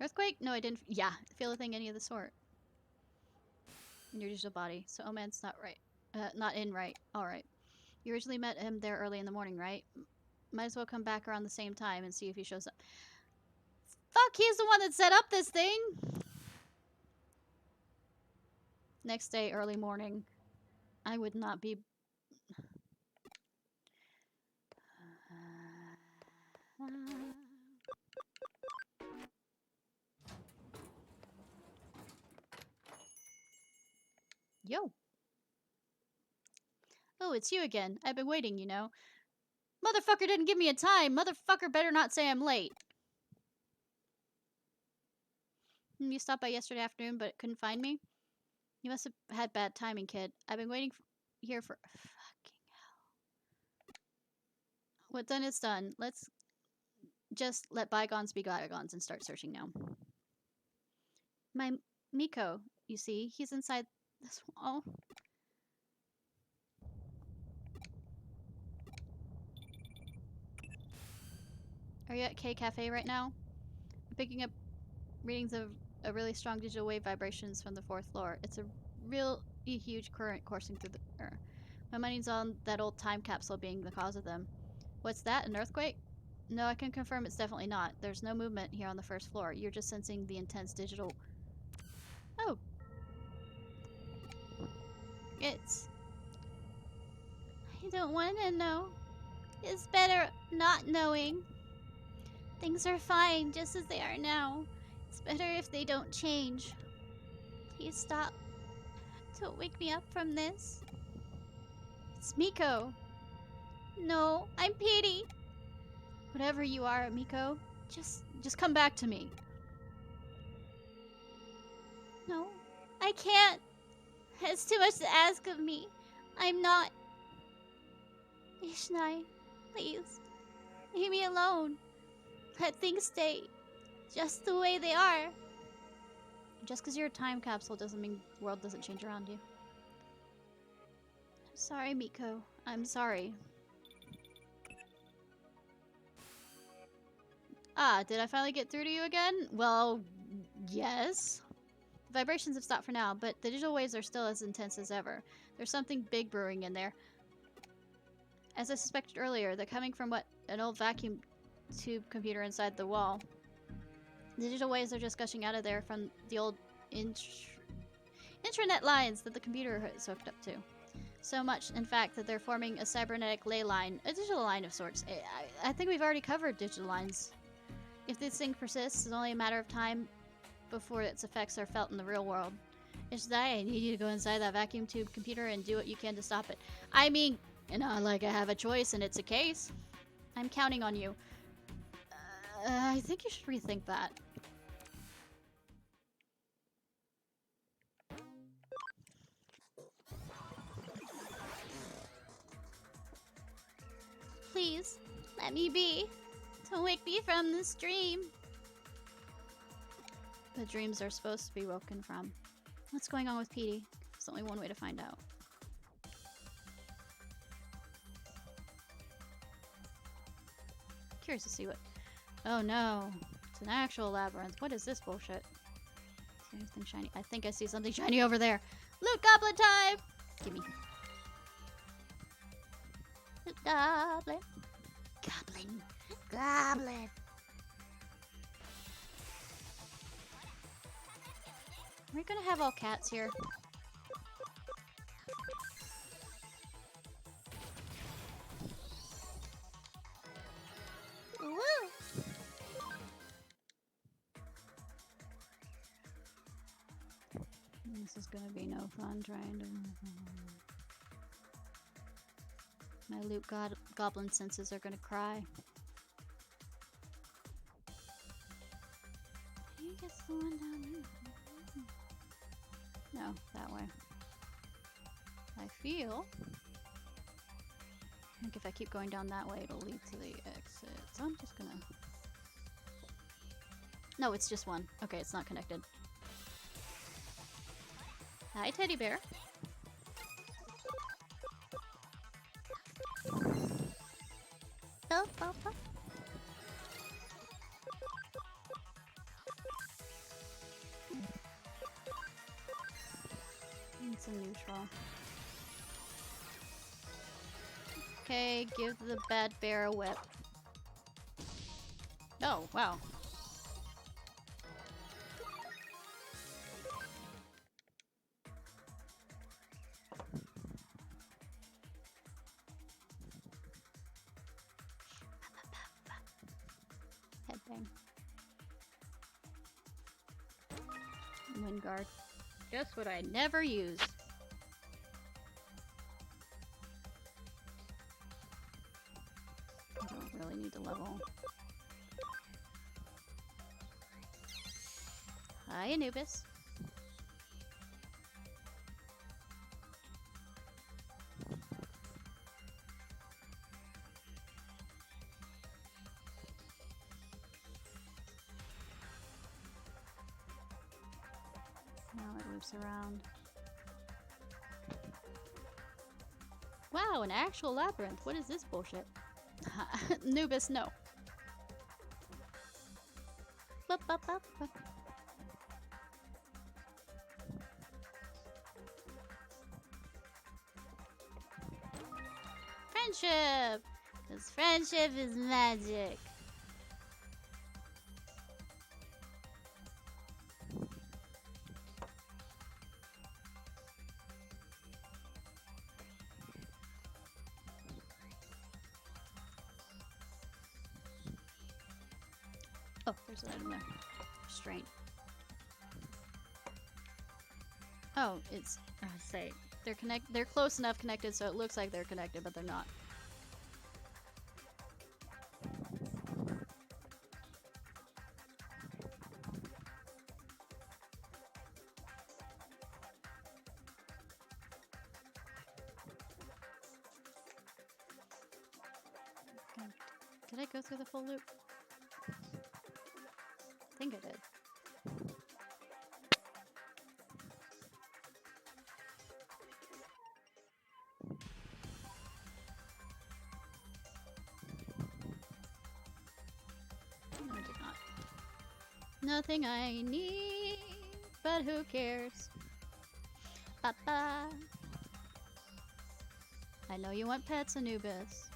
Earthquake? No, I didn't. Yeah, feel a thing any of the sort. In your digital body. So Oman's not right. Not in right. Alright. You originally met him there early in the morning, right? Might as well come back around the same time and see if he shows up. Fuck, he's the one that set up this thing! Next day, early morning. I would not be... Yo. Oh, it's you again. I've been waiting, you know. Motherfucker didn't give me a time. Motherfucker better not say I'm late. You stopped by yesterday afternoon, but couldn't find me? You must have had bad timing, kid. I've been waiting here for... Fucking hell. What's done is done. Let's just let bygones be bygones and start searching now. My Miko, you see, he's inside this wall. Are you at K Cafe right now? I'm picking up readings of a really strong digital wave vibrations from the 4th floor. It's a real huge current coursing through the earth. My money's on that old time capsule being the cause of them. What's that? An earthquake? No, I can confirm it's definitely not. There's no movement here on the 1st floor. You're just sensing the intense digital... Oh. It's... I don't want to know. It's better not knowing. Things are fine just as they are now. It's better if they don't change. Please stop. Don't wake me up from this. It's Miko. No, I'm Petey. Whatever you are, Miko, just come back to me. No, I can't. It's too much to ask of me. I'm not. Ishnai, please, leave me alone. Let things stay just the way they are. Just because you're a time capsule doesn't mean the world doesn't change around you. I'm sorry, Miko. I'm sorry. Ah, did I finally get through to you again? Well, yes. The vibrations have stopped for now, but the digital waves are still as intense as ever. There's something big brewing in there. As I suspected earlier, they're coming from an old vacuum tube computer inside the wall. The digital waves are just gushing out of there from the old intranet lines that the computer is hooked up to. So much, in fact, that they're forming a cybernetic ley line, a digital line of sorts. I think we've already covered digital lines. If this thing persists, it's only a matter of time before its effects are felt in the real world. I need you to go inside that vacuum tube computer and do what you can to stop it. I mean, like I have a choice and it's a case. I'm counting on you. I think you should rethink that. Please, let me be. Don't wake me from this dream. The dreams are supposed to be woken from. What's going on with Petey? There's only one way to find out. Curious to see what... Oh no. It's an actual labyrinth. What is this bullshit? Is there anything shiny? I think I see something shiny over there. Loot goblin time! Gimme. Loot goblin. Goblin. Goblin. Are we gonna have all cats here? Woo! This is gonna be no fun trying to... My loot goblin senses are gonna cry. You get the one down here. No, that way. I feel like if I keep going down that way, it'll lead to the exit. So I'm just gonna... No, it's just one. Okay, it's not connected. Hi, teddy bear. Oh, oh, oh. It's a neutral. Okay, give the bad bear a whip. Oh, wow. Headbang. Wind guard. Just what I never use. I don't really need to level. Hi, Anubis. Now it loops around. Wow, an actual labyrinth. What is this bullshit? Anubis, no. Friendship! Because friendship is magic. Oh, there's an item there. Restraint. Oh, it's say they're close enough connected so it looks like they're connected, but they're not. Did I go through the full loop? I think I did. No, I did not. Nothing I need, but who cares? Ba-ba. I know you want pets, Anubis.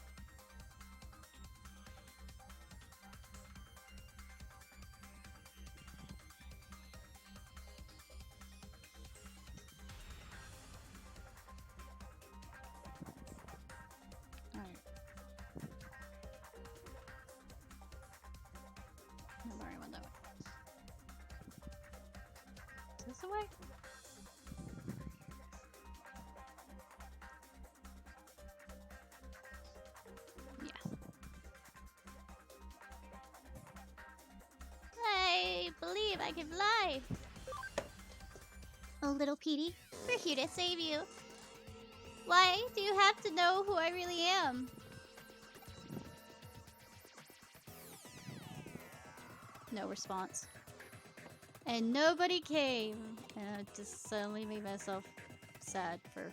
Away? Yeah. I believe I can fly. Oh, little Petey, we're here to save you. Why do you have to know who I really am? No response. And nobody came. And I just suddenly made myself sad for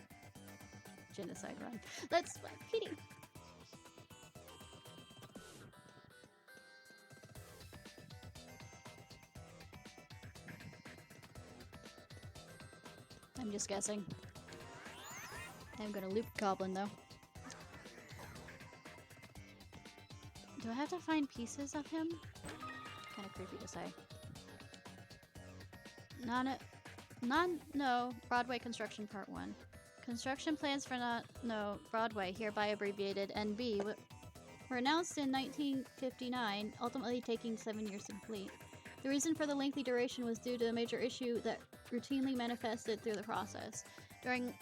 Genocide Run. Let's Petey. I'm just guessing. I'm gonna loop Goblin though. Do I have to find pieces of him? Kind of creepy to say. No, Broadway Construction Part 1. Construction plans for Broadway, hereby abbreviated NB, were announced in 1959, ultimately taking 7 years to complete. The reason for the lengthy duration was due to a major issue that routinely manifested through the process. During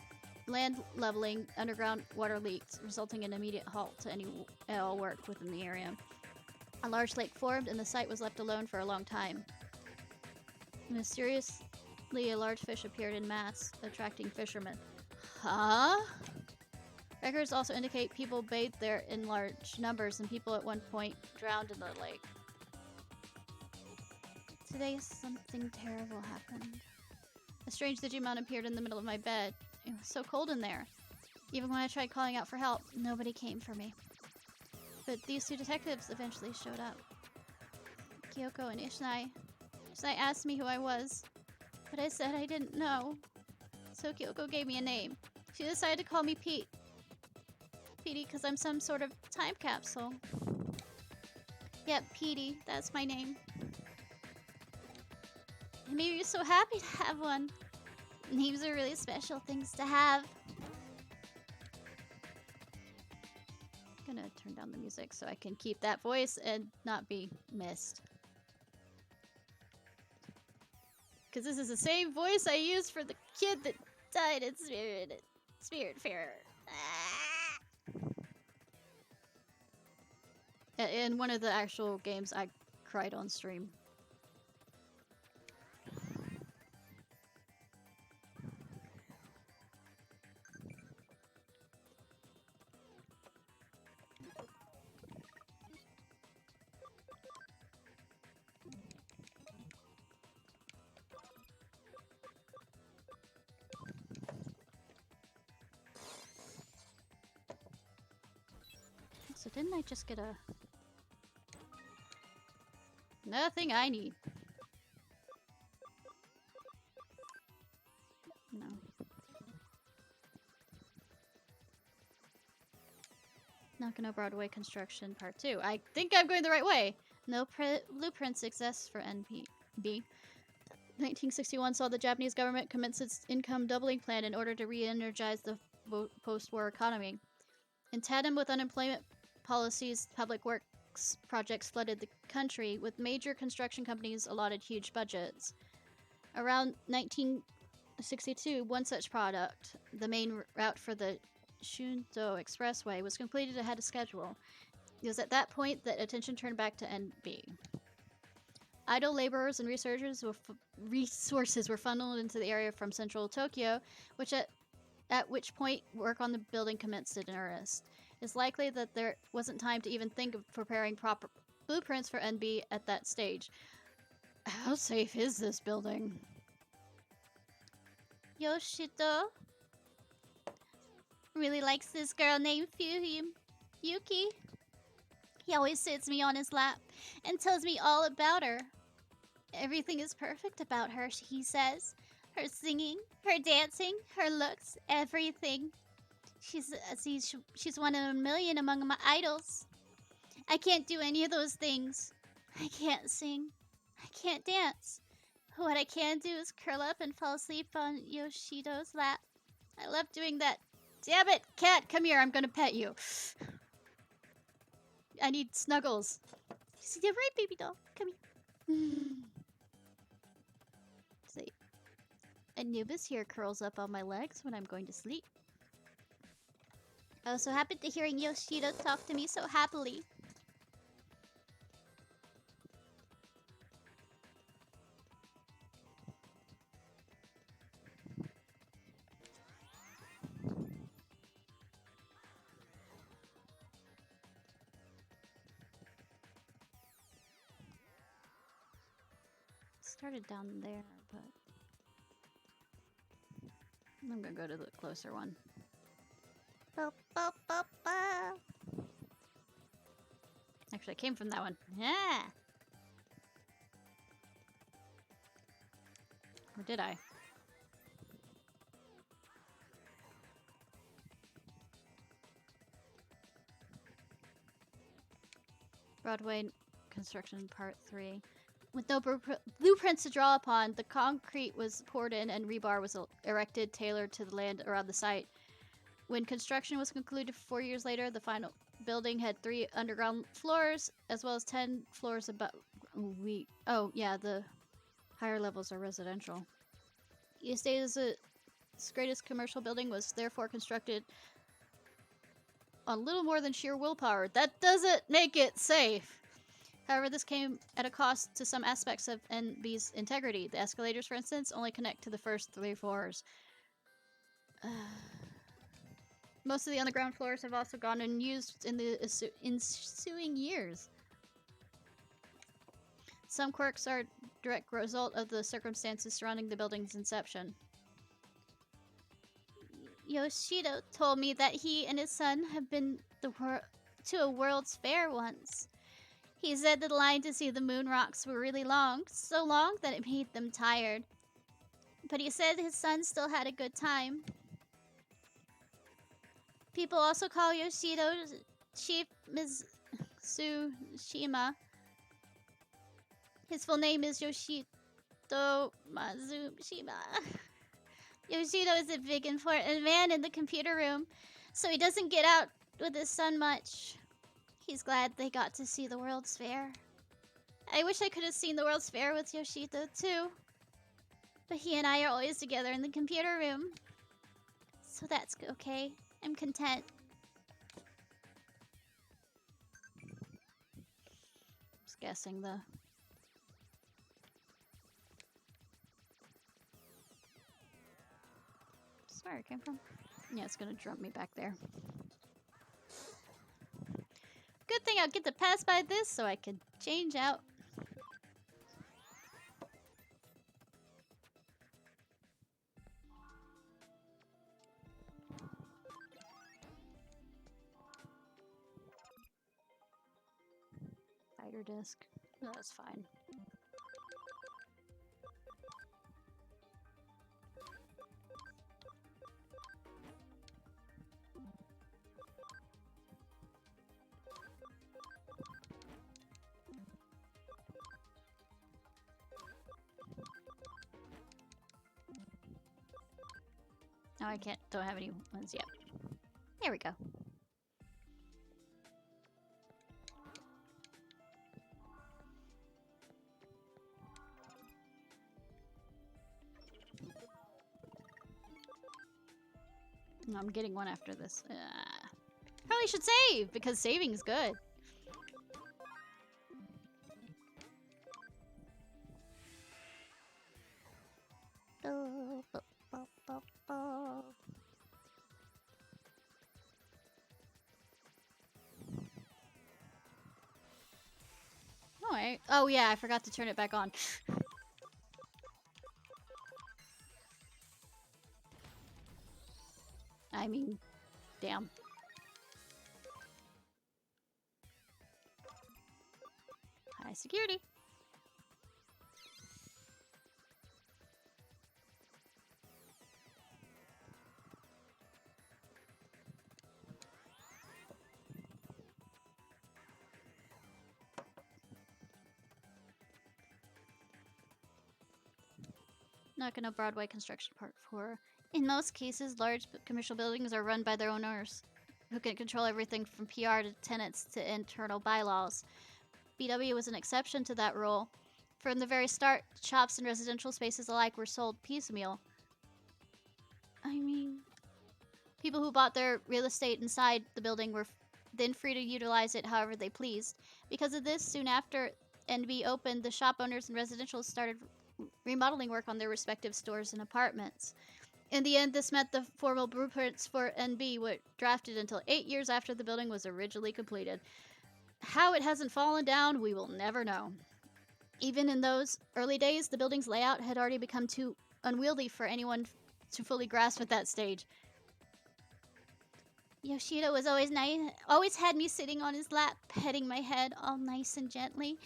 land leveling, underground water leaked, resulting in an immediate halt to any all work within the area. A large lake formed and the site was left alone for a long time. Mysteriously, a large fish appeared in mass, attracting fishermen. Huh? Records also indicate people bathed there in large numbers and people at one point drowned in the lake. Today, something terrible happened. A strange Digimon appeared in the middle of my bed. It was so cold in there. Even when I tried calling out for help, nobody came for me. But these two detectives eventually showed up. Kyoko and Ishinai. Ishinai asked me who I was, but I said I didn't know. So Kyoko gave me a name. She decided to call me Petey because I'm some sort of time capsule. Yep, Petey, that's my name. It made me so happy to have one. Names are really special things to have. I'm gonna turn down the music so I can keep that voice and not be missed. Because this is the same voice I used for the kid that died in Spiritfarer. In one of the actual games, I cried on stream. So didn't I just get a... Nothing I need. No. Nakano Broadway construction part 2. I think I'm going the right way. No blueprints exist for NPB. 1961 saw the Japanese government commence its income doubling plan in order to re-energize the post-war economy. In tandem with unemployment policies, public works projects flooded the country, with major construction companies allotted huge budgets. Around 1962, one such product, the main route for the Shunto Expressway, was completed ahead of schedule. It was at that point that attention turned back to NB. Idle laborers and resources were funneled into the area from central Tokyo, at which point work on the building commenced in earnest. It's likely that there wasn't time to even think of preparing proper blueprints for NB at that stage. How safe is this building? Yoshito really likes this girl named Yuki. He always sits me on his lap and tells me all about her. Everything is perfect about her, he says. Her singing, her dancing, her looks, everything. She's one in a million among my idols. I can't do any of those things. I can't sing. I can't dance. What I can do is curl up and fall asleep on Yoshito's lap. I love doing that. Damn it, cat, come here, I'm gonna pet you. I need snuggles. You're right, baby doll. Come here. See, Anubis here curls up on my legs when I'm going to sleep. I was so happy to hearing Yoshito talk to me so happily. Started down there, but I'm gonna go to the closer one. Actually, I came from that one. Yeah. Or did I? Broadway construction part 3. With no blueprints to draw upon, the concrete was poured in and rebar was erected, tailored to the land around the site. When construction was concluded 4 years later, the final building had 3 underground floors, as well as 10 floors above. Oh, yeah, the higher levels are residential. The estate is its greatest commercial building, was therefore constructed on little more than sheer willpower. That doesn't make it safe. However, this came at a cost to some aspects of NB's integrity. The escalators, for instance, only connect to the first 3 floors. Most of the underground floors have also gone unused in the ensuing years. Some quirks are a direct result of the circumstances surrounding the building's inception. Yoshito told me that he and his son have been to a World's Fair once. He said the line to see the moon rocks were really long, so long that it made them tired. But he said his son still had a good time. People also call Yoshito Chief Mitsushima. His full name is Yoshito Matsushima. Yoshito is a big important man in the computer room, so he doesn't get out with his son much. He's glad they got to see the World's Fair. I wish I could have seen the World's Fair with Yoshito too. But he and I are always together in the computer room. So that's okay. I'm content. Just guessing the... That's where it came from. Yeah, it's gonna drop me back there. Good thing I'll get to pass by this so I can change out. Fighter disc. That's fine. Oh, I don't have any ones yet. There we go. No, I'm getting one after this. Probably should save, because saving is good. Alright. Oh yeah, I forgot to turn it back on. I mean, damn. High security. Nakano Broadway Construction Part 4. In most cases, large commercial buildings are run by their owners, who can control everything from PR to tenants to internal bylaws. BW was an exception to that rule. From the very start, shops and residential spaces alike were sold piecemeal. I mean, people who bought their real estate inside the building were then free to utilize it however they pleased. Because of this, soon after NB opened, the shop owners and residentials started remodeling work on their respective stores and apartments. In the end, this meant the formal blueprints for NB were drafted until 8 years after the building was originally completed. How it hasn't fallen down, we will never know. Even in those early days, the building's layout had already become too unwieldy for anyone to fully grasp at that stage. Yoshida was always nice, always had me sitting on his lap, petting my head all nice and gently.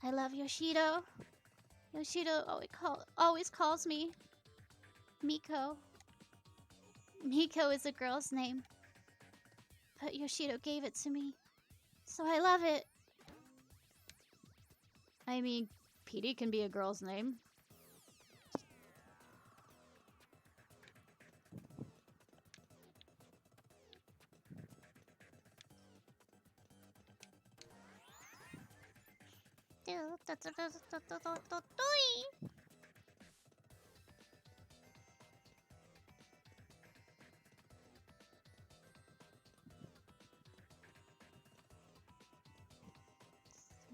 I love Yoshido. Yoshido always calls me Miko. Miko is a girl's name, but Yoshido gave it to me, so I love it. I mean, PD can be a girl's name.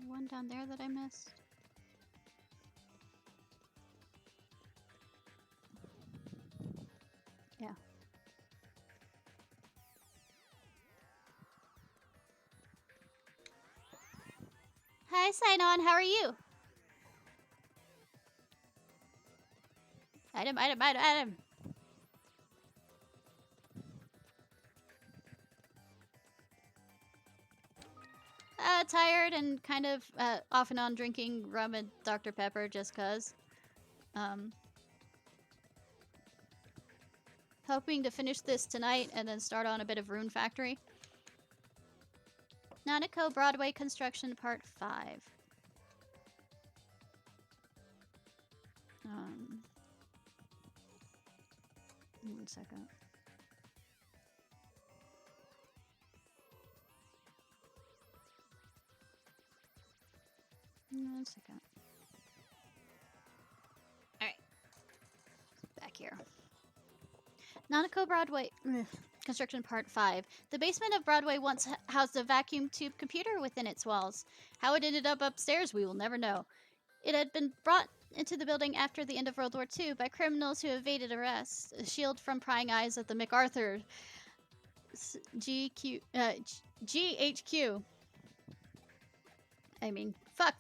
One down there that I missed. Yeah. Hi, Sainon. How are you? Item. Tired and kind of off and on drinking rum and Dr. Pepper just cuz. Hoping to finish this tonight and then start on a bit of Rune Factory. Nanako Broadway Construction Part 5. 1 second. One second. Alright. Back here. Nanako Broadway Construction Part 5. The basement of Broadway once housed a vacuum tube computer within its walls. How it ended up upstairs, we will never know. It had been brought into the building after the end of World War II by criminals who evaded arrest, a shield from prying eyes of the MacArthur GHQ. I mean, fuck.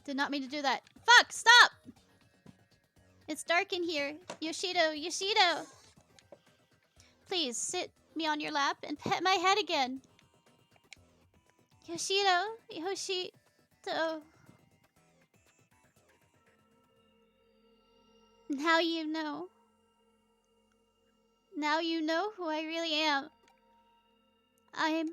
Did not mean to do that. Fuck, stop! It's dark in here. Yoshido! Please, sit me on your lap and pet my head again. Yoshito. Now you know. Now you know who I really am. I'm.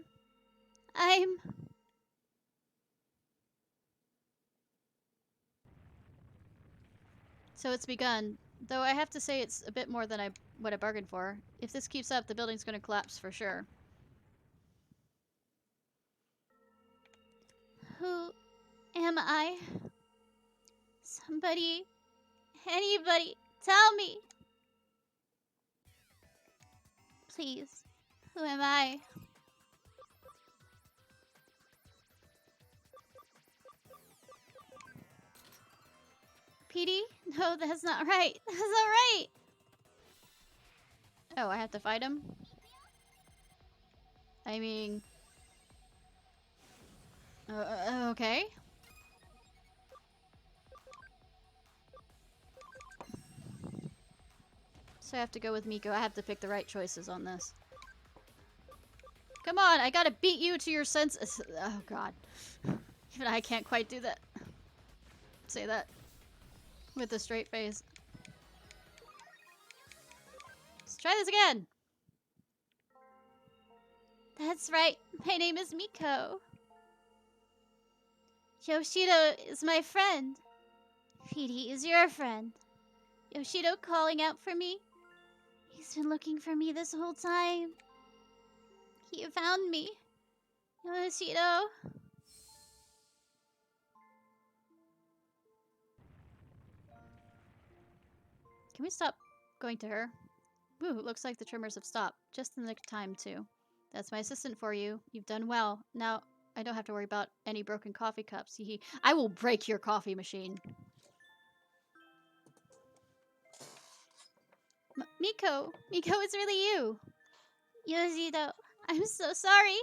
So it's begun. Though I have to say it's a bit more than what I bargained for. If this keeps up, the building's gonna collapse for sure. Who am I? Somebody, anybody, tell me. Please. Who am I? Petey? No, that's not right. That's not right. Oh, I have to fight him? I mean... okay. So I have to go with Miko. I have to pick the right choices on this. Come on, I gotta beat you to your senses. Oh god. Even I can't quite do that. Say that with a straight face. Let's try this again. That's right. My name is Miko. Yoshito is my friend. Petey is your friend. Yoshito calling out for me. He's been looking for me this whole time. He found me. Yoshito. Can we stop going to her? Ooh, looks like the tremors have stopped. Just in the nick of time, too. That's my assistant for you. You've done well. Now, I don't have to worry about any broken coffee cups. Hee. I will break your coffee machine. Miko! Miko, it's really you! Yoshito, I'm so sorry.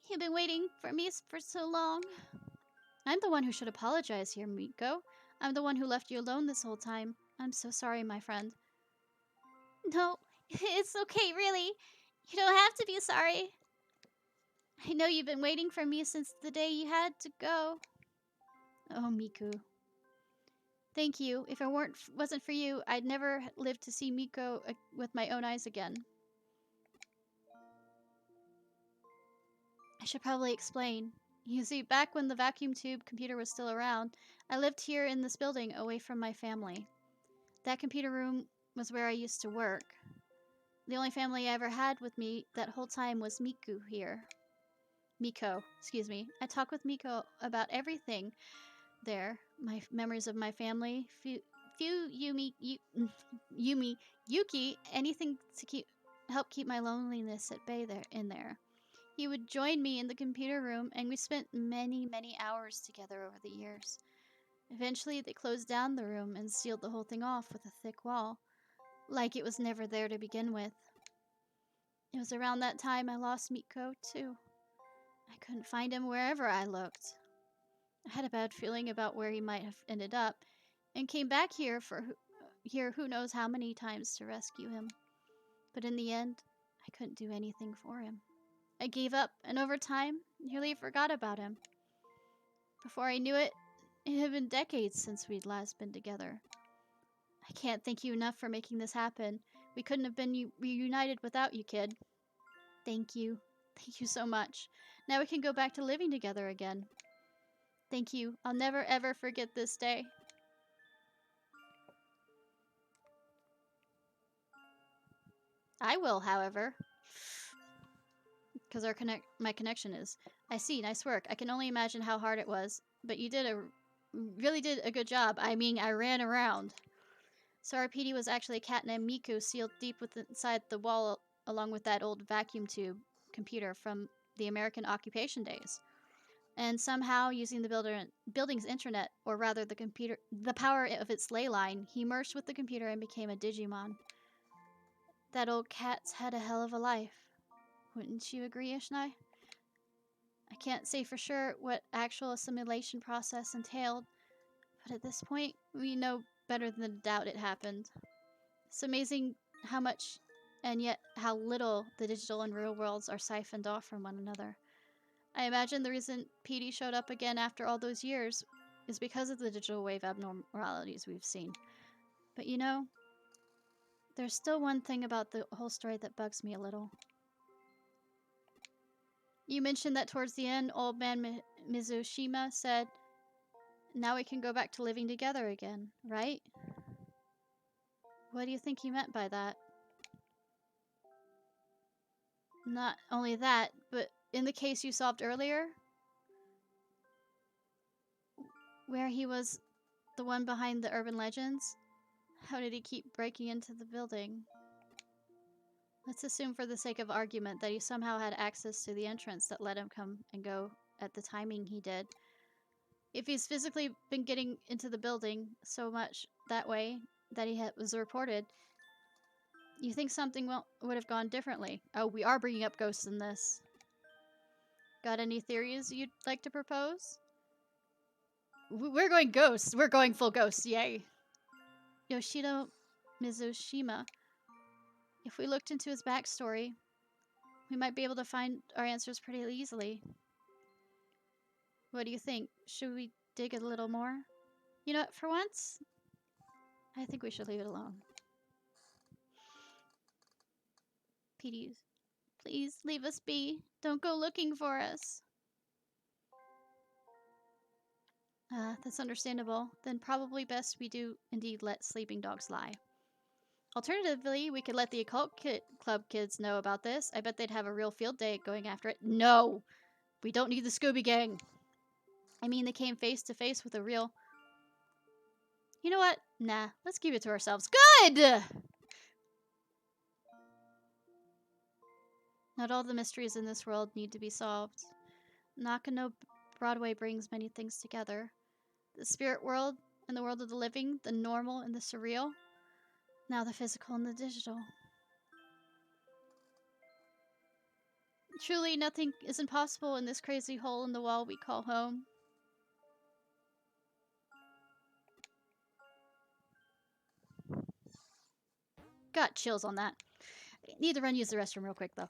You've been waiting for me for so long. I'm the one who should apologize here, Miko. I'm the one who left you alone this whole time. I'm so sorry, my friend. No, it's okay, really. You don't have to be sorry. I know you've been waiting for me since the day you had to go. Oh, Miku. Thank you. If it wasn't for you, I'd never live to see Miko with my own eyes again. I should probably explain. You see, back when the vacuum tube computer was still around, I lived here in this building away from my family. That computer room was where I used to work. The only family I ever had with me that whole time was Miku here. Miko, excuse me. I talk with Miko about everything there. My memories of my family, Yumi, Yuki, anything to help keep my loneliness at bay there. He would join me in the computer room, and we spent many, many hours together over the years. Eventually, they closed down the room and sealed the whole thing off with a thick wall, like it was never there to begin with. It was around that time I lost Miko, too. I couldn't find him wherever I looked. I had a bad feeling about where he might have ended up, and came back here who knows how many times to rescue him. But in the end, I couldn't do anything for him. I gave up, and over time, nearly forgot about him. Before I knew it, it had been decades since we'd last been together. I can't thank you enough for making this happen. We couldn't have been reunited without you, kid. Thank you. Thank you so much. Now we can go back to living together again. Thank you. I'll never ever forget this day. I will, however. Because my connection is. I see, nice work. I can only imagine how hard it was. But you really did a good job. I mean, I ran around. So our PD was actually a cat named Miku sealed deep inside the wall along with that old vacuum tube computer from the American occupation days. And somehow, using the building's internet, or rather the power of its ley line, he merged with the computer and became a Digimon. That old cat's had a hell of a life. Wouldn't you agree, Ishnai? I can't say for sure what actual assimilation process entailed, but at this point, we know better than a doubt it happened. It's amazing how much and yet how little the digital and real worlds are siphoned off from one another. I imagine the reason Petey showed up again after all those years is because of the digital wave abnormalities we've seen. But you know, there's still one thing about the whole story that bugs me a little. You mentioned that towards the end, old man Mizushima said, now we can go back to living together again, right? What do you think he meant by that? Not only that, but in the case you solved earlier, where he was the one behind the urban legends, how did he keep breaking into the building? Let's assume for the sake of argument that he somehow had access to the entrance that let him come and go at the timing he did. If he's physically been getting into the building so much that way that he was reported, you think something would have gone differently. Oh, we are bringing up ghosts in this. Got any theories you'd like to propose? We're going ghosts. We're going full ghosts. Yay. Yoshida Mizushima. If we looked into his backstory, we might be able to find our answers pretty easily. What do you think? Should we dig a little more? You know what, for once, I think we should leave it alone. Petey, please leave us be. Don't go looking for us. That's understandable. Then probably best we do indeed let sleeping dogs lie. Alternatively, we could let the occult club kids know about this. I bet they'd have a real field day going after it. No! We don't need the Scooby Gang. I mean, they came face to face with a real... You know what? Nah, let's keep it to ourselves. Good! Not all the mysteries in this world need to be solved. Nakano Broadway brings many things together. The spirit world and the world of the living, the normal and the surreal. Now the physical and the digital. Truly, nothing is impossible in this crazy hole in the wall we call home. Got chills on that. Need to run use the restroom real quick, though.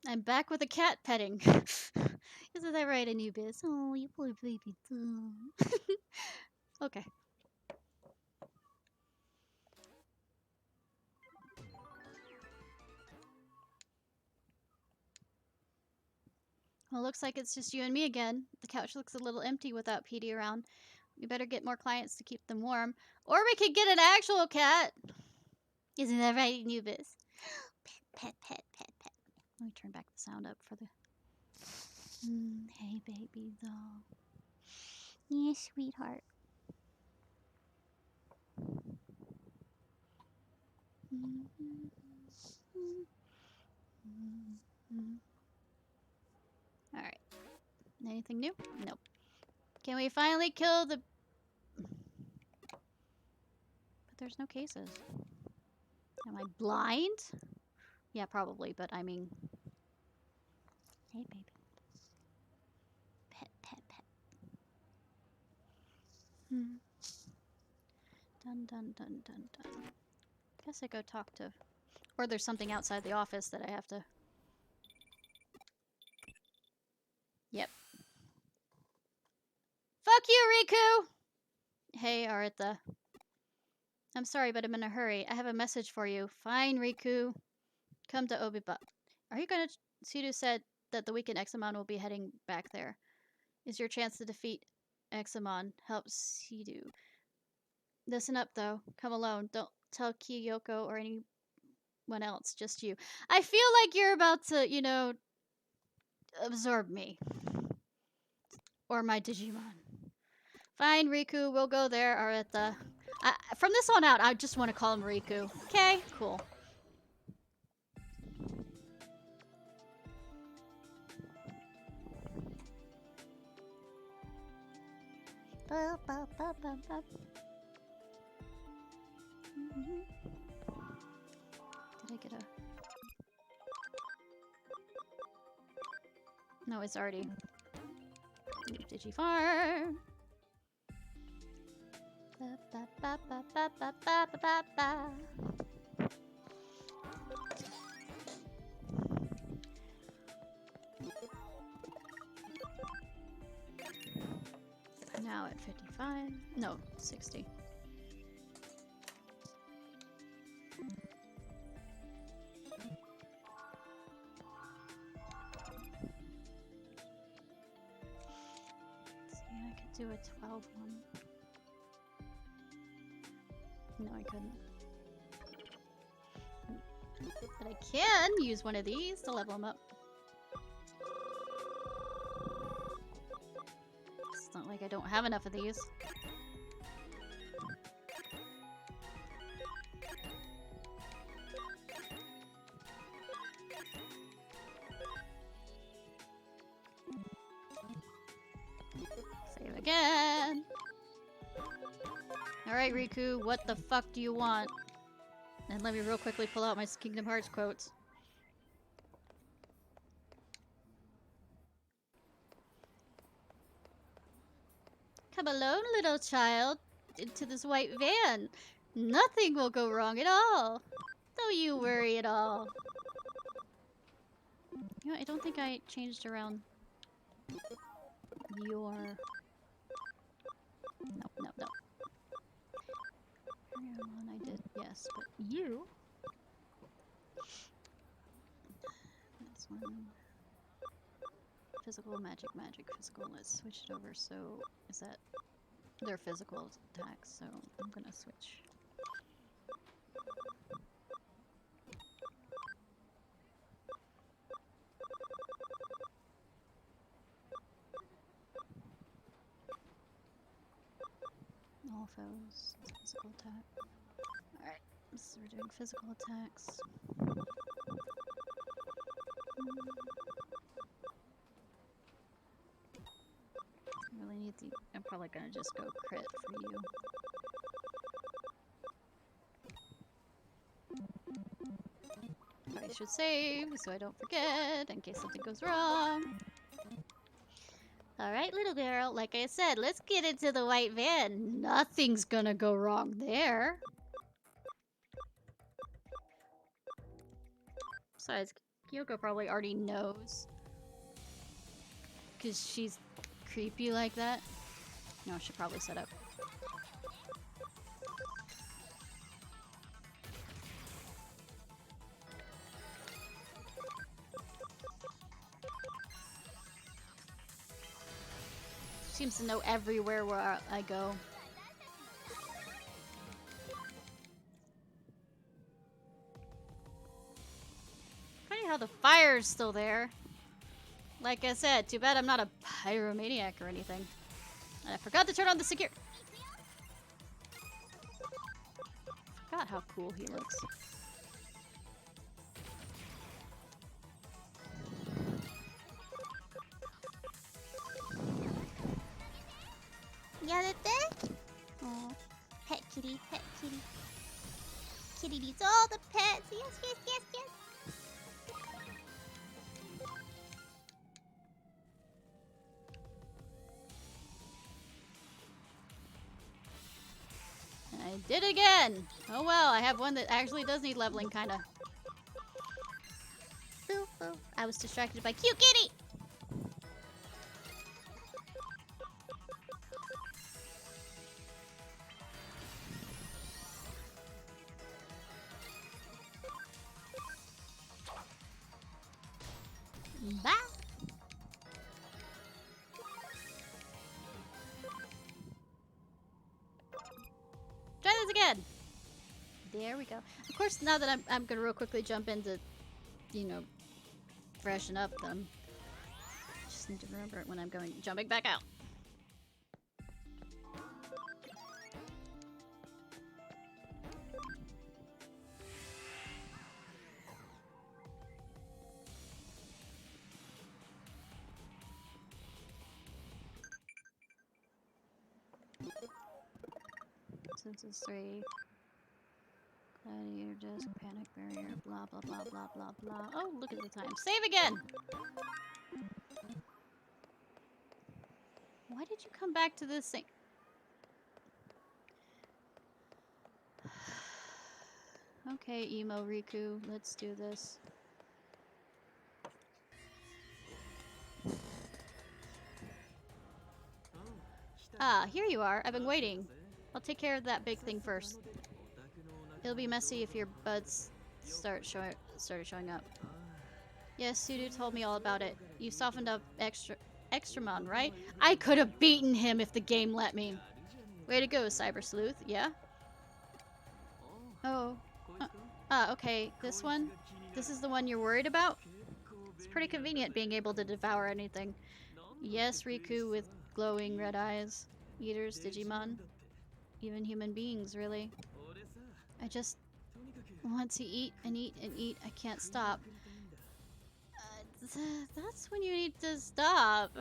I'm back with the cat petting. Isn't that right, Anubis? Oh, you poor baby. Okay. Well, looks like it's just you and me again. The couch looks a little empty without Petey around. We better get more clients to keep them warm. Or we could get an actual cat. Isn't that right, Anubis? Pet, pet, pet, pet, pet. Let me turn back the sound up for the... hey, baby doll. Yeah, sweetheart. Alright. Anything new? Nope. Can we finally kill the... But there's no cases. Am I blind? Yeah, probably, but I mean... Hey, baby. Pet, pet, pet. Dun, dun, dun, dun, dun. Guess I go talk to... Or there's something outside the office that I have to... Yep. Fuck you, Riku! Hey, Aritha. I'm sorry, but I'm in a hurry. I have a message for you. Fine, Riku. Come to Obiba. Are you gonna... Sudo said that the weekend Examon will be heading back there. Is your chance to defeat Examon. Help Sudo. Listen up, though. Come alone. Don't tell Kyoko or anyone else. Just you. I feel like you're about to, you know, absorb me. Or my Digimon. Fine, Riku. We'll go there, Aretha. From this on out, I just want to call him Riku. Okay? Cool. Did I get a... No, it's already... Digifarm. Now at 55. No, 60. See, I could do a 12 one. No, I couldn't. But I can use one of these to level them up. It's not like I don't have enough of these. Save again. Alright, Riku, what the fuck do you want? And let me real quickly pull out my Kingdom Hearts quotes. Come alone, little child, into this white van. Nothing will go wrong at all. Don't you worry at all. You know, I don't think I changed around your... No. I did, yes, but you... That's one... Physical, magic, physical. Let's switch it over. So, is that... They're physical attacks, so I'm gonna switch. All foes, physical attack. Alright, so we're doing physical attacks. I really need the... I'm probably gonna just go crit for you. I should save so I don't forget in case something goes wrong. Alright, little girl, like I said, let's get into the white van. Nothing's gonna go wrong there. Besides, Kyoko probably already knows. Because she's creepy like that. No, I should probably set up. Seems to know everywhere where I go. Funny how the fire's still there. Like I said, too bad I'm not a pyromaniac or anything. And I forgot to turn on the secure. Forgot how cool he looks. Yarete? Oh, pet kitty, pet kitty. Kitty needs all the pets. Yes. I did it again! Oh well, I have one that actually does need leveling, kinda. Boo boo. I was distracted by cute kitty! Bye. Try this again. There we go. Of course, now that I'm gonna real quickly jump into, you know, freshen up them. Just need to remember it when I'm jumping back out. Census 3. Gladiator desk, panic barrier, blah blah blah blah blah blah. Oh, look at the time. Save again! Why did you come back to this thing? Okay, emo Riku, let's do this. Ah, here you are. I've been waiting. I'll take care of that big thing first. It'll be messy if your buds started showing up. Yes, Sudu told me all about it. You softened up Extramon, right? I could have beaten him if the game let me. Way to go, Cyber Sleuth. Yeah? Oh. Okay. This one? This is the one you're worried about? It's pretty convenient being able to devour anything. Yes, Riku with glowing red eyes. Eaters, Digimon. Even human beings, really. I just want to eat and eat and eat. I can't stop. That's when you need to stop.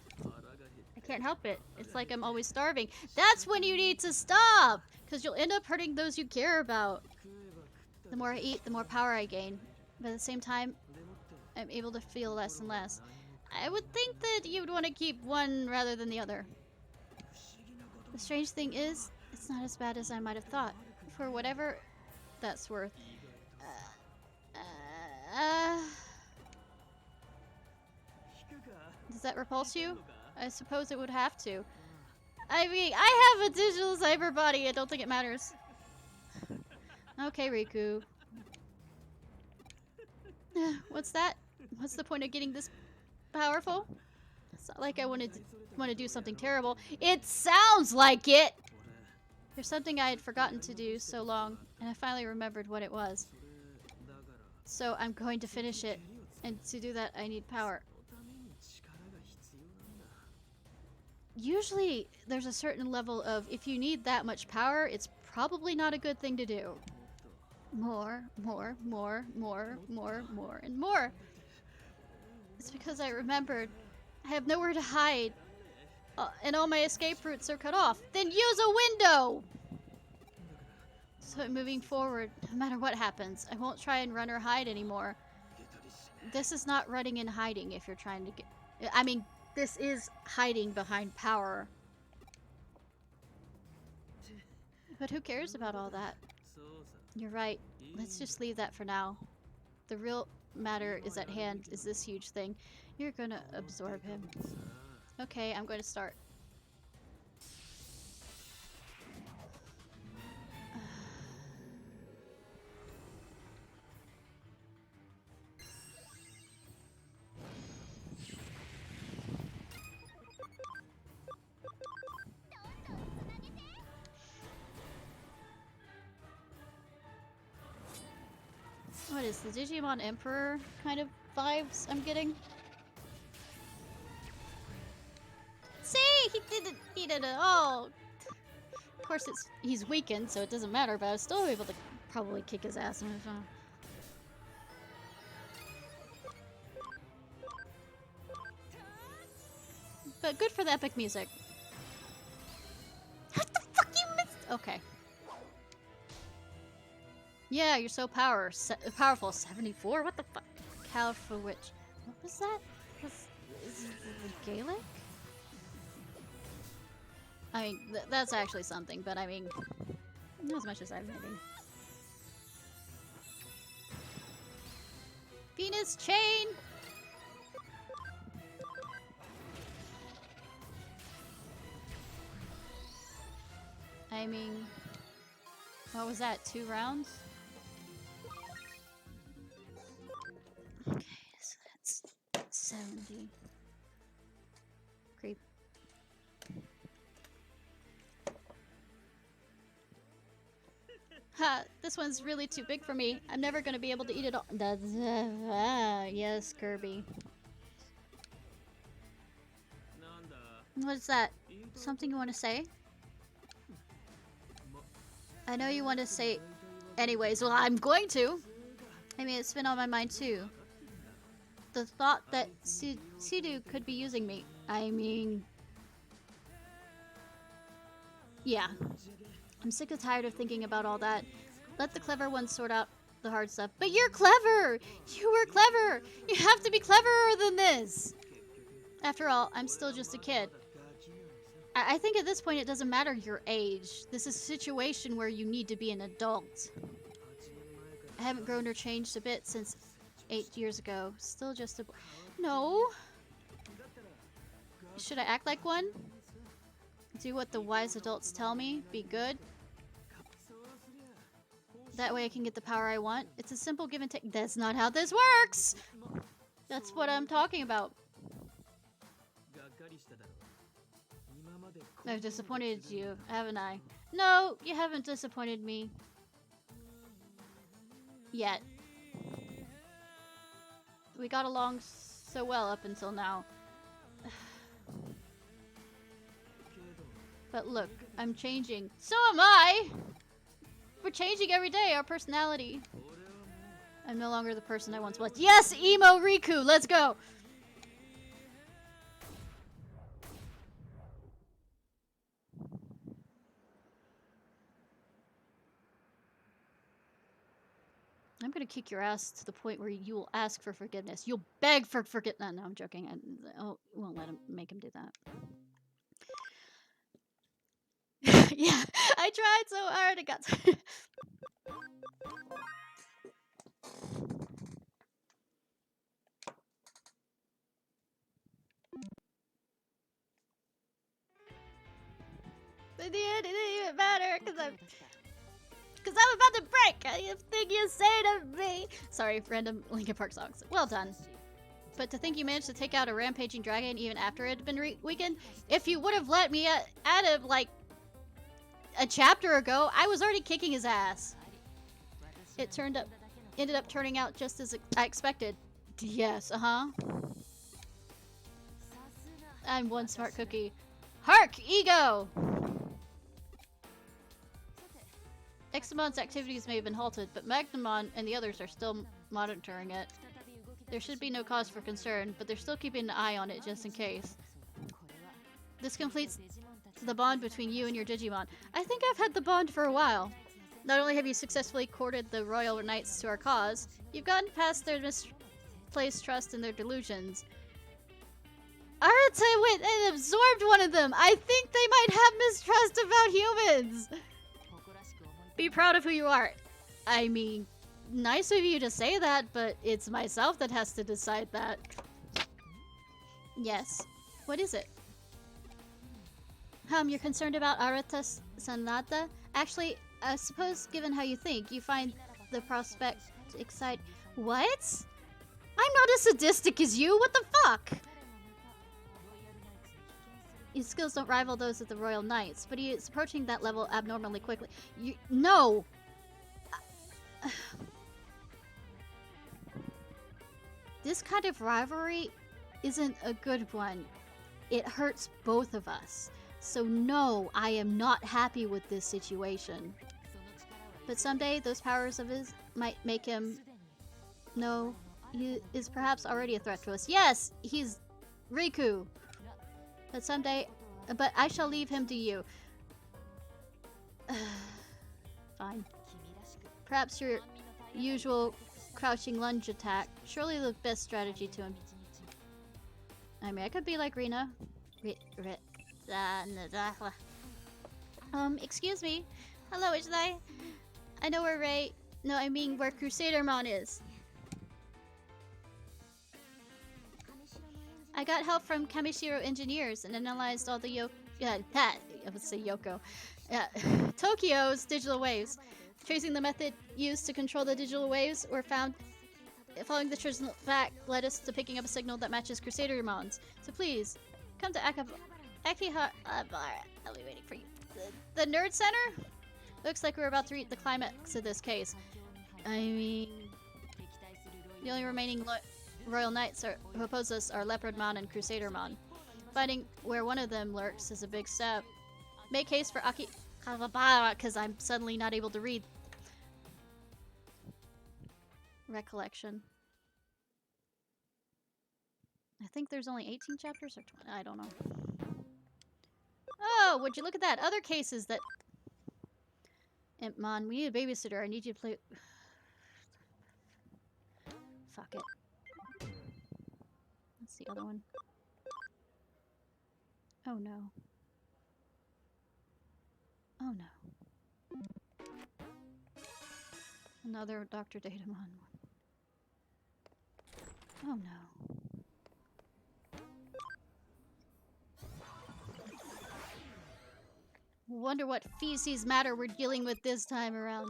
I can't help it. It's like I'm always starving. That's when you need to stop! Because you'll end up hurting those you care about. The more I eat, the more power I gain. But at the same time, I'm able to feel less and less. I would think that you would want to keep one rather than the other. The strange thing is, it's not as bad as I might have thought. For whatever that's worth. Does that repulse you? I suppose it would have to. I mean, I have a digital cyber body. I don't think it matters. Okay, Riku. What's that? What's the point of getting this powerful? It's not like I want to do something terrible. It sounds like it! There's something I had forgotten to do so long, and I finally remembered what it was. So I'm going to finish it, and to do that I need power. Usually there's a certain level of, if you need that much power, it's probably not a good thing to do. More, more, more, more, more, more, and more. It's because I remembered I have nowhere to hide, and all my escape routes are cut off. Then use a window! So moving forward, no matter what happens, I won't try and run or hide anymore. This is not running and hiding if you're trying to get... I mean, this is hiding behind power. But who cares about all that? You're right. Let's just leave that for now. The real matter is at hand, is this huge thing. You're gonna absorb him. Okay, I'm going to start. What is the Digimon Emperor kind of vibes I'm getting? See, he did it all. Of course, he's weakened, so it doesn't matter. But I was still able to probably kick his ass. But good for the epic music. What the fuck you missed? Okay. Yeah, you're so powerful. 74? What the fuck? Calfa Witch. What was that? Is it the Gaelic? I mean, that's actually something, but I mean, not as much as I'm admitting. Venus Chain! I mean, what was that? 2 rounds? Okay, so that's 70. Creep. Ha! This one's really too big for me. I'm never gonna be able to eat it all. Yes, Kirby. What is that? Something you want to say? I know you want to say anyways. Well, I'm going to. I mean, it's been on my mind too. The thought that Sidu could be using me. I mean... Yeah. I'm sick and tired of thinking about all that. Let the clever ones sort out the hard stuff. But you're clever! You were clever! You have to be cleverer than this! After all, I'm still just a kid. I think at this point it doesn't matter your age. This is a situation where you need to be an adult. I haven't grown or changed a bit since 8 years ago. Still just a boy. No! Should I act like one? Do what the wise adults tell me? Be good? That way I can get the power I want? It's a simple give and take. That's not how this works! That's what I'm talking about. I've disappointed you, haven't I? No, you haven't disappointed me. Yet. We got along so well up until now. But look, I'm changing. So am I! We're changing every day, our personality. I'm no longer the person I once was. Yes, Emo Riku, let's go! I'm gonna kick your ass to the point where you will ask for forgiveness. You'll beg for forgiveness. No, I'm joking. I won't let him make him do that. Yeah, I tried so hard. I got. It didn't even matter because I'm about to break anything you say to me. Sorry, random Linkin Park songs. Well done. But to think you managed to take out a rampaging dragon even after it had been weakened? If you would have let me at him like a chapter ago, I was already kicking his ass. It ended up turning out just as I expected. Yes, I'm one smart cookie. Hark, ego! Eximon's activities may have been halted, but Magnamon and the others are still monitoring it. There should be no cause for concern, but they're still keeping an eye on it just in case. This completes the bond between you and your Digimon. I think I've had the bond for a while. Not only have you successfully courted the Royal Knights to our cause, you've gotten past their misplaced trust and their delusions. Arata went and absorbed one of them! I think they might have mistrust about humans! Be proud of who you are. I mean, nice of you to say that, but it's myself that has to decide that. Yes. What is it? You're concerned about Arata Sanada? Actually, I suppose given how you think, you find the prospect exciting. What? I'm not as sadistic as you, what the fuck? His skills don't rival those of the Royal Knights, but he is approaching that level abnormally quickly. No! This kind of rivalry isn't a good one. It hurts both of us. So no, I am not happy with this situation. But someday, those powers of his might make him... No, he is perhaps already a threat to us. Yes, he's Riku. But someday... But I shall leave him to you. Fine. Perhaps your usual crouching lunge attack. Surely the best strategy to him. I mean, I could be like Rina. Excuse me. Hello, Ichdai. I know where Ray... No, I mean where Crusadermon is. I got help from Kamishiro engineers and analyzed all the I would say Yoko. Tokyo's digital waves. Tracing the method used to control the digital waves were found. Following the traditional back led us to picking up a signal that matches Crusadermon's. So please, come to Akiha. I'll be waiting for you. The Nerd Center? Looks like we're about to reach the climax of this case. I mean, the only remaining Royal Knights who oppose us are Leopardmon and Crusadermon. Finding where one of them lurks is a big step. Make haste for Akihabara, because I'm suddenly not able to read. Recollection. I think there's only 18 chapters or 20. I don't know. Oh, would you look at that? Other cases that... Impmon, we need a babysitter. I need you to play... Fuck it. That's the other one. Oh no. Oh no. Another Dr. Datamon one. Oh no. Wonder what feces matter we're dealing with this time around.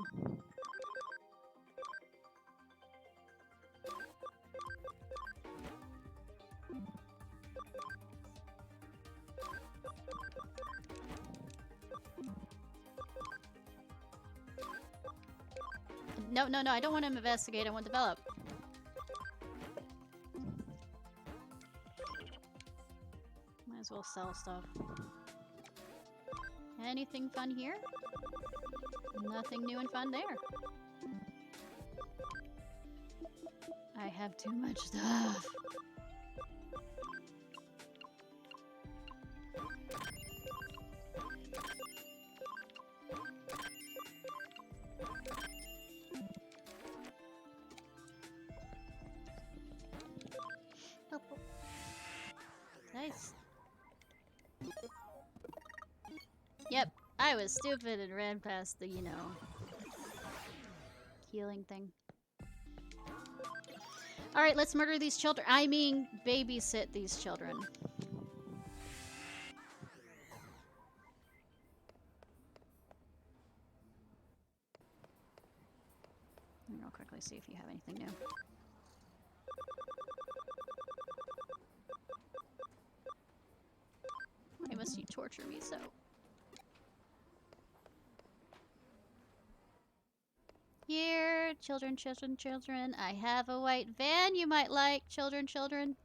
No, I don't want to investigate, I want to develop. Might as well sell stuff. Anything fun here? Nothing new and fun there. I have too much stuff. Nice. Yep, I was stupid and ran past the, you know, healing thing. Alright, let's murder these children. I mean, babysit these children. I'll quickly see if you have anything new. Why must you torture me so? Here, children, children, children. I have a white van you might like, children, children.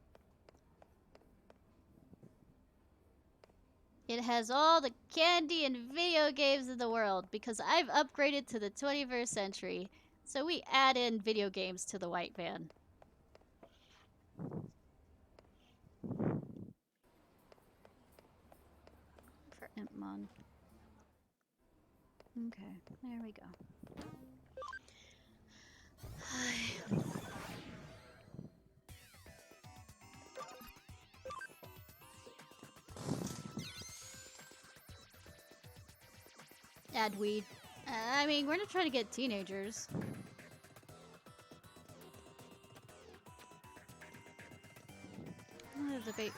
It has all the candy and video games in the world because I've upgraded to the 21st century. So we add in video games to the white van. For Impmon. Okay, there we go. Add weed. I mean, we're not trying to get teenagers. Oh, there's a bait.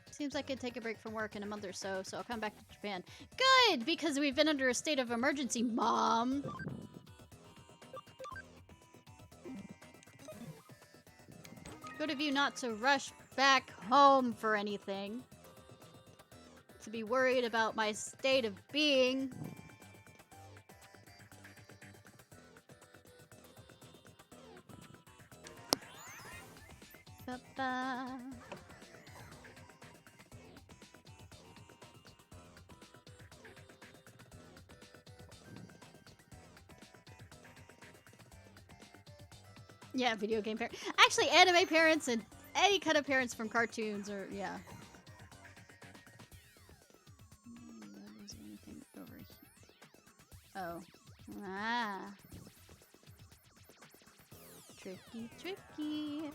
Seems like I'd take a break from work in a month or so, so I'll come back to Japan. Good! Because we've been under a state of emergency, Mom! Good of you not to rush back home for anything. To be worried about my state of being. Ba-ba. Yeah, video game parents. Actually, anime parents and any kind of parents from cartoons or, yeah. Is anything over here? Tricky, tricky.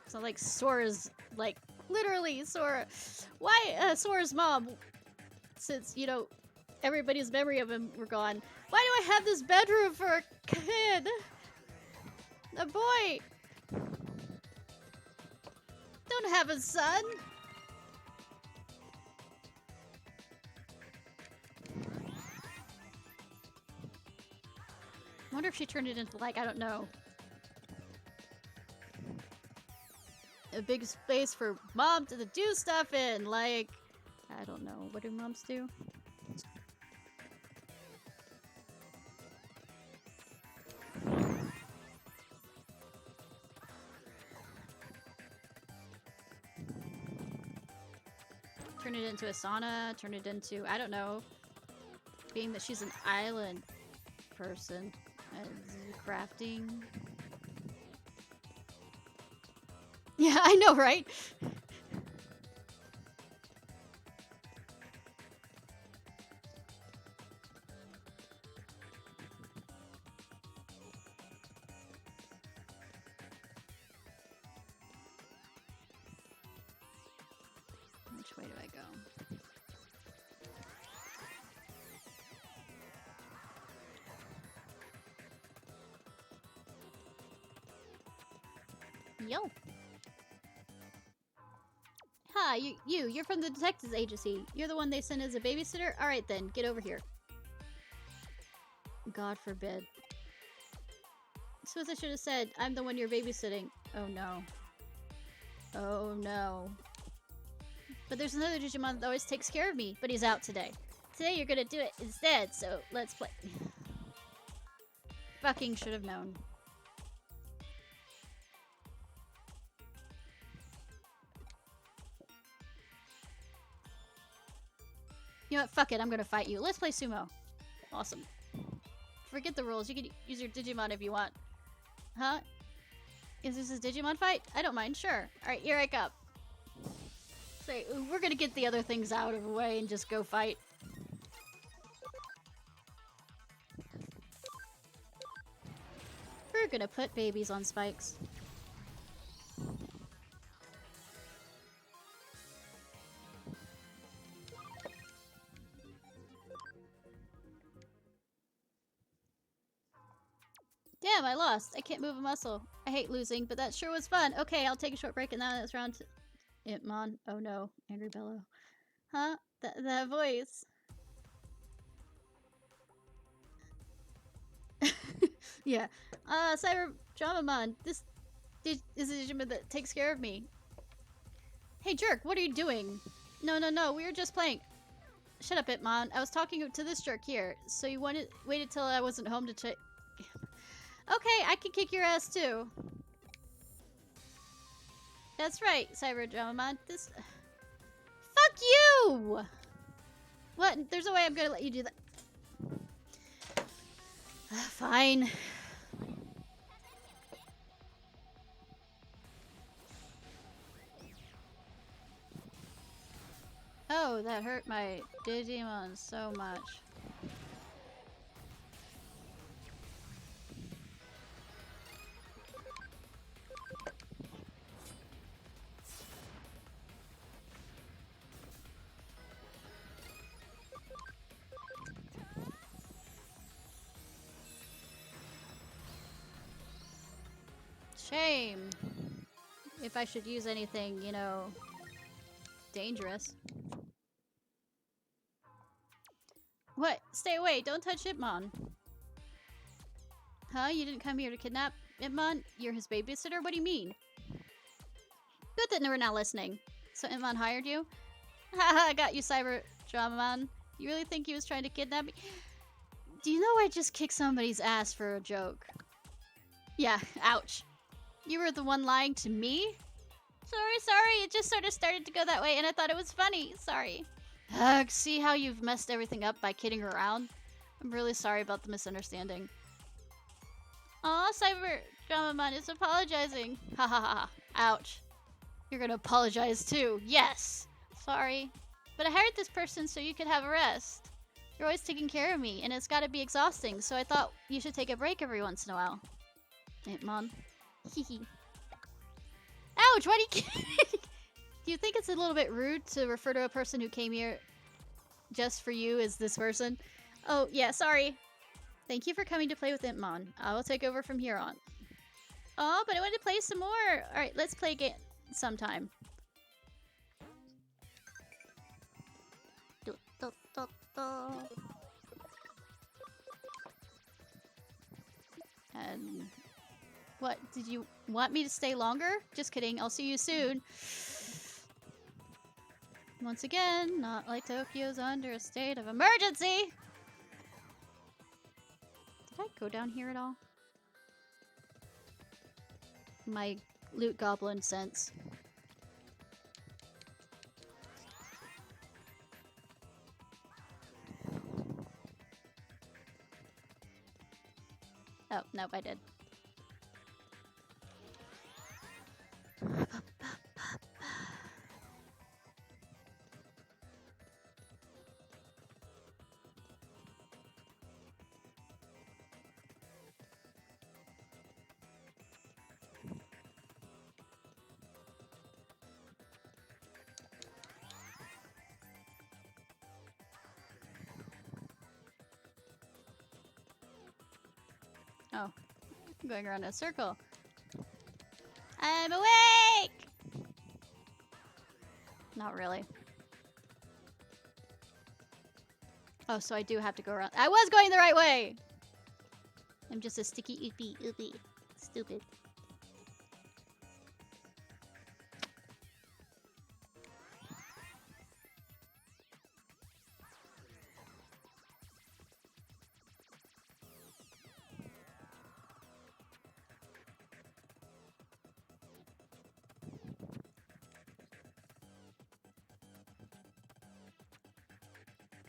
So like Sora's, like, literally Sora. Why Sora's mom, since, you know, everybody's memory of him were gone. Why do I have this bedroom for a kid? A boy. Don't have a son. I wonder if she turned it into, like, I don't know, a big space for mom to do stuff in, like, I don't know, what do moms do? Turn it into a sauna, turn it into, I don't know, being that she's an island person, crafting. Yeah, I know, right? Which way do I go? Yo. Hi, you're from the detectives agency. You're the one they sent as a babysitter? Alright then, get over here. God forbid. Suppose I should have said, I'm the one you're babysitting. Oh no. Oh no. But there's another Digimon that always takes care of me, but he's out today. Today you're gonna do it instead, so let's play. Fucking should have known. You know what? Fuck it, I'm gonna fight you. Let's play sumo. Awesome. Forget the rules. You can use your Digimon if you want. Huh? Is this a Digimon fight? I don't mind. Sure. Alright, here I come. Say, we're gonna get the other things out of the way and just go fight. We're gonna put babies on spikes. Damn, I lost. I can't move a muscle. I hate losing, but that sure was fun. Okay, I'll take a short break and now it's round to Itmon. Oh no. Angry Bellow. Huh? That voice. Yeah. Cyber Dramamon. This is a Digimon that takes care of me. Hey jerk, what are you doing? No, we were just playing. Shut up, Itmon. I was talking to this jerk here. So you waited till I wasn't home to check. Okay, I can kick your ass too. That's right, Cyber Dramamon. This. Fuck you! What? There's no way I'm gonna let you do that. Fine. Oh, that hurt my Digimon so much. Shame. If I should use anything, you know, dangerous. What? Stay away. Don't touch Itmon. Huh? You didn't come here to kidnap Itmon? You're his babysitter? What do you mean? Good that we're not listening. So Itmon hired you? Haha, I got you, Cyber Dramamon. You really think he was trying to kidnap me? Do you know I just kicked somebody's ass for a joke? Yeah, ouch. You were the one lying to me? Sorry. It just sort of started to go that way and I thought it was funny. Sorry. Ugh, see how you've messed everything up by kidding around? I'm really sorry about the misunderstanding. Aw, Cyber Dramamon is apologizing. Ha ha ha. Ouch. You're gonna apologize too. Yes. Sorry. But I hired this person so you could have a rest. You're always taking care of me, and it's gotta be exhausting, so I thought you should take a break every once in a while. Mom. Hehe. Ouch! Why do you... Do you think it's a little bit rude to refer to a person who came here just for you as this person? Oh, yeah, sorry. Thank you for coming to play with Impmon. I will take over from here on. Oh, but I wanted to play some more. Alright, let's play again sometime. And what? Did you want me to stay longer? Just kidding. I'll see you soon. Once again, not like Tokyo's under a state of emergency. Did I go down here at all? My loot goblin sense. Oh, nope, I did. Oh, I'm going around in a circle. I'm awake! Not really. Oh, so I do have to go around. I was going the right way! I'm just a sticky oopie. Stupid.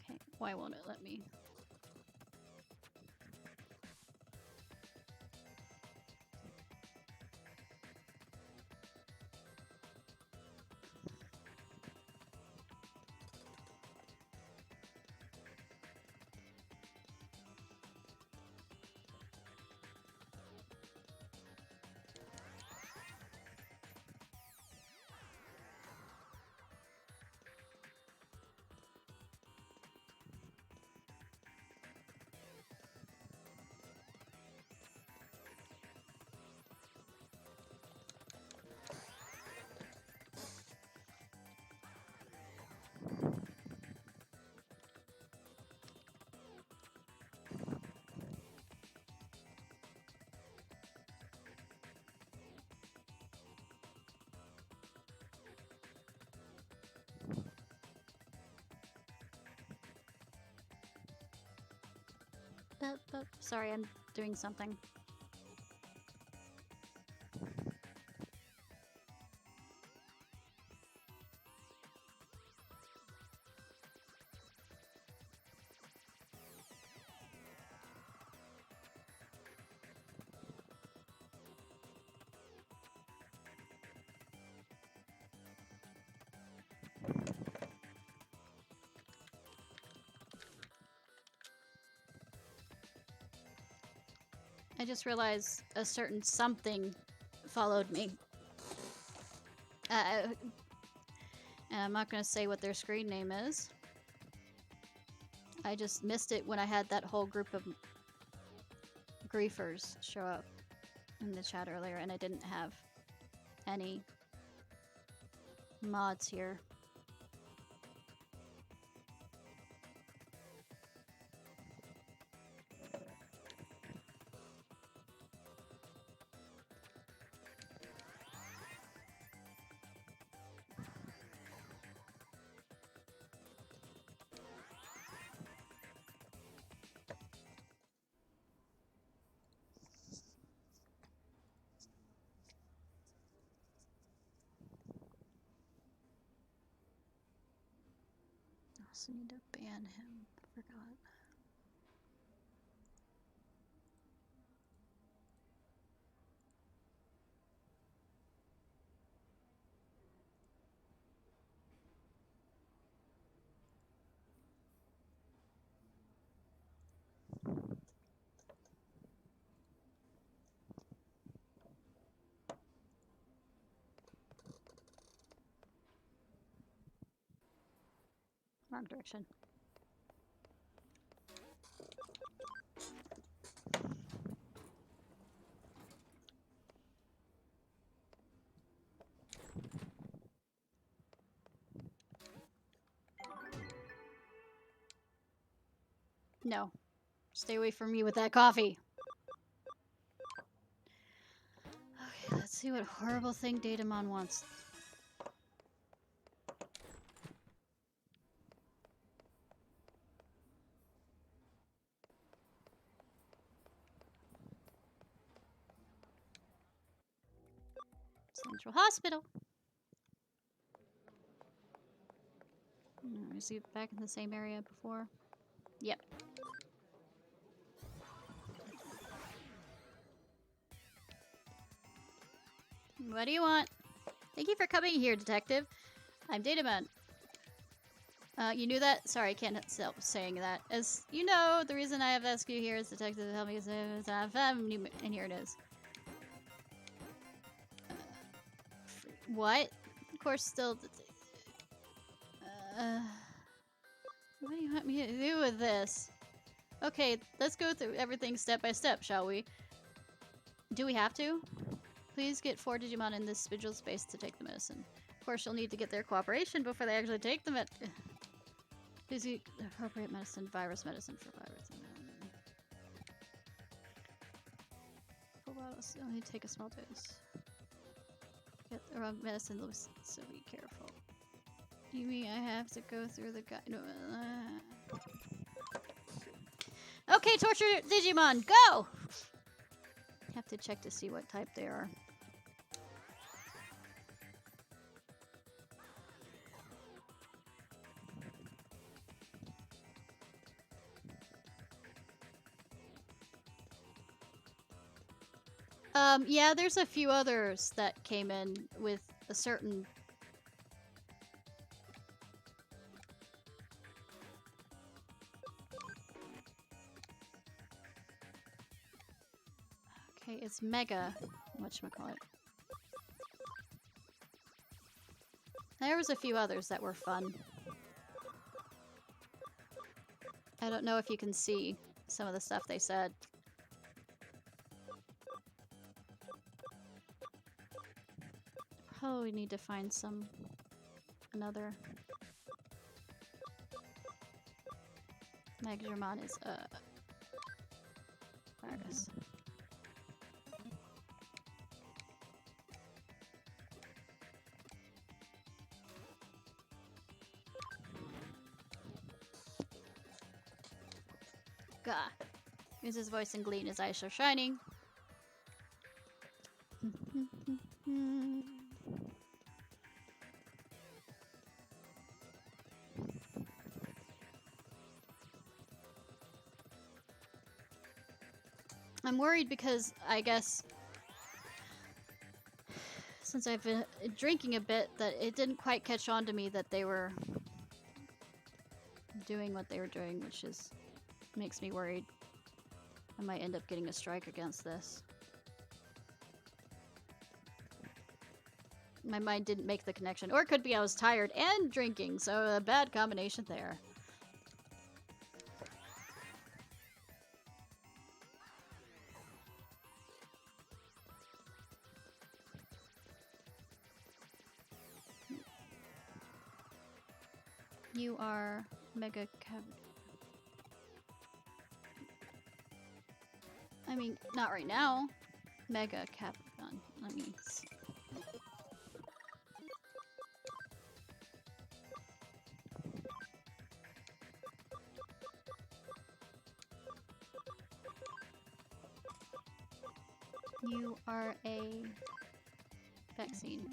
Okay, why won't it let me? Sorry, I'm doing something. I just realized a certain something followed me. And I'm not gonna say what their screen name is. I just missed it when I had that whole group of griefers show up in the chat earlier, and I didn't have any mods here. Also need to ban him. Forgot. Wrong direction. No. Stay away from me with that coffee. Okay, let's see what horrible thing Digimon wants. Central Hospital. Is he back in the same area before? Yep. What do you want? Thank you for coming here, detective. I'm Digimon. You knew that? Sorry, I can't stop saying that. As you know, the reason I have asked you here is detective to help me and here it is. What? Of course, still. What do you want me to do with this? Okay, let's go through everything step by step, shall we? Do we have to? Please get 4 Digimon in this vigil space to take the medicine. Of course, you'll need to get their cooperation before they actually take the Please get the appropriate medicine, virus medicine for virus. Full bottles, only take a small dose. Get the wrong medicine, so be careful. You mean I have to go through the guide? No, Okay, torture Digimon, go! Have to check to see what type they are. Yeah, there's a few others that came in with a certain... Okay, it's Mega. Whatchamacallit. There was a few others that were fun. I don't know if you can see some of the stuff they said. Probably need to find another. Megamon is virus. Gah. Use his voice and glee and his eyes are shining. I'm worried because I guess since I've been drinking a bit that it didn't quite catch on to me that they were doing what they were doing, which makes me worried. I might end up getting a strike against this. My mind didn't make the connection. Or it could be I was tired and drinking, so a bad combination there. You are Mega Cab. I mean, not right now. Mega Capcom. Let me see. You are a vaccine.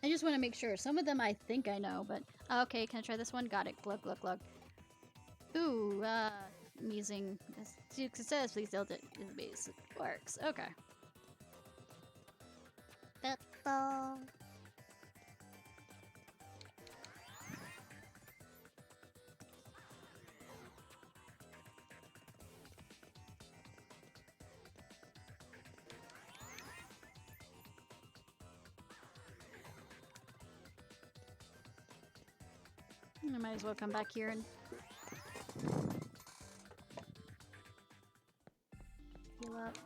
I just want to make sure. Some of them I think I know, but... Okay, can I try this one? Got it. Glug, glug, glug. Ooh, I'm using... Success, please tilt it. It works. Okay. I might as well come back here and heal up.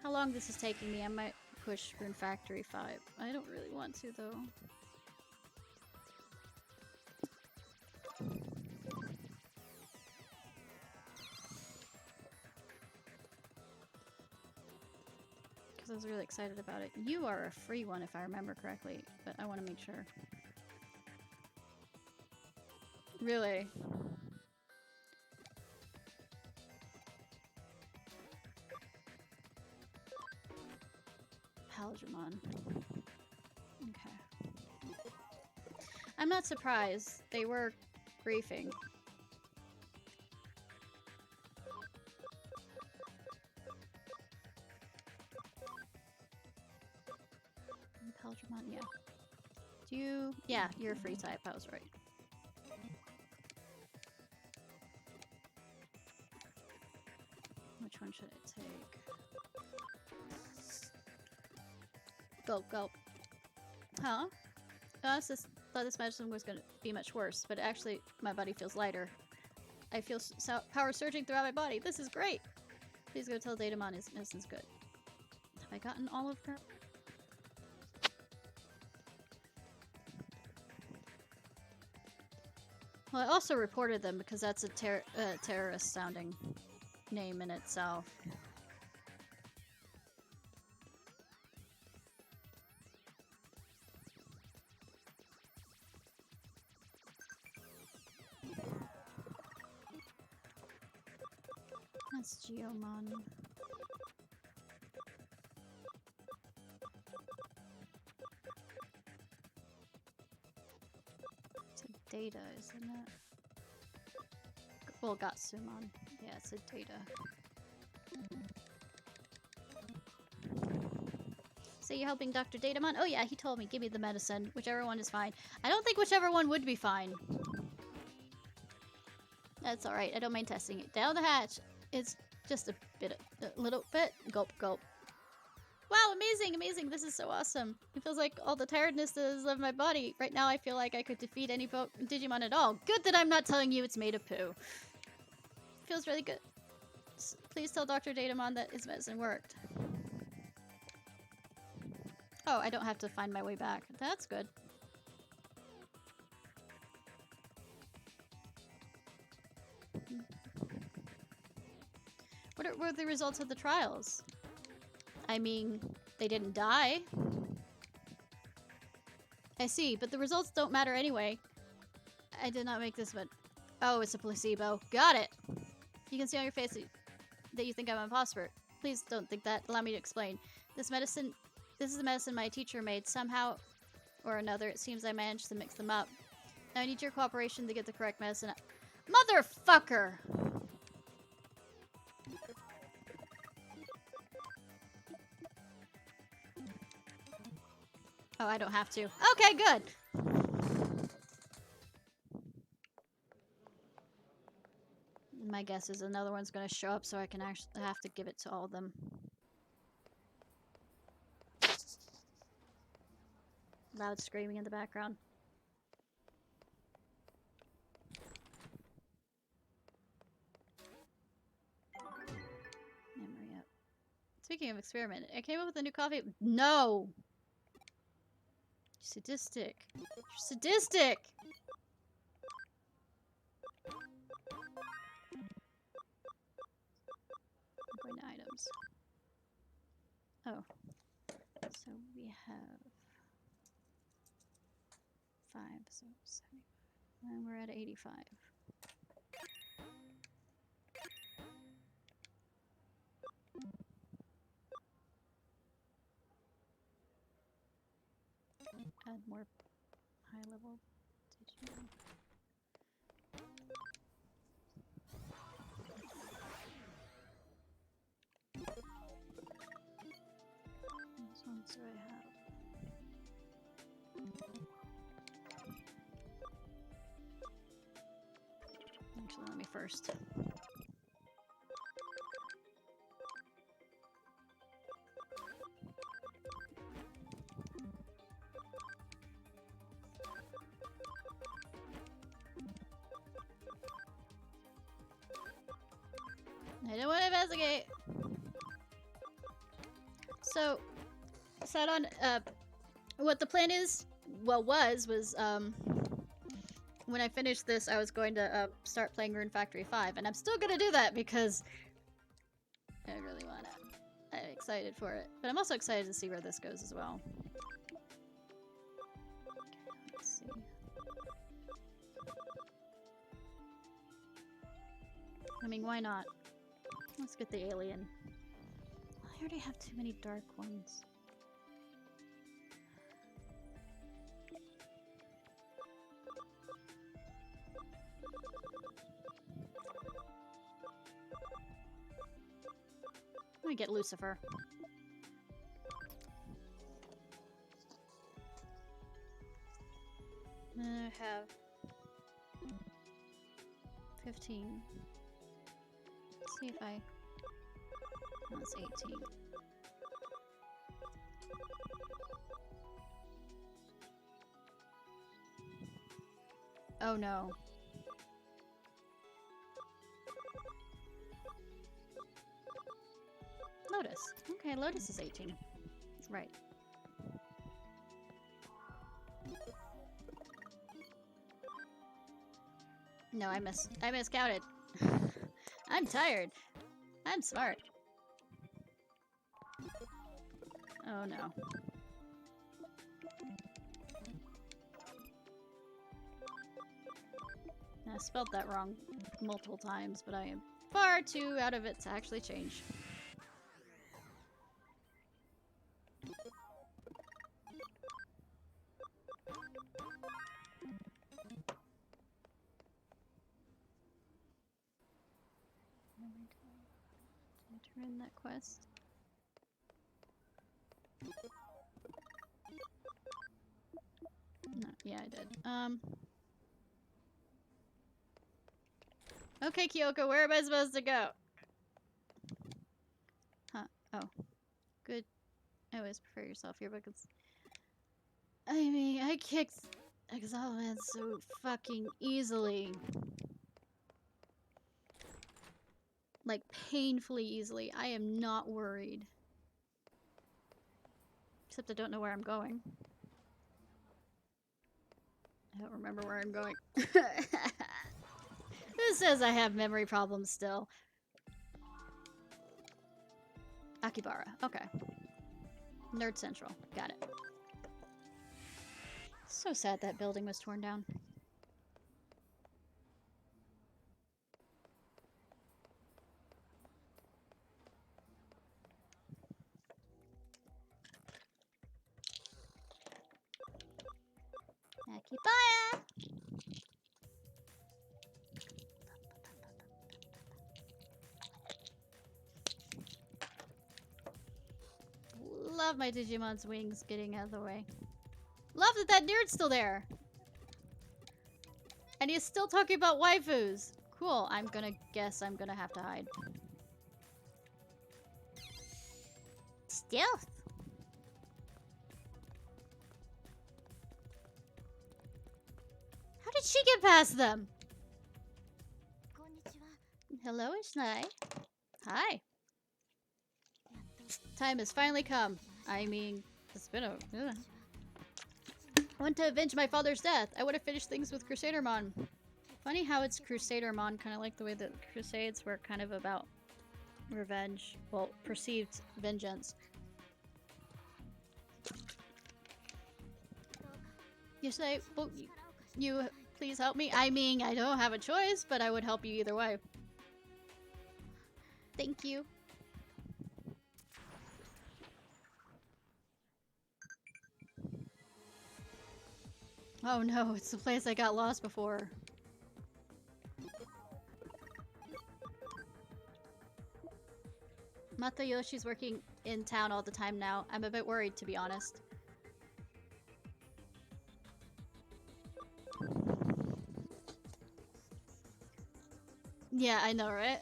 How long this is taking me, I might push Rune Factory 5. I don't really want to, though. Because I was really excited about it. You are a free one, if I remember correctly, but I want to make sure. Really? Digimon. Okay. I'm not surprised. They were griefing. Digimon, yeah. Do you... Yeah, you're a free type. I was right. Which one should I take? Go, go. Huh? I just thought this medicine was going to be much worse, but actually my body feels lighter. I feel power surging throughout my body. This is great! Please go tell Datamon his medicine's good. Have I gotten all of them? Well, I also reported them because that's a terrorist-sounding name in itself. That's Geomon. It's a data, isn't it? Well, Gatsumon. Yeah, it's a data. So you're helping Dr. Datamon? Oh yeah, he told me, give me the medicine. Whichever one is fine. I don't think whichever one would be fine. That's alright, I don't mind testing it. Down the hatch. It's just a little bit. Gulp, gulp. Wow, amazing, amazing. This is so awesome. It feels like all the tiredness has left my body. Right now I feel like I could defeat any Digimon at all. Good that I'm not telling you it's made of poo. Feels really good. Please tell Dr. Datamon that his medicine worked. Oh, I don't have to find my way back. That's good. What were the results of the trials? I mean, they didn't die. I see, but the results don't matter anyway. I did not make this, but... Oh, it's a placebo. Got it! You can see on your face that you think I'm an imposter. Please don't think that. Allow me to explain. This is the medicine my teacher made. Somehow or another, it seems I managed to mix them up. Now I need your cooperation to get the correct medicine. Motherfucker! Oh, I don't have to. Okay, good! My guess is another one's gonna show up so I can actually have to give it to all of them. Loud screaming in the background. Memory up. Speaking of experiment, I came up with a new coffee. No! You're sadistic. You're sadistic! Going to items. Oh. So we have 5, so 75. And we're at 85. Add more high level Digimon. Which ones do I have? Actually, let me first. I don't want to investigate. So, Sadon, what the plan is, well, was, when I finished this, I was going to start playing Rune Factory 5, and I'm still gonna do that because I really want it. I'm excited for it. But I'm also excited to see where this goes as well. Okay, let's see. I mean, why not? Let's get the alien. I already have too many dark ones. Let me get Lucifer. I have 15. Let's see if I... That's 18. Oh no. Lotus. Okay, Lotus is 18. Right. No, I miscounted. I'm tired. I'm smart. Oh no. I spelled that wrong multiple times, but I am far too out of it to actually change. Did I turn in that quest? No, yeah, I did. Okay, Kyoko, where am I supposed to go? Huh. Oh. Good. I always prefer yourself here because... I mean, I kicked Exalman so fucking easily. Like, painfully easily. I am not worried. Except I don't know where I'm going. I don't remember where I'm going. This says I have memory problems still. Akibara. Okay. Nerd Central. Got it. So sad that building was torn down. Akibara! Love my Digimon's wings getting out of the way. Love that that nerd's still there! And he's still talking about waifus! Cool, I'm gonna guess I'm gonna have to hide. Stealth! How did she get past them? Hello, Ishnai. Hi. Time has finally come. I mean, it's been a... I want to avenge my father's death. I want to finish things with Crusadermon. Funny how it's Crusadermon, kind of like the way that Crusades were kind of about revenge. Well, perceived vengeance. You say, well, you please help me? I mean, I don't have a choice, but I would help you either way. Thank you. Oh no, it's the place I got lost before. Matayoshi's working in town all the time now. I'm a bit worried, to be honest. Yeah, I know, right?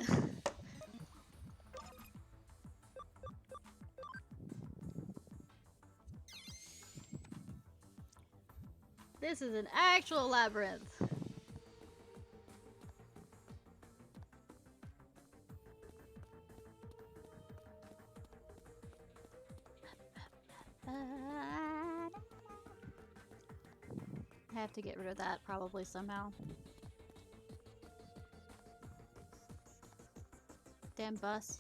This is an actual labyrinth. I have to get rid of that probably somehow. Damn bus.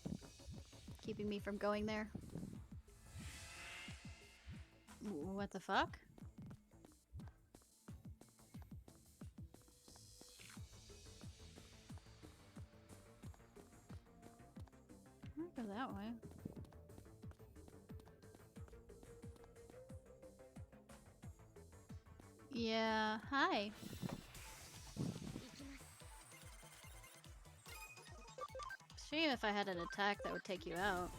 Keeping me from going there. What the fuck? I might go that way. Yeah, hi. Shame if I had an attack that would take you out.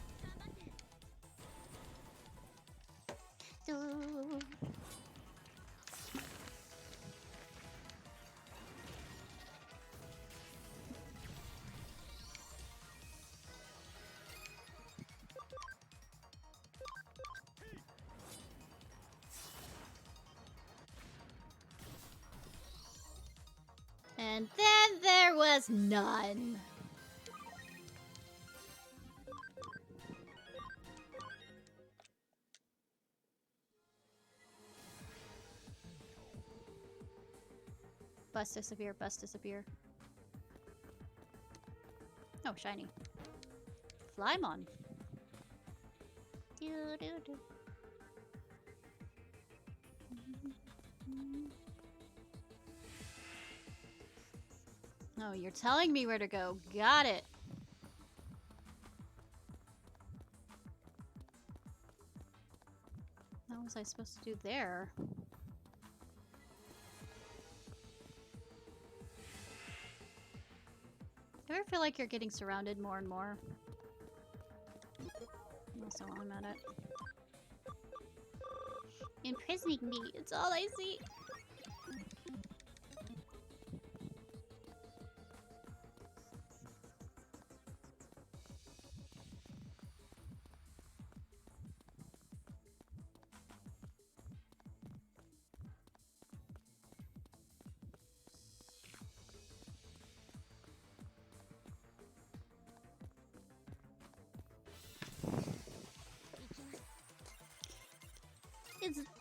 And then there was none. Bus disappear, bus disappear. Oh, shiny. Flymon. Oh, you're telling me where to go. Got it. What was I supposed to do there? Do you ever feel like you're getting surrounded more and more? Also, while I'm at it. Imprisoning me, it's all I see.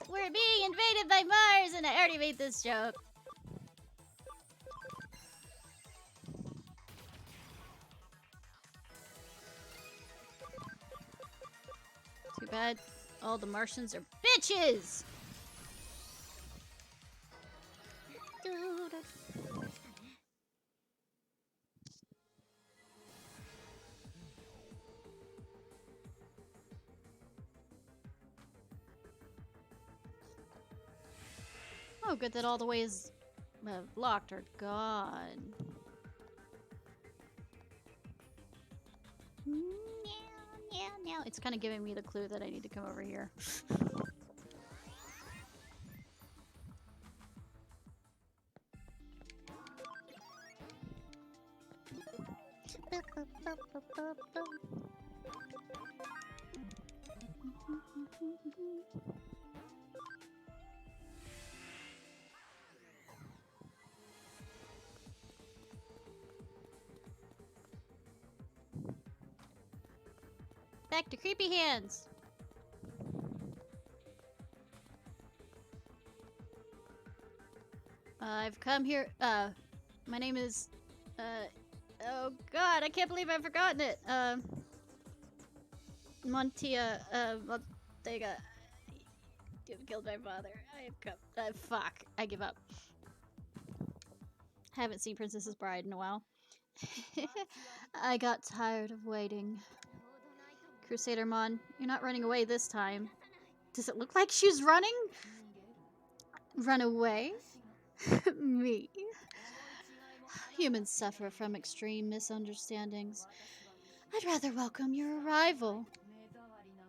We're being invaded by Mars, and I already made this joke. Too bad all the Martians are bitches! Oh, good that all the ways blocked are gone. Meow. It's kind of giving me the clue that I need to come over here. Back to creepy hands. I've come here. My name is. Oh God, I can't believe I've forgotten it. Montia. Montega. You've killed my father. I have come. Fuck. I give up. Haven't seen Princess's Bride in a while. I got tired of waiting. Crusader Mon, you're not running away this time. Does it look like she's running? Run away? Me? Humans suffer from extreme misunderstandings. I'd rather welcome your arrival.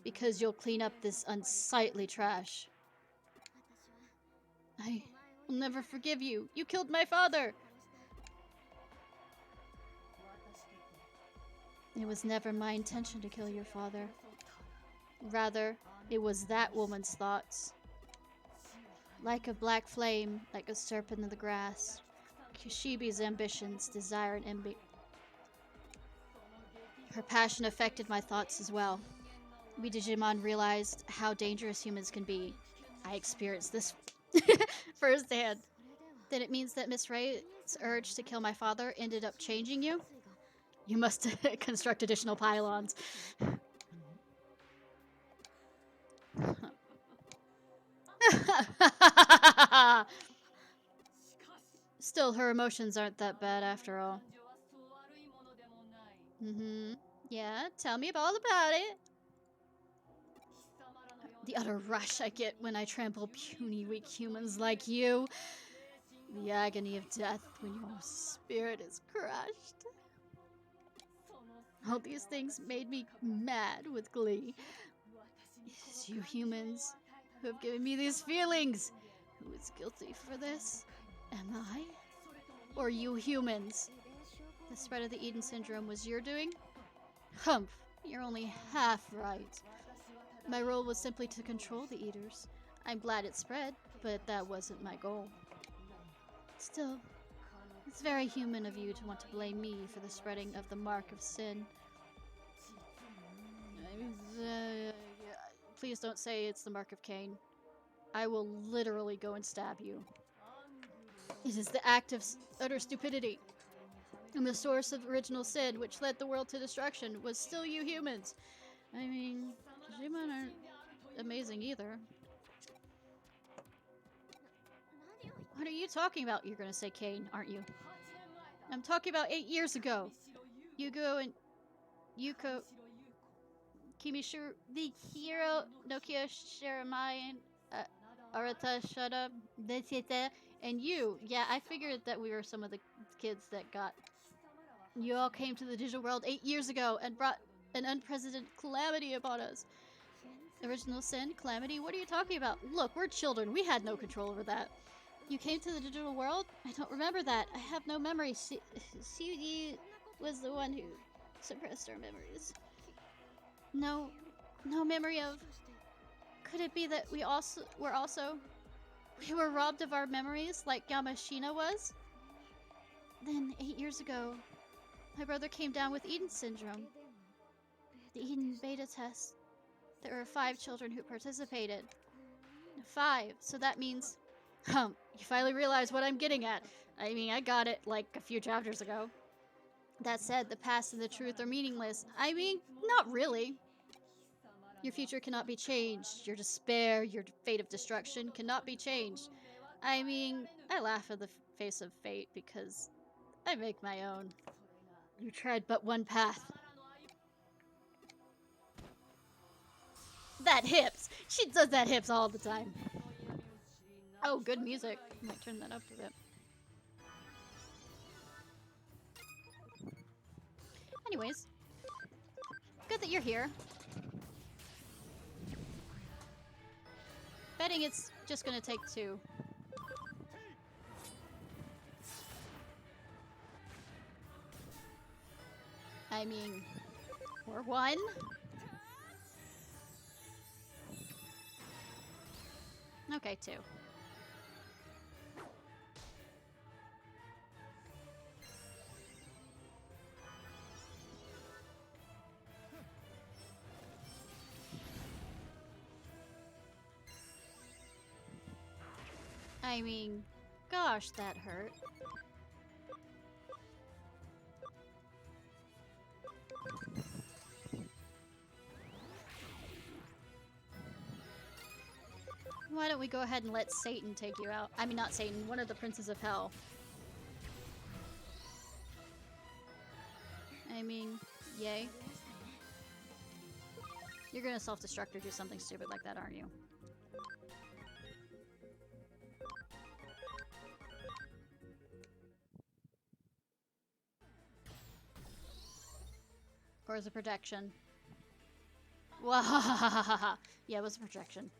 Because you'll clean up this unsightly trash. I will never forgive you. You killed my father. It was never my intention to kill your father. Rather, it was that woman's thoughts. Like a black flame, like a serpent in the grass. Kishibe's ambitions, desire, and envy. Her passion affected my thoughts as well. we Digimon realized how dangerous humans can be. I experienced this firsthand. Then it means that Miss Ray's urge to kill my father ended up changing you? You must construct additional pylons. Still, her emotions aren't that bad after all. Yeah, tell me all about it. The utter rush I get when I trample puny, weak humans like you. The agony of death when your spirit is crushed. All these things made me mad with glee. It's you humans who have given me these feelings. Who is guilty for this? Am I? Or you humans? The spread of the Eden syndrome was your doing? Humph, you're only half right. My role was simply to control the Eaters. I'm glad it spread, but that wasn't my goal. Still, it's very human of you to want to blame me for the spreading of the mark of sin. Please don't say it's the mark of Cain. I will literally go and stab you. It is the act of utter stupidity. And the source of original sin, which led the world to destruction, was still you humans. I mean, Digimon aren't amazing either. What are you talking about? You're gonna say Cain, aren't you? I'm talking about 8 years ago. Yugo and Yuko Kimishiro, the hero, Nokia Shiramai, Arata Shada, Desete, and you. Yeah, I figured that we were some of the kids that got. You all came to the digital world 8 years ago and brought an unprecedented calamity upon us. Original sin? Calamity? What are you talking about? Look, we're children. We had no control over that. You came to the digital world? I don't remember that. I have no memory. CUD was the one who suppressed our memories. No memory of... Could it be that we were robbed of our memories like Yamashina was? Then, 8 years ago, my brother came down with Eden syndrome. The Eden beta test. There were 5 children who participated. 5, so that means... you finally realize what I'm getting at. I mean, I got it like a few chapters ago. That said, the past and the truth are meaningless. I mean, not really. Your future cannot be changed. Your despair, your fate of destruction cannot be changed. I mean, I laugh in the face of fate because I make my own. You tried but one path. That hips! She does that hips all the time. Oh, good music. Might turn that up a bit. Anyways, good that you're here. Betting it's just gonna take 2. I mean, or 1? Okay, 2. I mean, gosh, that hurt. Why don't we go ahead and let Satan take you out? I mean, not Satan, one of the princes of hell. I mean, yay. You're gonna self-destruct or do something stupid like that, aren't you? Or is it protection? Wahahaha. Yeah, it was a protection.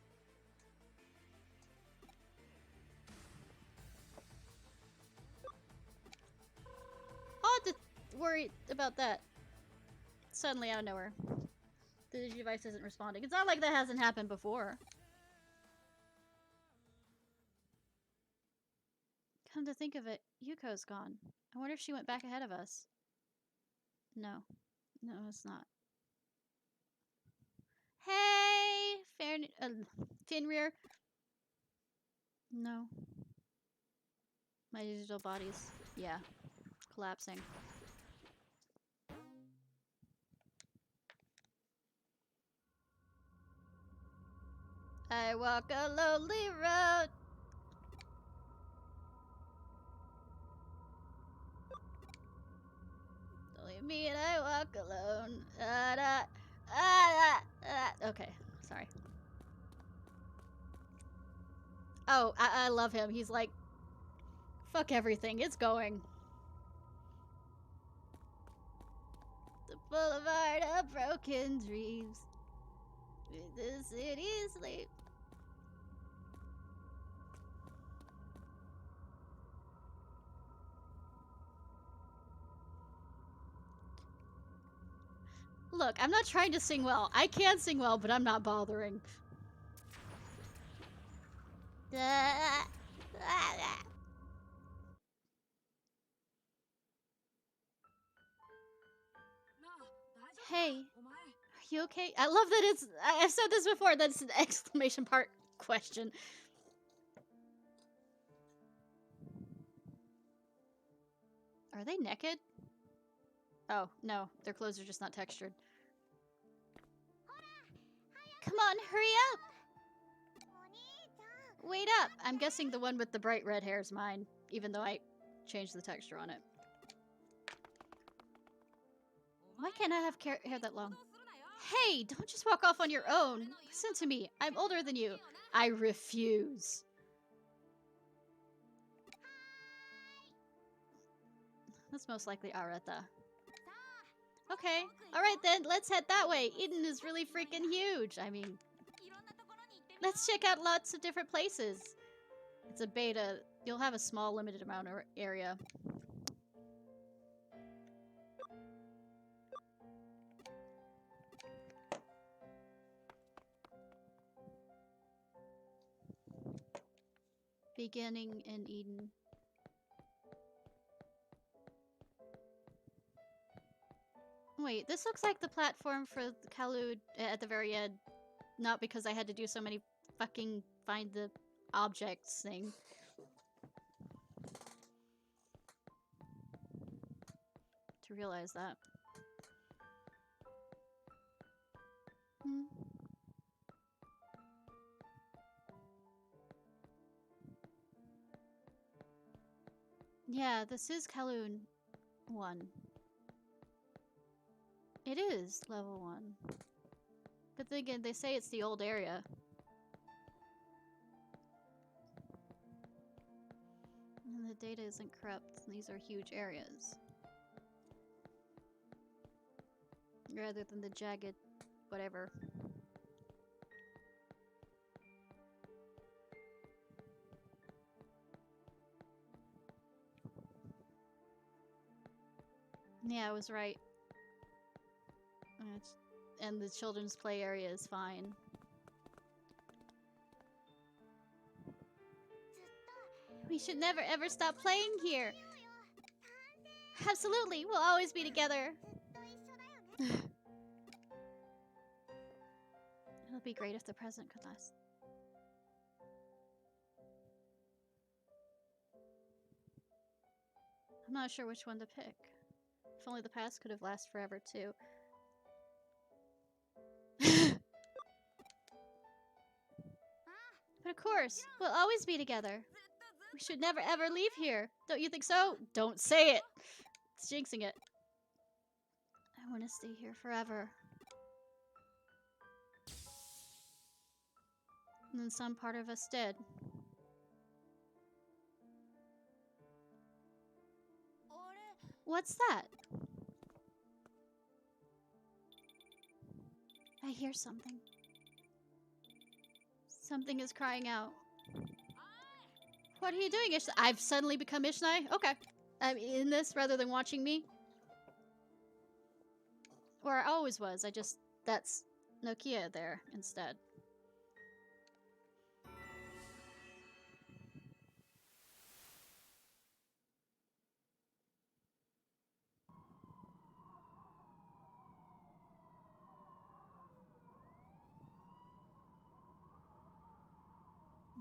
Odd to worry about that. Suddenly out of nowhere. The device isn't responding. It's not like that hasn't happened before. Come to think of it, Yuko's gone. I wonder if she went back ahead of us. No. No, it's not. Hey, Finrear. No. My digital body's, yeah, collapsing. I walk a lonely road. Don't leave me and I walk alone. Okay, sorry. Oh, I love him. He's like, fuck everything. It's going. The boulevard of broken dreams. With the city sleep. Look, I'm not trying to sing well. I can sing well, but I'm not bothering. Hey, are you okay? I love that it's. I've said this before. That's an exclamation part question. Are they naked? Oh, no. Their clothes are just not textured. Come on, hurry up! Wait up! I'm guessing the one with the bright red hair is mine, even though I changed the texture on it. Why can't I have hair that long? Hey, don't just walk off on your own. Listen to me. I'm older than you. I refuse. That's most likely Arata. Okay, alright then, let's head that way. Eden is really freaking huge. I mean, let's check out lots of different places. It's a beta. You'll have a small, limited amount of area. Beginning in Eden. Wait, this looks like the platform for Kalud at the very end. Not because I had to do so many fucking find the objects thing. To realize that. Hmm. Yeah, this is Kaloon 1. It is level 1. But then again, they say it's the old area. And the data isn't corrupt. These are huge areas. Rather than the jagged whatever. Yeah, I was right. And the children's play area is fine. We should never ever stop playing here. Absolutely, we'll always be together. It'll be great if the present could last. I'm not sure which one to pick. If only the past could have lasted forever, too. But of course, we'll always be together. We should never ever leave here. Don't you think so? Don't say it. It's jinxing it. I want to stay here forever. And then some part of us dead. What's that? I hear something. Something is crying out. What are you doing, Ishnai? I've suddenly become Ishnai? Okay. I'm in this rather than watching me. Or I always was. That's Nokia there instead.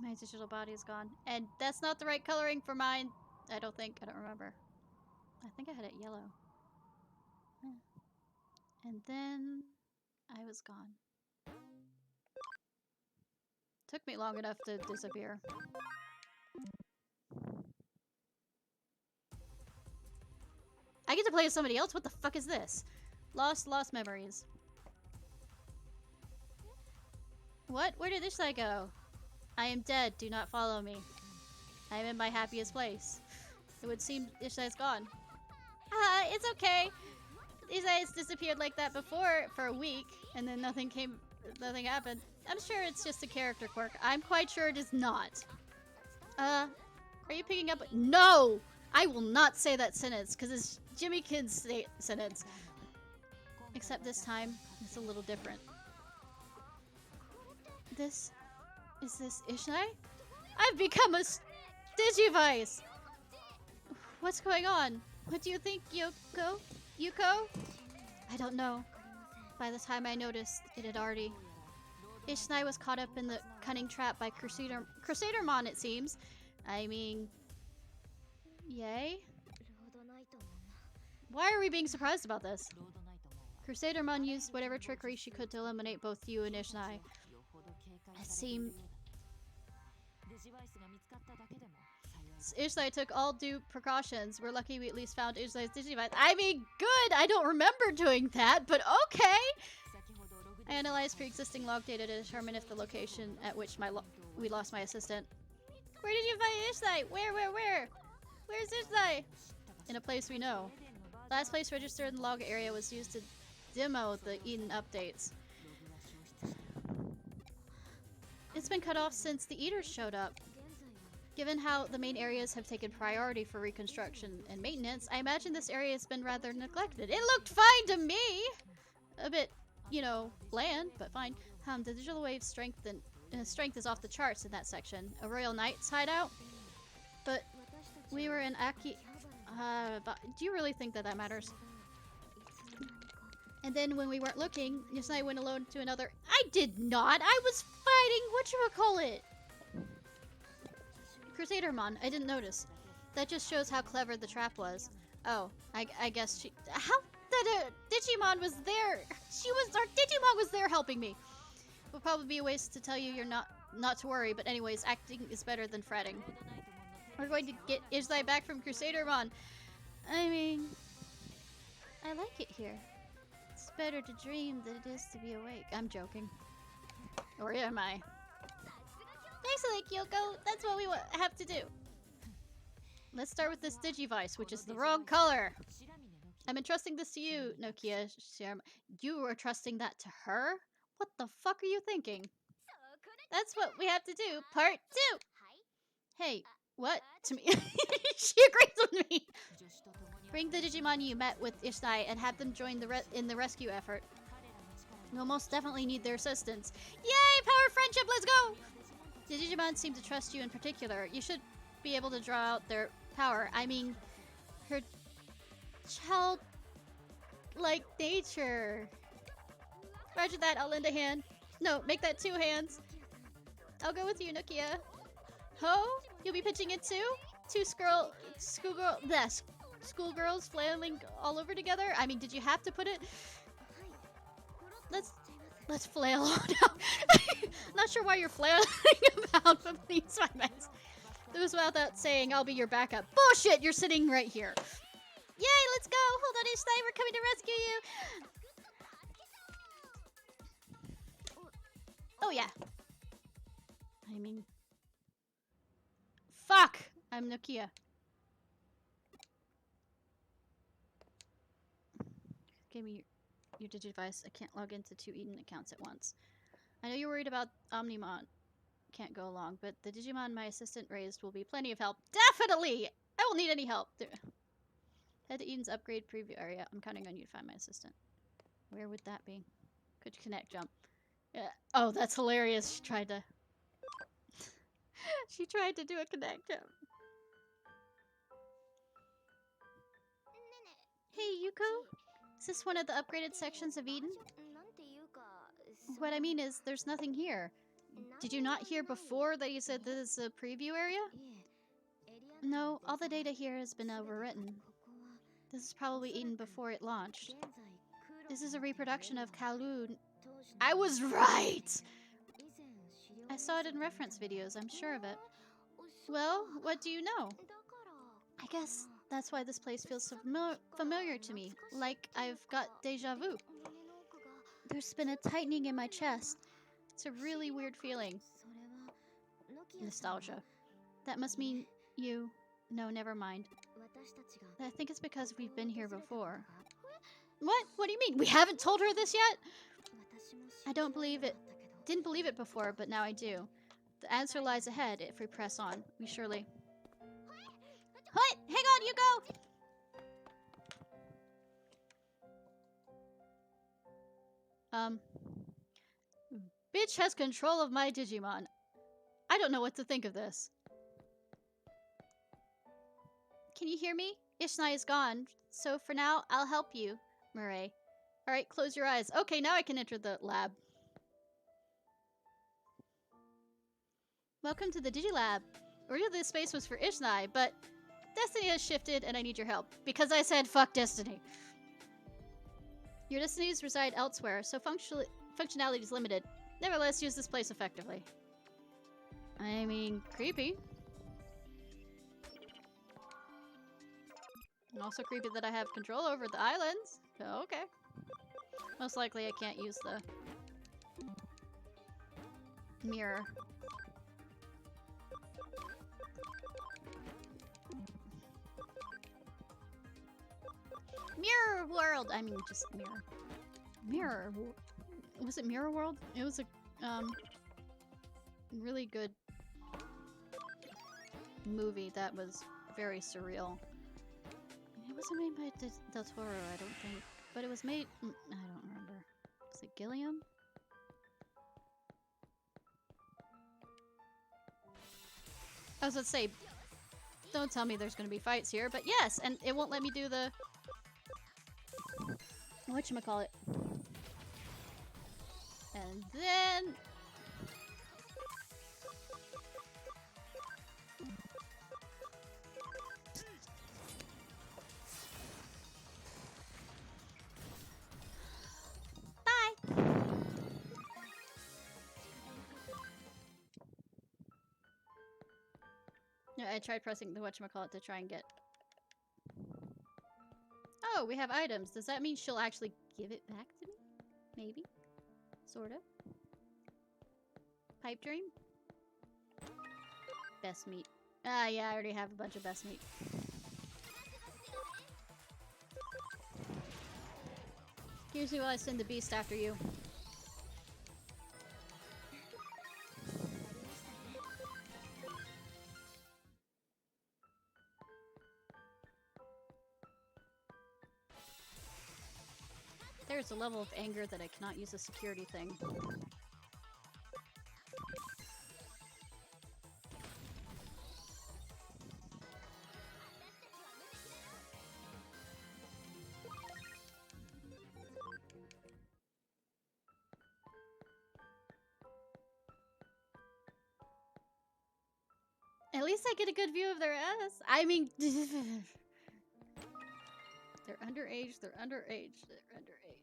My digital body is gone. And that's not the right coloring for mine. I don't think. I don't remember. I think I had it yellow. And then I was gone. Took me long enough to disappear. I get to play as somebody else? What the fuck is this? Lost memories. What? Where did this guy go? I am dead. Do not follow me. I am in my happiest place. It would seem Ishai's gone. It's okay. Ishai's disappeared like that before for a week, and then nothing happened. I'm sure it's just a character quirk. I'm quite sure it is not. Are you picking up? No! I will not say that sentence, because it's Jimmy Kid's sentence. Except this time, it's a little different. Is this Ishai? I've become a Digivice! What's going on? What do you think, Yuko? I don't know. By the time I noticed, it had already... Ishai was caught up in the cunning trap by Crusadermon, it seems. I mean... Yay? Why are we being surprised about this? Crusadermon used whatever trickery she could to eliminate both you and Ishai. It seemed... Ishai took all due precautions. We're lucky we at least found Ishai's Digivice. I mean, good! I don't remember doing that, but okay! I analyzed pre-existing log data to determine if the location at which we lost my assistant. Where did you find Ishai? Where? Where's Ishai? In a place we know. Last place registered in the log area was used to demo the Eden updates. It's been cut off since the Eaters showed up. Given how the main areas have taken priority for reconstruction and maintenance, I imagine this area has been rather neglected. It looked fine to me! A bit, you know, bland, but fine. The digital wave strength is off the charts in that section. A Royal Knight's hideout? But we were in Aki... do you really think that matters? And then when we weren't looking, Yosai went alone to another... I did not! I was fighting whatchamacallit! Crusadermon, I didn't notice. That just shows how clever the trap was. Oh, I guess she... How that Digimon was there? Our Digimon was there helping me. It would probably be a waste to tell you you're not to worry, but anyways, acting is better than fretting. We're going to get Ishai back from Crusadermon. I mean... I like it here. It's better to dream than it is to be awake. I'm joking. Or am I? Excellent, Kyoko. That's what we have to do. Let's start with this Digivice, which is the wrong color. I'm entrusting this to you, Nokia. You are trusting that to her? What the fuck are you thinking? That's what we have to do. Part 2! Hey, what? To me. She agrees with me. Bring the Digimon you met with Ishai and have them join in the rescue effort. We'll most definitely need their assistance. Yay! Power friendship, let's go! The Digimon seem to trust you in particular. You should be able to draw out their power. I mean, her childlike nature. Roger that, I'll lend a hand. No, make that 2 hands. I'll go with you, Nokia. Ho? You'll be pitching it too? 2 schoolgirls flailing all over together? I mean, did you have to put it? Let's flail on out. Not sure why you're flailing about, but please, my best. It was without saying, I'll be your backup. Bullshit, you're sitting right here. Yay, let's go! Hold on, Ishai, we're coming to rescue you! Oh, yeah. I mean... Fuck! I'm Nokia. Give me your Digivice. I can't log into 2 Eden accounts at once. I know you're worried about Omnimon. Can't go along, but the Digimon my assistant raised will be plenty of help. Definitely! I won't need any help. Head to Eden's upgrade preview area. I'm counting on you to find my assistant. Where would that be? Could connect jump. Yeah. Oh, that's hilarious. She tried to... She tried to do a connect jump. Hey, Yuko? Is this one of the upgraded sections of Eden? What I mean is, there's nothing here. Did you not hear before that you said this is a preview area? No, all the data here has been overwritten. This is probably eaten before it launched. This is a reproduction of Kowloon. I was right! I saw it in reference videos, I'm sure of it. Well, what do you know? I guess that's why this place feels so familiar to me, like I've got deja vu. There's been a tightening in my chest. It's a really weird feeling. Nostalgia. That must mean you... No, never mind. I think it's because we've been here before. What? What do you mean? We haven't told her this yet? I don't believe it. Didn't believe it before, but now I do. The answer lies ahead if we press on. We surely... What? Hang on, you go! Bitch has control of my Digimon. I don't know what to think of this. Can you hear me? Ishnai is gone, so for now, I'll help you, Murray. Alright, close your eyes. Okay, now I can enter the lab. Welcome to the Digilab. Originally this space was for Ishnai, but Destiny has shifted and I need your help. Because I said fuck Destiny. Your destinies reside elsewhere, so functionality is limited. Nevertheless, use this place effectively. I mean, creepy. And also creepy that I have control over the islands. Oh, okay. Most likely I can't use the mirror. Mirror World! I mean, just mirror. Mirror. Was it Mirror World? It was a, really good movie that was very surreal. It wasn't made by Del Toro, I don't think. But it was made... I don't remember. Was it Gilliam? I was about to say, don't tell me there's gonna be fights here, but yes! And it won't let me do the... whatchamacallit. And then... Bye! Yeah, I tried pressing the whatchamacallit to try and get... Oh, we have items. Does that mean she'll actually give it back to me? Maybe. Sorta. Pipe dream? Best meat. Ah, yeah, I already have a bunch of best meat. Excuse me while I send the beast after you. There's a level of anger that I cannot use a security thing. At least I get a good view of their ass. I mean... They're underage, they're underage, they're underage.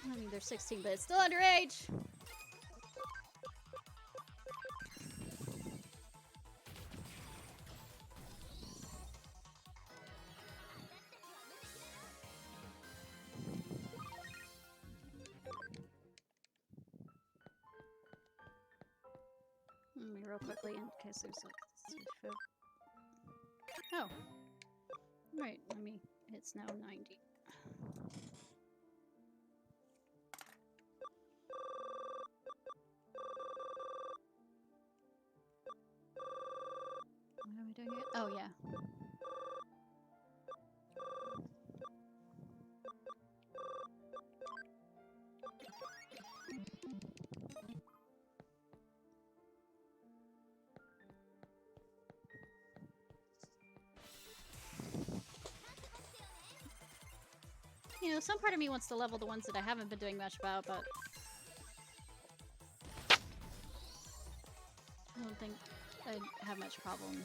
I mean, they're 16, but it's still underage! Let me real quickly in case there's like food. Oh. Right, let me... It's now 90. What am I doing it? Oh, yeah. You know, some part of me wants to level the ones that I haven't been doing much about, but I don't think I'd have much problem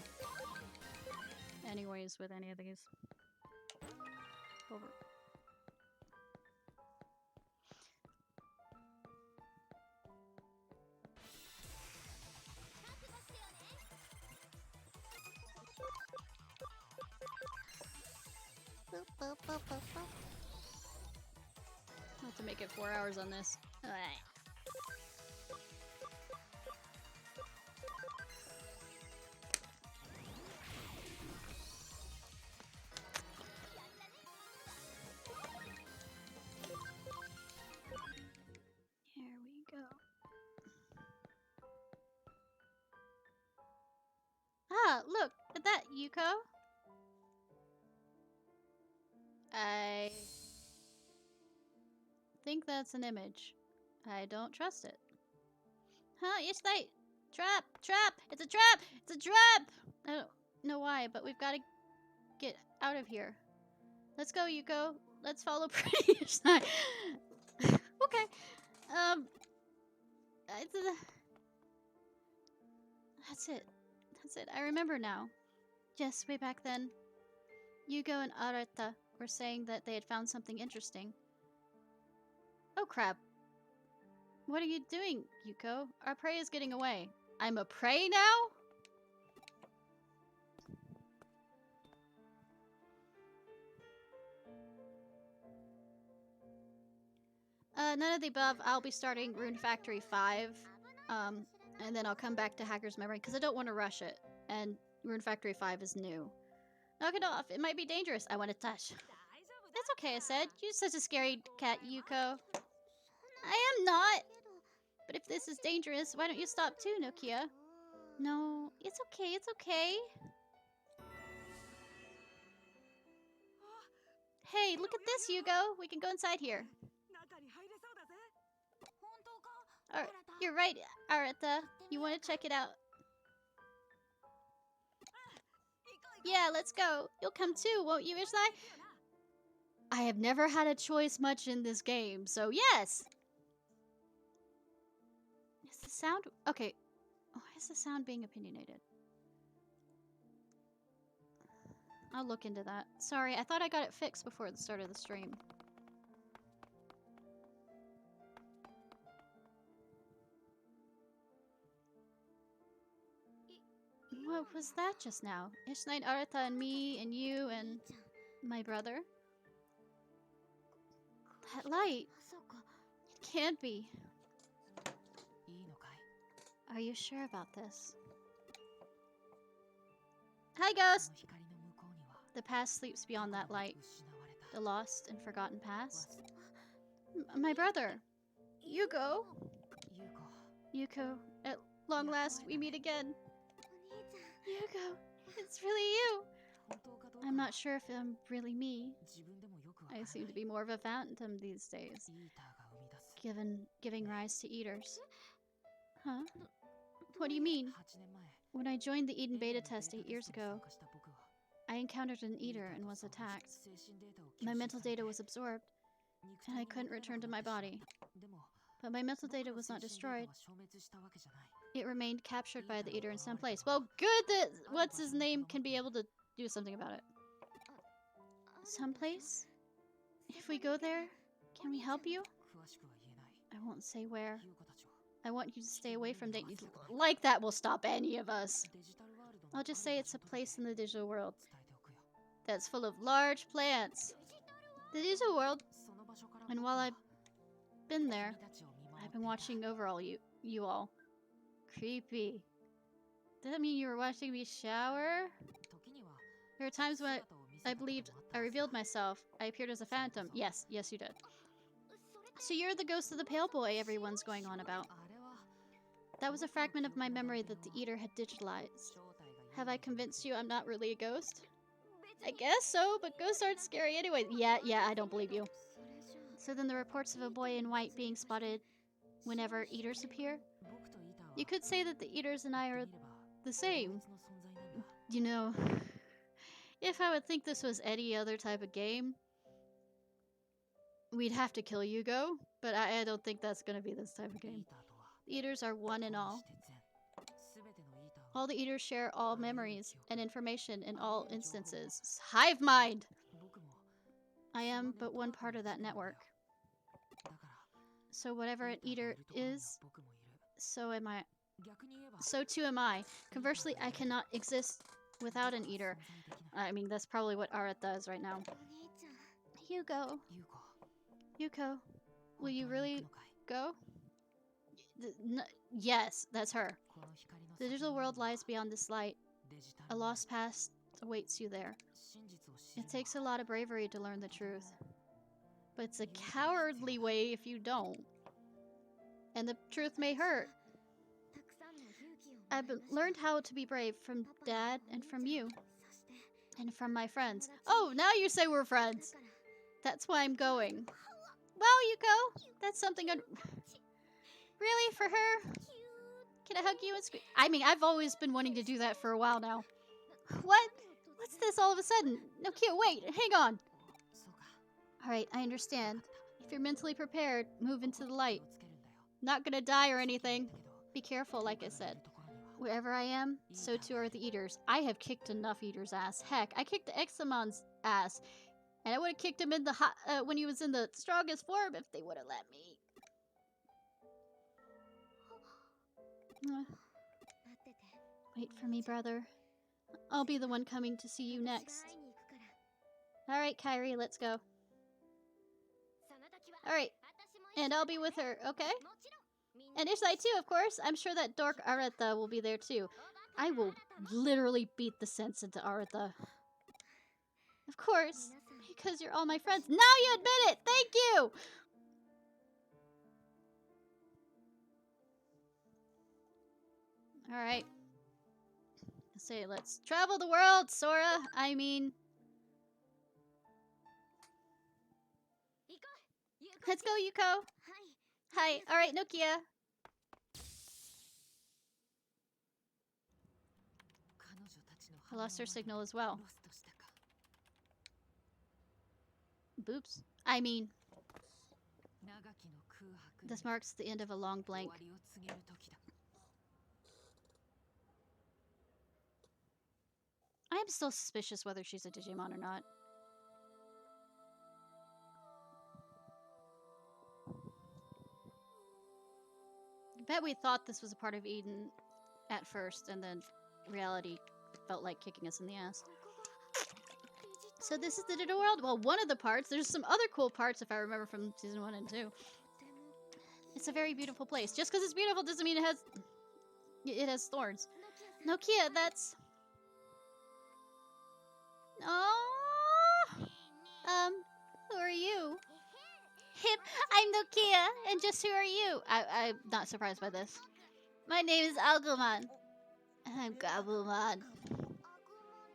anyways with any of these. Over. I'll have to make it 4 hours on this. Here we go. Ah, look at that, Yuko. I think that's an image. I don't trust it. Huh? Yes, they trap! Trap! It's a trap! It's a trap! I don't know why, but we've got to get out of here. Let's go, Yuko. Let's follow Pretty Snipe. Okay. That's it. That's it. I remember now. Yes, way back then, Yugo and Arata were saying that they had found something interesting. Oh crap. What are you doing, Yuko? Our prey is getting away. I'm a prey now? None of the above. I'll be starting Rune Factory 5. And then I'll come back to Hacker's Memory because I don't want to rush it. And Rune Factory 5 is new. Knock it off. It might be dangerous. I want to touch. That's okay, I said. You're such a scary cat, Yuko. I am not. But if this is dangerous, why don't you stop too, Nokia? No, it's okay, it's okay. Hey, look at this, Yugo. We can go inside here. You're right, Arata. You want to check it out? Yeah, let's go. You'll come too, won't you, Ishlai? I have never had a choice much in this game, so yes! Is the sound... Okay. Why is the sound being opinionated? I'll look into that. Sorry, I thought I got it fixed before the start of the stream. What was that just now? Ishnai, Arata, and me, and you, and my brother? That light! It can't be. Are you sure about this? Hi, Ghost! The past sleeps beyond that light. The lost and forgotten past. My brother! Yugo! Yuko, at long last we meet again. Yugo, it's really you! I'm not sure if I'm really me. I seem to be more of a phantom these days. Giving rise to eaters. Huh? What do you mean? When I joined the Eden beta test 8 years ago, I encountered an eater and was attacked. My mental data was absorbed, and I couldn't return to my body. But my mental data was not destroyed. It remained captured by the eater in some place. Well, good that what's-his-name can be able to do something about it. Someplace? If we go there, can we help you? I won't say where. I want you to stay away from danger. Like that will stop any of us. I'll just say it's a place in the digital world that's full of large plants. The digital world. And while I've been there, I've been watching over all you all. Creepy. Does that mean you were watching me shower? There are times when I believed I revealed myself. I appeared as a phantom. Yes, yes you did. So you're the ghost of the pale boy everyone's going on about. That was a fragment of my memory that the eater had digitalized. Have I convinced you I'm not really a ghost? I guess so, but ghosts aren't scary anyway. Yeah, I don't believe you. So then the reports of a boy in white being spotted whenever eaters appear? You could say that the eaters and I are the same. You know, if I would think this was any other type of game, we'd have to kill Yugo, but I don't think that's gonna be this type of game. The Eaters are one and all. All the Eaters share all memories and information in all instances. Hive mind! I am but one part of that network. So whatever an Eater is, so am I. So too am I. Conversely, I cannot exist without an Eater. I mean, that's probably what Arat does right now. Yuko. Yuko. Will you really go? Yes, that's her. The digital world lies beyond this light. A lost past awaits you there. It takes a lot of bravery to learn the truth. But it's a cowardly way if you don't. And the truth may hurt. I've learned how to be brave from Dad and from you. And from my friends. Oh, now you say we're friends. That's why I'm going. Wow, Yuko. That's something Really? For her? Can I hug you and squeeze? I mean, I've always been wanting to do that for a while now. What? What's this all of a sudden? No, cute, wait, hang on. Alright, I understand. If you're mentally prepared, move into the light. Not gonna die or anything. Be careful, like I said. Wherever I am, so too are the Eaters. I have kicked enough Eaters' ass. Heck, I kicked Examon's ass. And I would have kicked him in the when he was in the strongest form if they would have let me. Wait for me, brother. I'll be the one coming to see you next. Alright, Kairi, let's go. Alright, and I'll be with her, okay? And Ishai too, of course. I'm sure that dork Aretha will be there too. I will literally beat the sense into Aretha. Of course, because you're all my friends. Now you admit it! Thank you! Alright. Say, let's travel the world, Sora. I mean... Let's go, Yuko. Hi. Alright, Nokia. I lost her signal as well. Boops. I mean... This marks the end of a long blank. I am still suspicious whether she's a Digimon or not. I bet we thought this was a part of Eden at first, and then reality felt like kicking us in the ass. So this is the digital world? Well, one of the parts. There's some other cool parts if I remember from season 1 and 2. It's a very beautiful place. Just because it's beautiful doesn't mean it has thorns. Nokia, that's... Oh, who are you? Hip, I'm Nokia, and just who are you? I'm not surprised by this. My name is Agumon. And I'm Gabumon.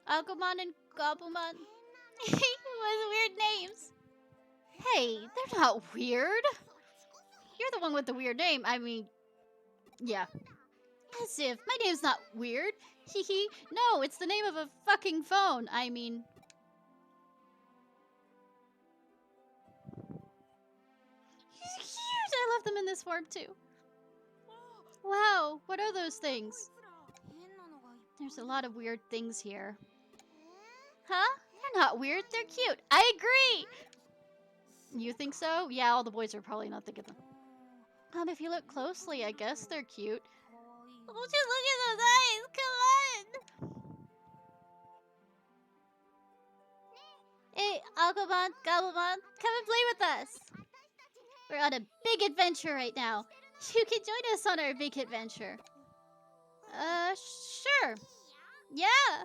Agumon and Gabumon. What weird names. Hey, they're not weird. You're the one with the weird name. I mean, yeah. As if. My name's not weird. Hehe. No, it's the name of a fucking phone. I mean... He's cute! I love them in this form, too. Wow, what are those things? There's a lot of weird things here. Huh? They're not weird, they're cute. I agree! You think so? Yeah, all the boys are probably not thinking that. If you look closely, I guess they're cute. Oh, just look at those eyes! Come on! Hey, Agumon, Gabumon, come and play with us! We're on a big adventure right now. You can join us on our big adventure. Sure. Yeah!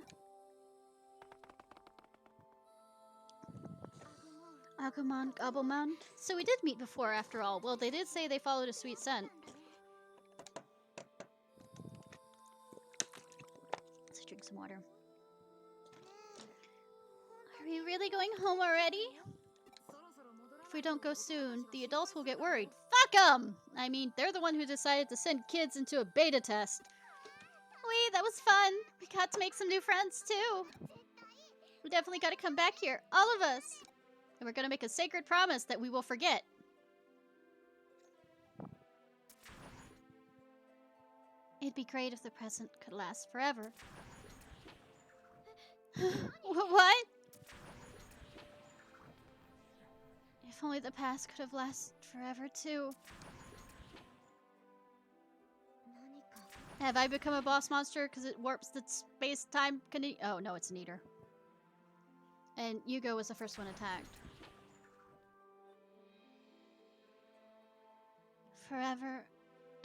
Agumon, Gabumon. So we did meet before, after all. Well, they did say they followed a sweet scent. Let's drink some water. Are we really going home already? If we don't go soon, the adults will get worried. Fuck them! I mean, they're the one who decided to send kids into a beta test. Wait, that was fun. We got to make some new friends, too. We definitely got to come back here. All of us. And we're gonna make a sacred promise that we will forget. It'd be great if the present could last forever. What? If only the past could have lasted forever, too. Have I become a boss monster because it warps the space-time Oh, no, it's an eater. And Yugo was the first one attacked. Forever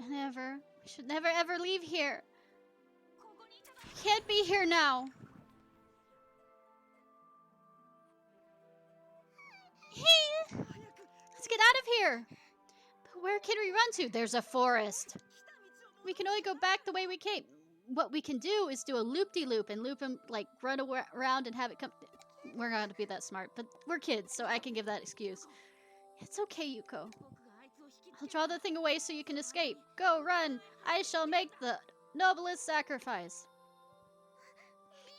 and ever. We should never ever leave here. We can't be here now. Let's get out of here. But where can we run to? There's a forest. We can only go back the way we came. What we can do is do a loop-de-loop and loop him, like, run around and have it come... We're not going to be that smart, but we're kids, so I can give that excuse. It's okay, Yuko. I'll draw the thing away so you can escape. Go, run. I shall make the noblest sacrifice.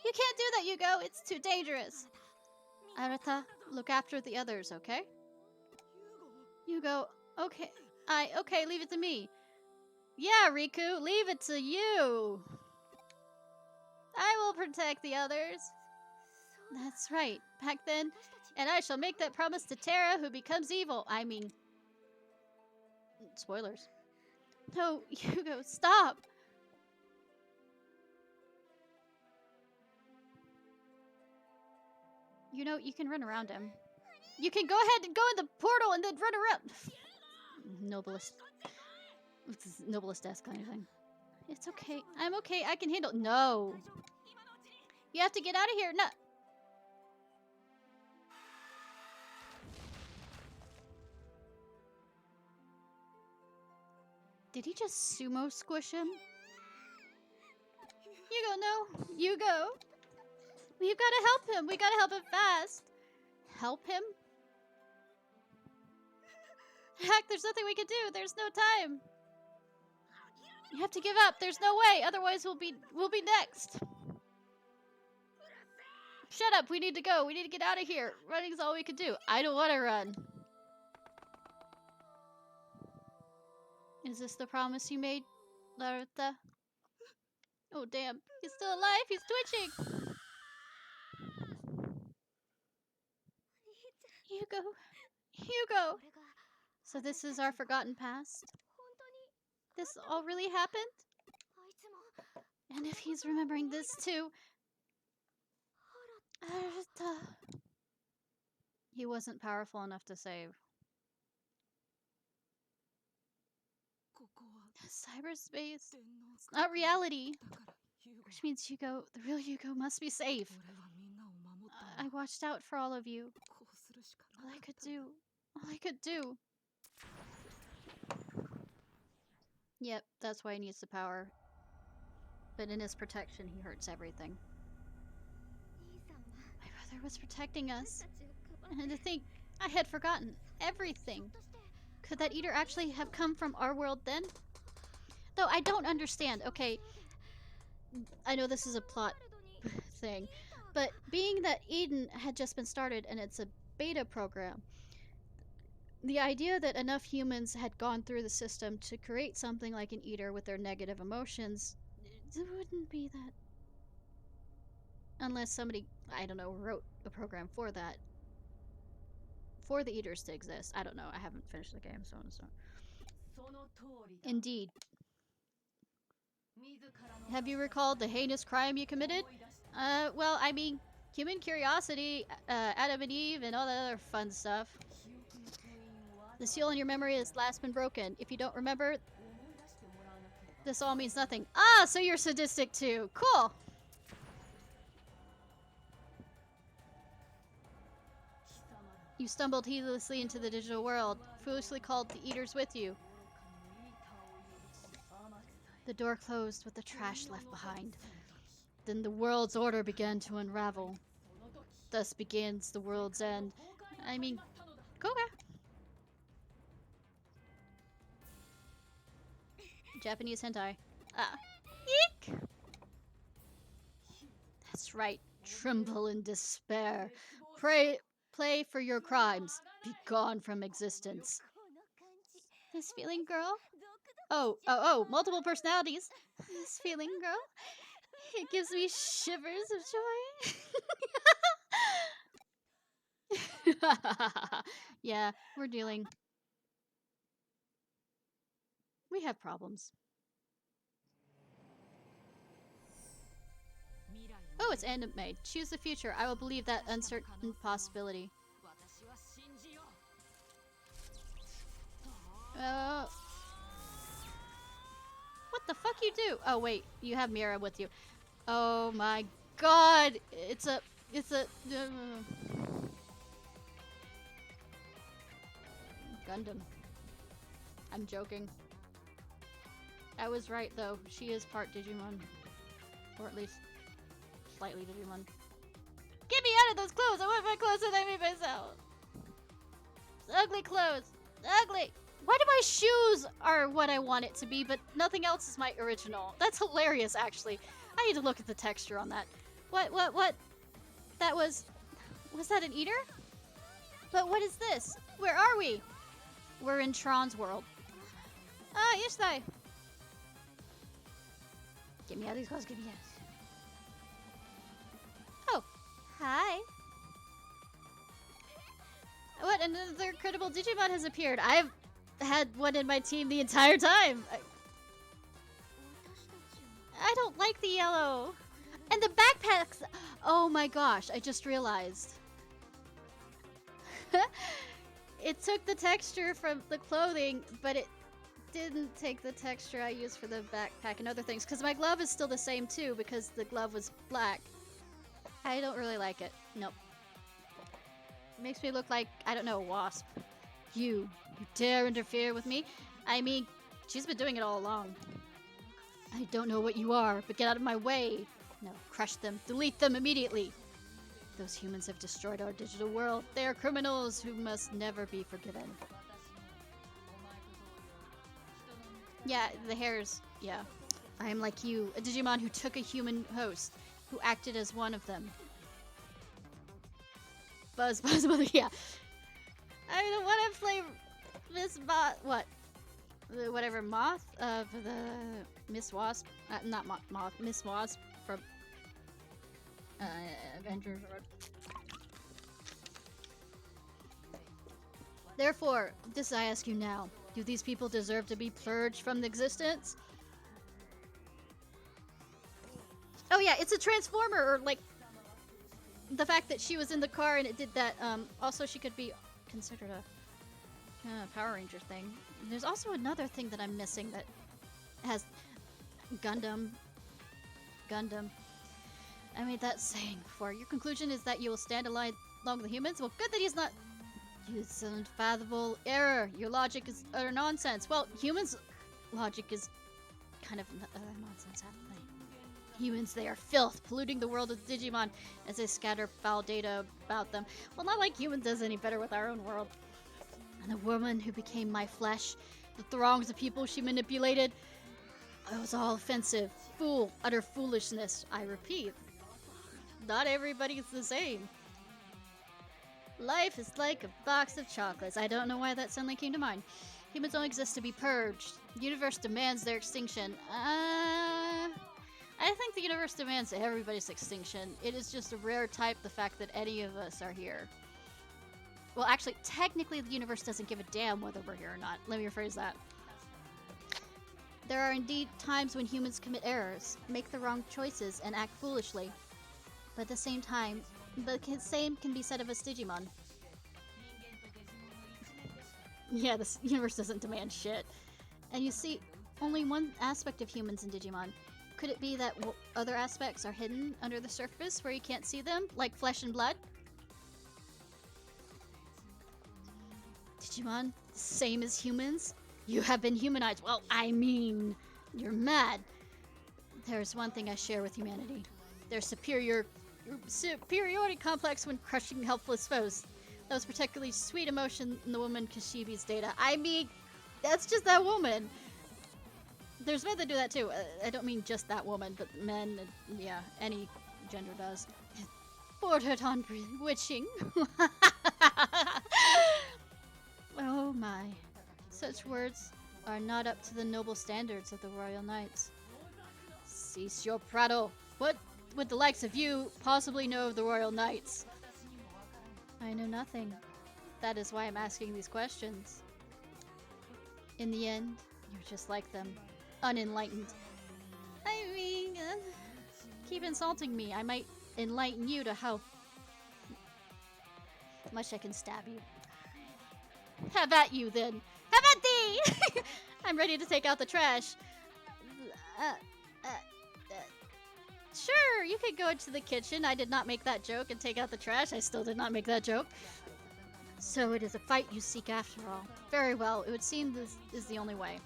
You can't do that, Yugo. It's too dangerous. Arata, look after the others, okay? Yugo, okay. Okay, leave it to me. Yeah, Riku, leave it to you. I will protect the others. That's right. Back then, and I shall make that promise to Terra, who becomes evil. I mean... Spoilers. No, Yugo, stop! You know, you can run around him. You can go ahead and go in the portal and then run around. Noblest. Noblest death kind of thing. It's okay. I'm okay. I can handle... No. You have to get out of here. No. Did he just sumo squish him? Yugo, no. Yugo. We've got to help him. We got to help him fast. Help him? Heck, there's nothing we can do. There's no time. You have to give up. There's no way. Otherwise, we'll be next. Shut up. We need to go. We need to get out of here. Running's all we can do. I don't want to run. Is this the promise you made, Laruta? Oh, damn. He's still alive. He's twitching. Hugo. Hugo. So this is our forgotten past? This all really happened? And if he's remembering this too... Laruta. He wasn't powerful enough to save. Cyberspace. It's not reality. Which means Yugo, the real Yugo, must be safe. I watched out for all of you. All I could do. All I could do. Yep, that's why he needs the power. But in his protection, he hurts everything. My brother was protecting us. And to think, I had forgotten everything. Could that eater actually have come from our world then? Though I don't understand. Okay, I know this is a plot thing, but being that Eden had just been started and it's a beta program, the idea that enough humans had gone through the system to create something like an eater with their negative emotions, it wouldn't be that. Unless somebody, I don't know, wrote a program for that. For the eaters to exist. I don't know. I haven't finished the game, so on and so on. Indeed. Have you recalled the heinous crime you committed? Well, I mean, human curiosity, Adam and Eve, and all that other fun stuff. The seal in your memory has last been broken. If you don't remember, this all means nothing. Ah, so you're sadistic too. Cool. You stumbled heedlessly into the digital world, foolishly called the eaters with you. The door closed with the trash left behind. Then the world's order began to unravel. Thus begins the world's end. I mean, Koga. Japanese hentai. Ah. Eek! That's right. Tremble in despair. Pray, pay for your crimes. Be gone from existence. This feeling, girl? Oh, multiple personalities. This feeling, girl? It gives me shivers of joy. Yeah, we're dealing. We have problems. Oh, it's anime. Choose the future. I will believe that uncertain possibility. What the fuck you do? Oh wait, you have Mira with you. Oh my god! It's a Gundam. I'm joking. I was right though. She is part Digimon. Or at least slightly Digimon. Get me out of those clothes! I want my clothes so I made myself! It's ugly clothes! Ugly! Why do my shoes are what I want it to be, but nothing else is my original? That's hilarious, actually. I need to look at the texture on that. What? That was that an eater? But what is this? Where are we? We're in Tron's world. Ah, Ishtai! Get me out of these clothes, get me out. Oh, hi. What? Another credible Digimon has appeared. I've had one in my team the entire time. I don't like the yellow. And the backpacks. Oh my gosh, I just realized. It took the texture from the clothing, but it didn't take the texture I used for the backpack and other things. Because my glove is still the same too, because the glove was black. I don't really like it. Nope. It makes me look like, I don't know, a wasp. You dare interfere with me? I mean, she's been doing it all along. I don't know what you are, but get out of my way. No, crush them. Delete them immediately. Those humans have destroyed our digital world. They are criminals who must never be forgiven. Yeah, the hairs. Yeah. I am like you, a Digimon who took a human host, who acted as one of them. Buzz, yeah. I don't want to play Miss what? Whatever, Moth of the Miss Wasp. Not Moth, Miss Wasp from Avengers. Therefore, this I ask you now. Do these people deserve to be purged from existence? Oh yeah, it's a transformer, or like the fact that she was in the car and it did that. Also, she could be considered a Power Ranger thing. There's also another thing that I'm missing that has Gundam. I made that saying before. Your conclusion is that you will stand along with the humans? Well, good that he's not. It's an unfathomable error. Your logic is utter nonsense. Well, humans' logic is kind of nonsense, haven't they? Humans, they are filth, polluting the world of Digimon as they scatter foul data about them. Well, not like humans does any better with our own world. And the woman who became my flesh, the throngs of people she manipulated, it was all offensive. Fool, utter foolishness. I repeat, not everybody's the same. Life is like a box of chocolates. I don't know why that suddenly came to mind. Humans don't exist to be purged. The universe demands their extinction. I think the universe demands everybody's extinction. It is just a rare type, the fact that any of us are here. Well, actually, technically the universe doesn't give a damn whether we're here or not. Let me rephrase that. There are indeed times when humans commit errors, make the wrong choices, and act foolishly. But at the same time, the same can be said of us Digimon. Yeah, the universe doesn't demand shit. And you see only one aspect of humans in Digimon. Could it be that other aspects are hidden under the surface where you can't see them, like flesh and blood? Digimon, same as humans? You have been humanized. Well, I mean, you're mad. There's one thing I share with humanity. Their superiority complex when crushing helpless foes. That was particularly sweet emotion in the woman Kashibi's data. I mean, that's just that woman. There's men that do that too. I don't mean just that woman, but men, yeah, any gender does. bordered on bewitching. Oh my. Such words are not up to the noble standards of the Royal Knights. Cease your prattle. What would the likes of you possibly know of the Royal Knights? I know nothing. That is why I'm asking these questions. In the end, you're just like them. Unenlightened. I mean, keep insulting me. I might enlighten you to how much I can stab you. Have at you then. Have at thee! I'm ready to take out the trash. Sure, you could go into the kitchen. I did not make that joke and take out the trash. I still did not make that joke. So it is a fight you seek after all. Very well, it would seem this is the only way.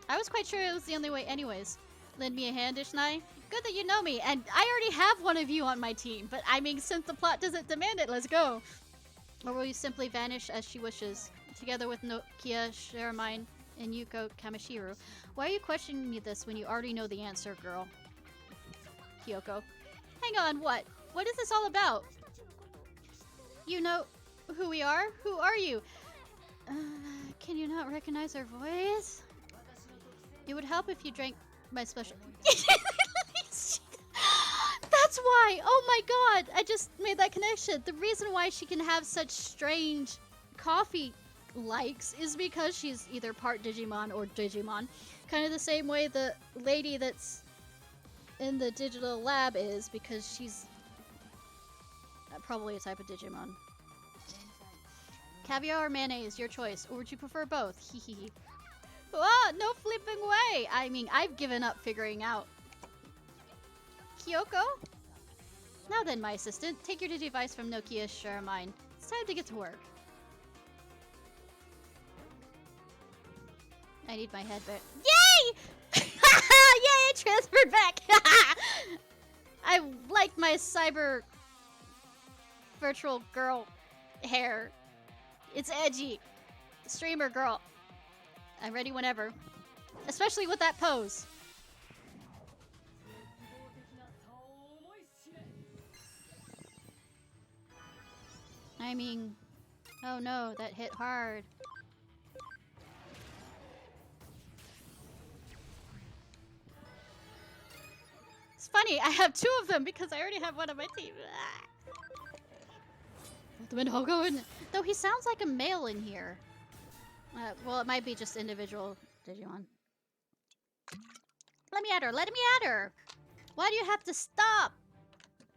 I was quite sure it was the only way anyways. Lend me a hand, Ishnai. Good that you know me, and I already have one of you on my team, but I mean, since the plot doesn't demand it, let's go. Or will you simply vanish as she wishes, together with Nokia, Sharamine, and Yuko Kamashiru? Why are you questioning me this when you already know the answer, girl? Kyoko. Hang on, what? What is this all about? You know who we are? Who are you? Can you not recognize our voice? It would help if you drank my special... That's why! Oh my god! I just made that connection. The reason why she can have such strange coffee likes is because she's either part Digimon or Digimon. Kind of the same way the lady that's in the digital lab is, because she's probably a type of Digimon. Caviar or mayonnaise, your choice. Or would you prefer both? Hehehe. Ah, no flipping way! I mean, I've given up figuring out. Kyoko? Now then, my assistant, take your Digivice from Nokia Sharamine. It's time to get to work. I need my head back. Yay! Yay, I transferred back! I like my cyber virtual girl hair. It's edgy. Streamer girl. I'm ready whenever. Especially with that pose. I mean, oh no, that hit hard. It's funny, I have two of them because I already have one on my team. Though he sounds like a male in here. Well, it might be just individual Digimon. Let me at her, let me at her! Why do you have to stop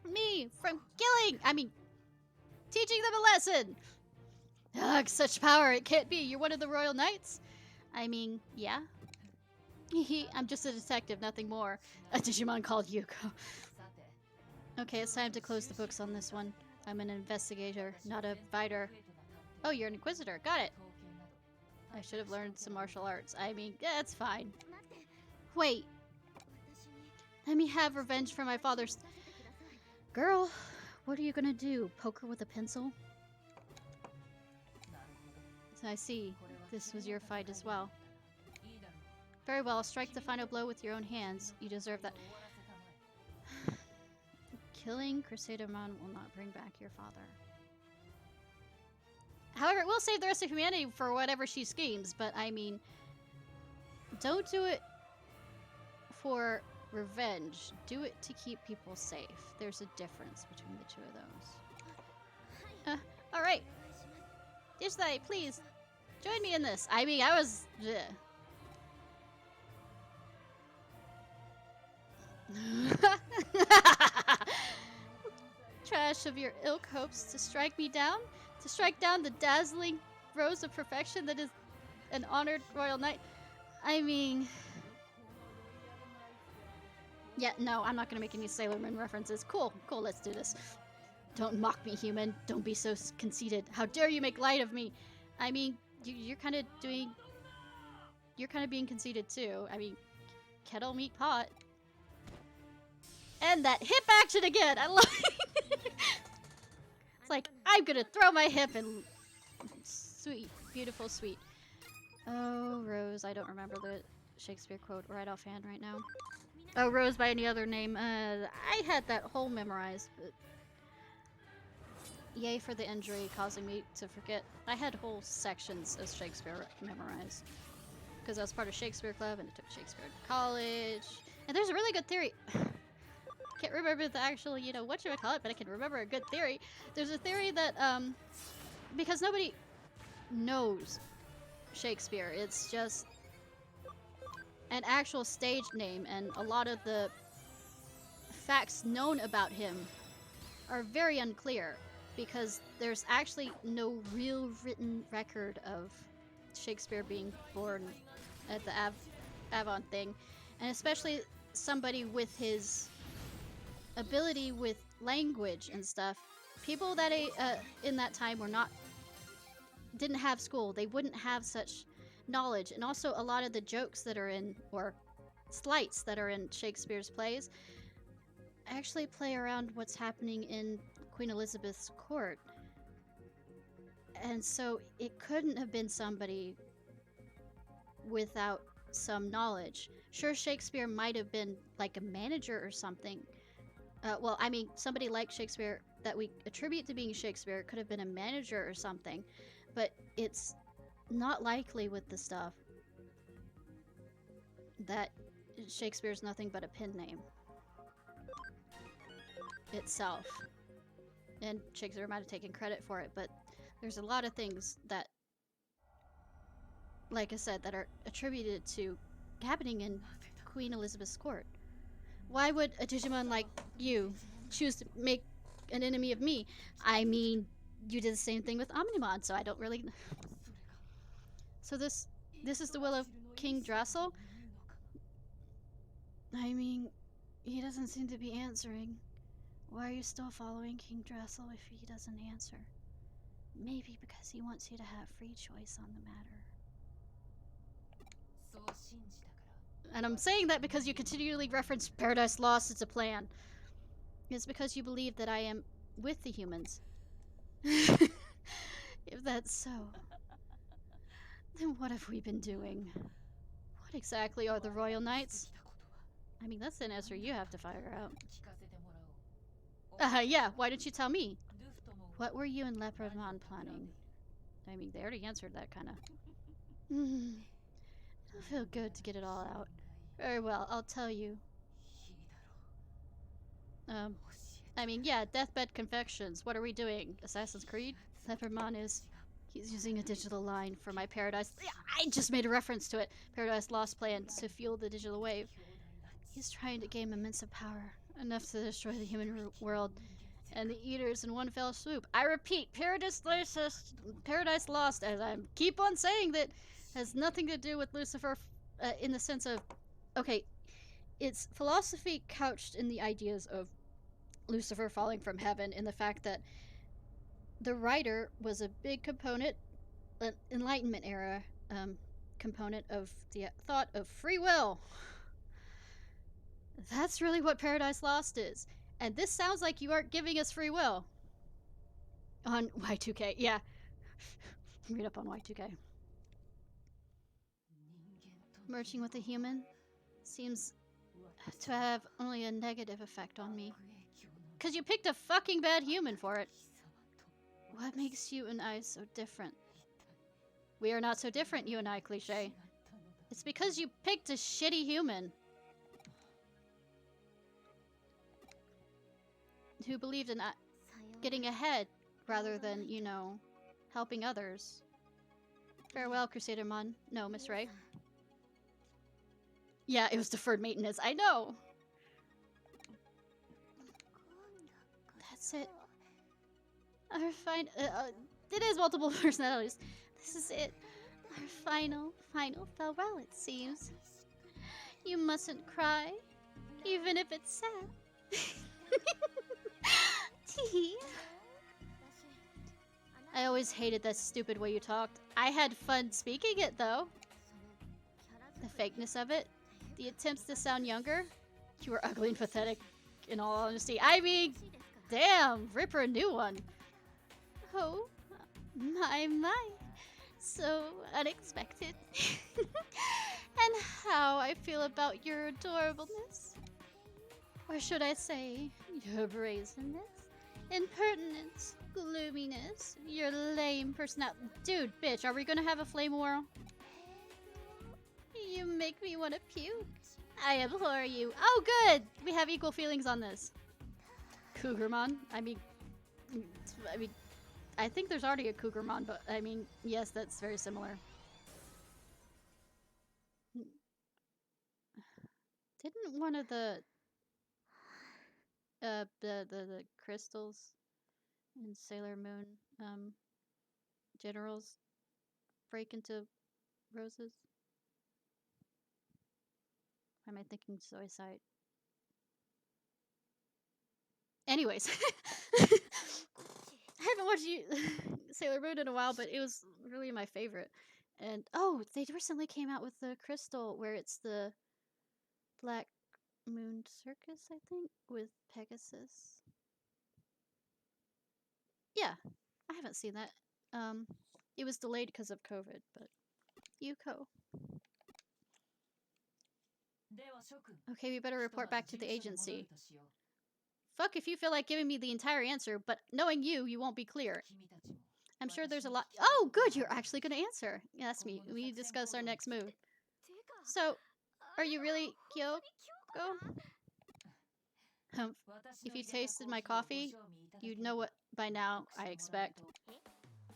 me from killing? I mean, teaching them a lesson! Ugh, such power, it can't be. You're one of the Royal Knights? I mean, yeah. I'm just a detective, nothing more. A Digimon called Yuko. Okay, it's time to close the books on this one. I'm an investigator, not a fighter. Oh, you're an inquisitor. Got it. I should have learned some martial arts. I mean, yeah, it's fine. Wait. Let me have revenge for my father's... Girl, what are you gonna do? Poke her with a pencil? So I see. This was your fight as well. Very well, strike the final blow with your own hands. You deserve that. Killing Crusadermon will not bring back your father. However, it will save the rest of humanity for whatever she schemes, but I mean, don't do it for revenge. Do it to keep people safe. There's a difference between the two of those. Alright. Dishlai, please, join me in this. I mean, I was... Trash of your ilk hopes to strike me down? To strike down the dazzling rose of perfection that is an honored royal knight? I mean... Yeah, no, I'm not gonna make any Sailor Moon references. Cool, cool, let's do this. Don't mock me, human. Don't be so conceited. How dare you make light of me? I mean, you're kind of doing... You're kind of being conceited too. I mean, kettle meat pot. And that hip action again! I love it! It's like, I'm gonna throw my hip and... Sweet. Beautiful, sweet. Oh, Rose. I don't remember the Shakespeare quote right offhand right now. Oh, Rose by any other name. I had that whole memorized, but... Yay for the injury causing me to forget. I had whole sections of Shakespeare memorized. Because I was part of Shakespeare Club and I took Shakespeare in college. And there's a really good theory. Can't remember the actual, you know, whatchamacallit, but I can remember a good theory. There's a theory that, because nobody knows Shakespeare, it's just an actual stage name, and a lot of the facts known about him are very unclear because there's actually no real written record of Shakespeare being born at the Avon thing, and especially somebody with his ability with language and stuff. People that in that time were not didn't have school. They wouldn't have such knowledge, and also a lot of the jokes that are in, or slights that are in Shakespeare's plays actually play around what's happening in Queen Elizabeth's court. And so it couldn't have been somebody without some knowledge. Sure, Shakespeare might have been like a manager or something. Well, I mean, somebody like Shakespeare that we attribute to being Shakespeare could have been a manager or something, but it's not likely with the stuff that Shakespeare's nothing but a pen name itself. And Shakespeare might have taken credit for it, but there's a lot of things that, like I said, that are attributed to happening in Queen Elizabeth's court. Why would a Digimon like you choose to make an enemy of me? I mean, you did the same thing with Omnimon, so I don't really... So this is the will of King Drassel? I mean, he doesn't seem to be answering. Why are you still following King Drassel if he doesn't answer? Maybe because he wants you to have free choice on the matter. And I'm saying that because you continually reference Paradise Lost as a plan. It's because you believe that I am with the humans. If that's so, then what have we been doing? What exactly are the Royal Knights? I mean, that's an answer you have to figure out. Yeah, why didn't you tell me? What were you and Leopardmon planning? I mean, they already answered that, kinda. It'll feel good to get it all out. Very well, I'll tell you. I mean, yeah, Deathbed Confections. What are we doing? Assassin's Creed? Leopardmon is... He's using a digital line for my Paradise... Yeah, I just made a reference to it! Paradise Lost plan to fuel the digital wave. He's trying to gain immense power. Enough to destroy the human world and the Eaters in one fell swoop. I repeat, Paradise Lost, as I keep on saying that, has nothing to do with Lucifer in the sense of... Okay, it's philosophy couched in the ideas of Lucifer falling from heaven, in the fact that the writer was a big component, an Enlightenment era component of the thought of free will. That's really what Paradise Lost is. And this sounds like you aren't giving us free will. On Y2K, yeah. Read up on Y2K. Merging with a human seems to have only a negative effect on me. Because you picked a fucking bad human for it. What makes you and I so different? We are not so different, you and I, cliche. It's because you picked a shitty human. Who believed in getting ahead rather than, you know, helping others. Farewell, Crusadermon. No, Miss Ray. Yeah, it was deferred maintenance. I know. That's it. Our it is multiple personalities. This is it. Our final farewell, it seems. You mustn't cry, even if it's sad. Tee. I always hated that stupid way you talked. I had fun speaking it, though. The fakeness of it. The attempts to sound younger. You were ugly and pathetic, in all honesty. I mean, damn, rip her a new one. Oh, my. So unexpected. And how I feel about your adorableness. Or should I say, your brazenness? Impertinence, gloominess, your lame personality. Dude, bitch, are we gonna have a flame war? You make me want to puke. I abhor you. Oh, good! We have equal feelings on this. Cougarmon? I mean, I think there's already a Cougarmon, but I mean, yes, that's very similar. Didn't one of the crystals in Sailor Moon generals break into roses? Or am I thinking Suicide? Anyways, I haven't watched Sailor Moon in a while, but it was really my favorite. And oh, they recently came out with the crystal where it's the Black Moon Circus, I think, with Pegasus. Yeah, I haven't seen that. It was delayed because of COVID, but Yuko. Okay, we better report back to the agency. Fuck if you feel like giving me the entire answer, but knowing you, you won't be clear. I'm sure there's a lot. Oh, good, you're actually gonna answer. Yes, we discuss our next move. So, are you really Kyoko? If you tasted my coffee, you'd know what by now, I expect.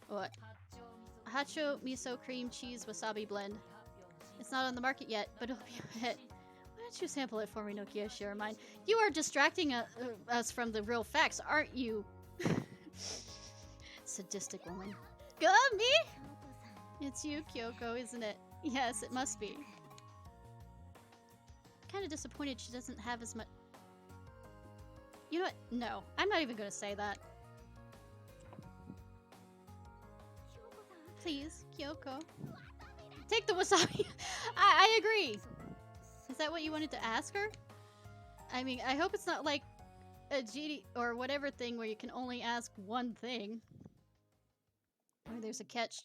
What? Hacho miso cream cheese wasabi blend. It's not on the market yet, but it'll be a hit. Why don't you sample it for me, Nokia Shiromine? You are distracting us from the real facts, aren't you? Sadistic woman. Go me? It's you, Kyoko, isn't it? Yes, it must be. Kind of disappointed she doesn't have as much. You know what? No, I'm not even gonna say that. Please, Kyoko. Take the wasabi! I agree! Is that what you wanted to ask her? I mean, I hope it's not like a GD or whatever thing where you can only ask one thing. Or there's a catch.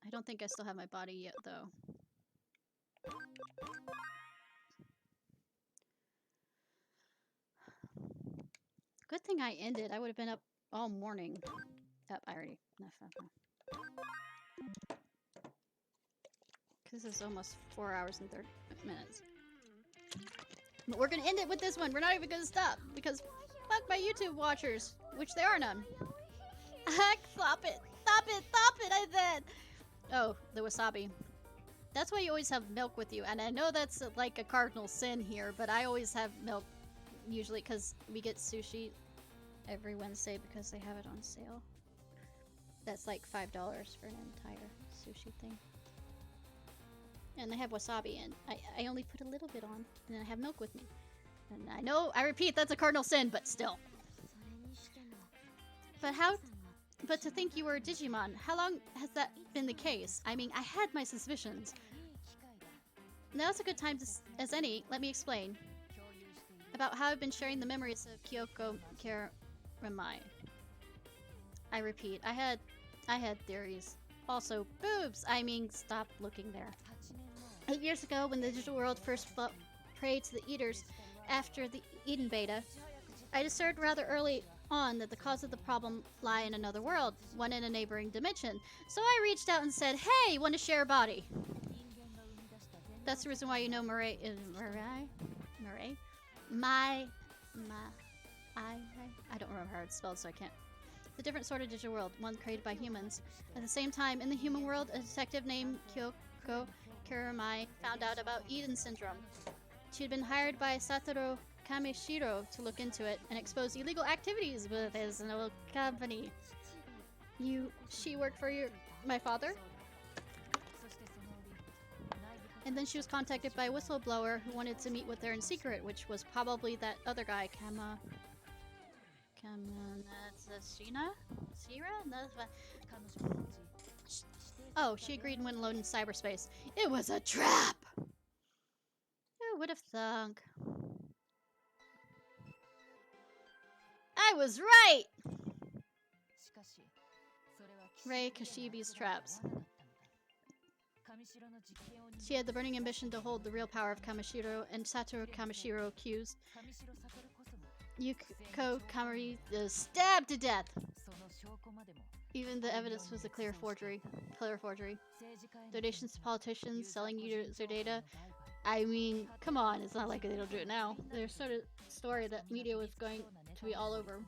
I don't think I still have my body yet, though. Good thing I ended. I would have been up all morning. Oh, I already... No. Because it's almost 4 hours and 30 minutes. But we're gonna end it with this one. We're not even gonna stop. Because fuck my YouTube watchers. Which there are none. Stop it. Stop it. Stop it, I said. Oh, the wasabi. That's why you always have milk with you. And I know that's like a cardinal sin here, but I always have milk. Usually because we get sushi every Wednesday because they have it on sale. That's like $5 for an entire sushi thing. And they have wasabi, and I only put a little bit on, and then I have milk with me. And I know, I repeat, that's a cardinal sin, but still. But to think you were a Digimon, how long has that been the case? I mean, I had my suspicions. Now's a good time as any, let me explain. About how I've been sharing the memories of Kyoko Karamai. I repeat, I had theories. Also, boobs! I mean, stop looking there. 8 years ago, when the digital world first preyed to the Eaters after the Eden Beta, I discerned rather early on that the cause of the problem lie in another world, one in a neighboring dimension. So I reached out and said, hey, want to share a body? That's the reason why you know Murray is... Murray? I don't remember how it's spelled, so I can't. It's a different sort of digital world, one created by humans. At the same time, in the human world, a detective named Kyoko Karamai found out about Eden Syndrome. She had been hired by Satoru Kamishiro to look into it and expose illegal activities with his old company. She worked for my father? And then she was contacted by a whistleblower who wanted to meet with her in secret, which was probably that other guy, Oh, she agreed and went alone in cyberspace. It was a trap! Who would have thunk? I was right! Rei Kashibi's traps. She had the burning ambition to hold the real power of Kamishiro, and Satoru Kamishiro accused Yuko Kamari is stabbed to death. Even the evidence was a clear forgery. Donations to politicians, selling user data. I mean, come on, it's not like they don't do it now. There's sort of story that media was going to be all over.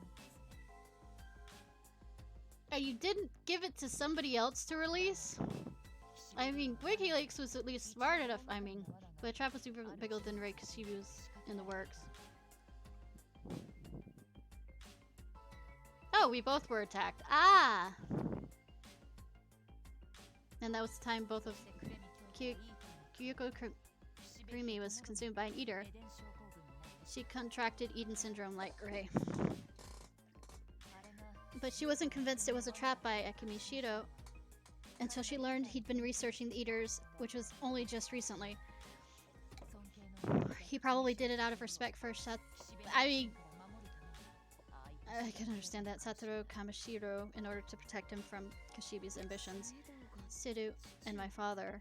You didn't give it to somebody else to release? I mean, WikiLeaks was at least smart enough, I mean, but trap was super bigger than Ray because she was in the works. Oh, we both were attacked. Ah! And that was the time both of Kyoko Kurimi was consumed by an eater. She contracted Eden syndrome like Ray. But she wasn't convinced it was a trap by Akimishiro until she learned he'd been researching the eaters, which was only just recently. He probably did it out of respect for I mean, I can understand that. Satoru Kamishiro, in order to protect him from Kashibi's ambitions. Sidu and my father.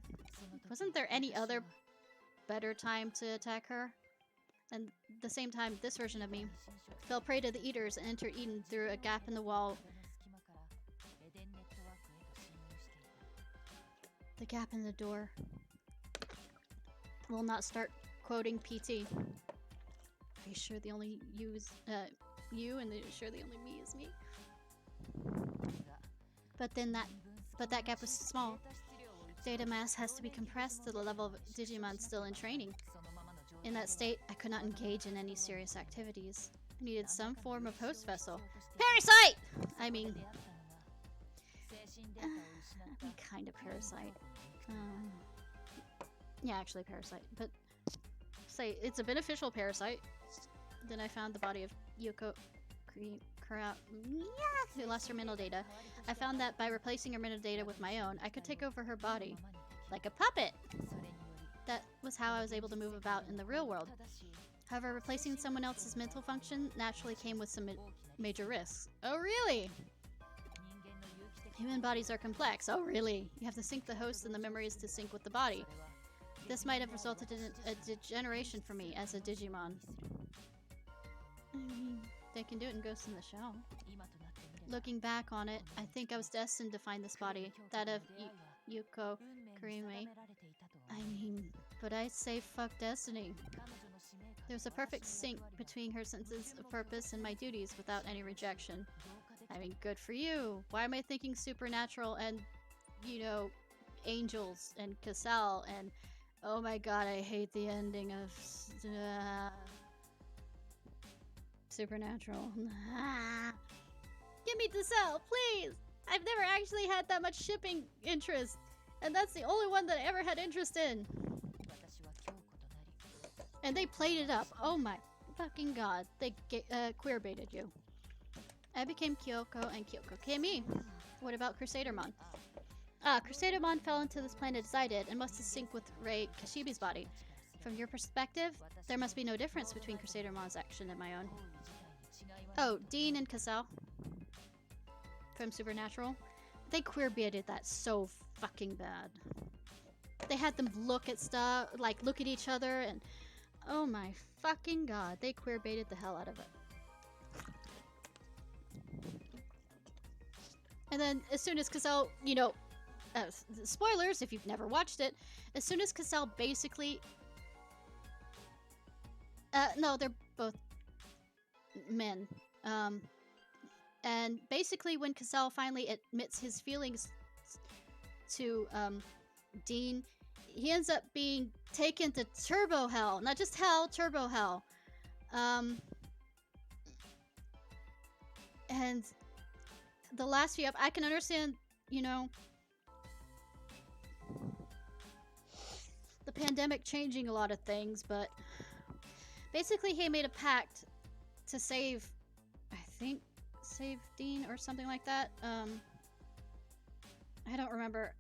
Wasn't there any other better time to attack her? And at the same time, this version of me fell prey to the eaters and entered Eden through a gap in the wall. The gap in the door. Will not start quoting PT. Are you sure the only you is you, and sure the only me is me? But that gap was small. Data mass has to be compressed to the level of Digimon still in training. In that state, I could not engage in any serious activities. I needed some form of host vessel. Parasite! I mean, kind of parasite. Yeah, actually parasite. But say it's a beneficial parasite. Then I found the body of Yoko who lost her mental data. I found that by replacing her mental data with my own, I could take over her body. Like a puppet! That was how I was able to move about in the real world. However, replacing someone else's mental function naturally came with some major risks. Oh, really? Human bodies are complex. Oh, really? You have to sync the host and the memories to sync with the body. This might have resulted in a degeneration for me as a Digimon. I mean, they can do it in Ghost in the Shell. Looking back on it, I think I was destined to find this body, that of Yuko Kurimi. I mean, but I say fuck destiny. There's a perfect sync between her senses of purpose and my duties without any rejection. I mean, good for you. Why am I thinking supernatural and, you know, angels and Cassell and... Oh my god, I hate the ending of... Supernatural. Give me Cassell, please! I've never actually had that much shipping interest. And that's the only one that I ever had interest in. And they played it up. Oh my fucking god. They queer baited you. I became Kyoko and Kyoko became me. What about Crusadermon? Crusadermon fell into this planet as I did and must have synced with Rei Kashibi's body. From your perspective, there must be no difference between Crusadermon's action and my own. Oh, Dean and Cassell from Supernatural. They queer baited that so fucking bad. They had them look at stuff, like look at each other, and oh my fucking god, they queer baited the hell out of it. And then as soon as Cassell, you know, spoilers if you've never watched it, as soon as Cassell basically... no, they're both men. And basically when Cassell finally admits his feelings to Dean, he ends up being taken to Turbo Hell. Not just Hell, Turbo Hell. And the last few I can understand, you know, the pandemic changing a lot of things, but basically he made a pact to save, I think, save Dean or something like that. I don't remember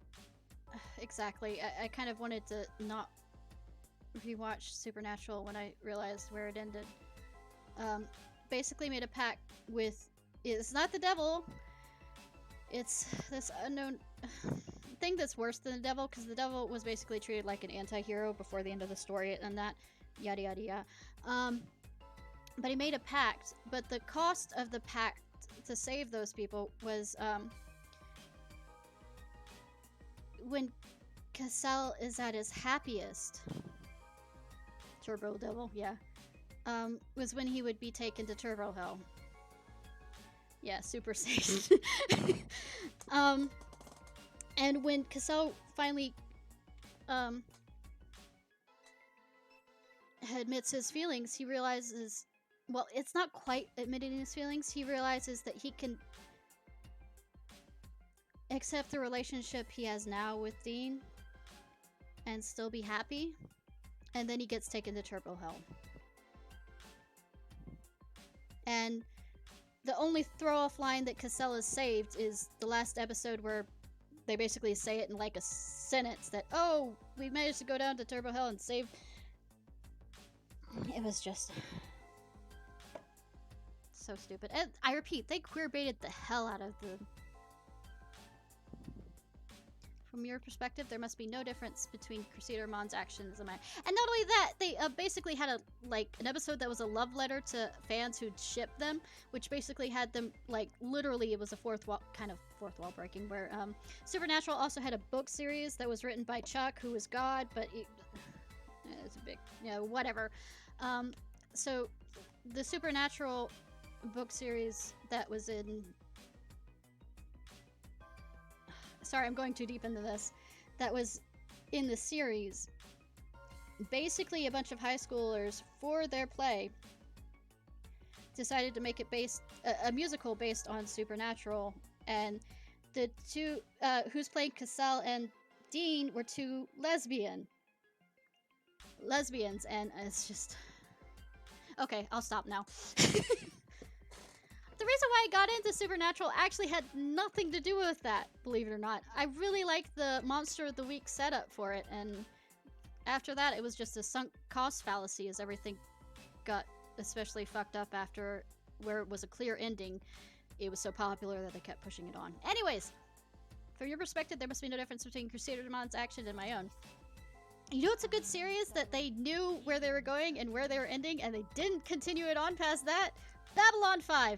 exactly. I kind of wanted to not rewatch Supernatural when I realized where it ended. Basically made a pact with, it's not the devil, it's this unknown thing that's worse than the devil, because the devil was basically treated like an anti-hero before the end of the story and that, yada yada yada. But he made a pact, but the cost of the pact to save those people was when Cassell is at his happiest. Turbo Devil, yeah. Was when he would be taken to Turbo Hell. Yeah, Super Saiyan. And when Cassell finally admits his feelings, he realizes, well, it's not quite admitting his feelings. He realizes that he can accept the relationship he has now with Dean and still be happy. And then he gets taken to Turbo Hell. And the only throw-off line that Cassell is saved is the last episode where they basically say it in like a sentence that, oh, we managed to go down to Turbo Hell and save. It was just so stupid. And I repeat, they queer-baited the hell out of the... From your perspective, there must be no difference between Crusadermon's actions and mine. And not only that, they basically had an episode that was a love letter to fans who'd shipped them, which basically had them, like, literally, it was a fourth wall breaking, where Supernatural also had a book series that was written by Chuck, who was God, but it's a big, whatever. So the Supernatural book series that was in... Sorry, I'm going too deep into this. That was in the series. Basically, a bunch of high schoolers, for their play, decided to make it a musical based on Supernatural. And the two, who's playing Cassell and Dean, were two lesbians. And it's just... Okay, I'll stop now. The reason why I got into Supernatural actually had nothing to do with that, believe it or not. I really liked the Monster of the Week setup for it, and after that, it was just a sunk cost fallacy as everything got especially fucked up after where it was a clear ending. It was so popular that they kept pushing it on. Anyways, from your perspective, there must be no difference between Crusadermon's action and my own. You know, it's a good series that they knew where they were going and where they were ending, and they didn't continue it on past that? Babylon 5!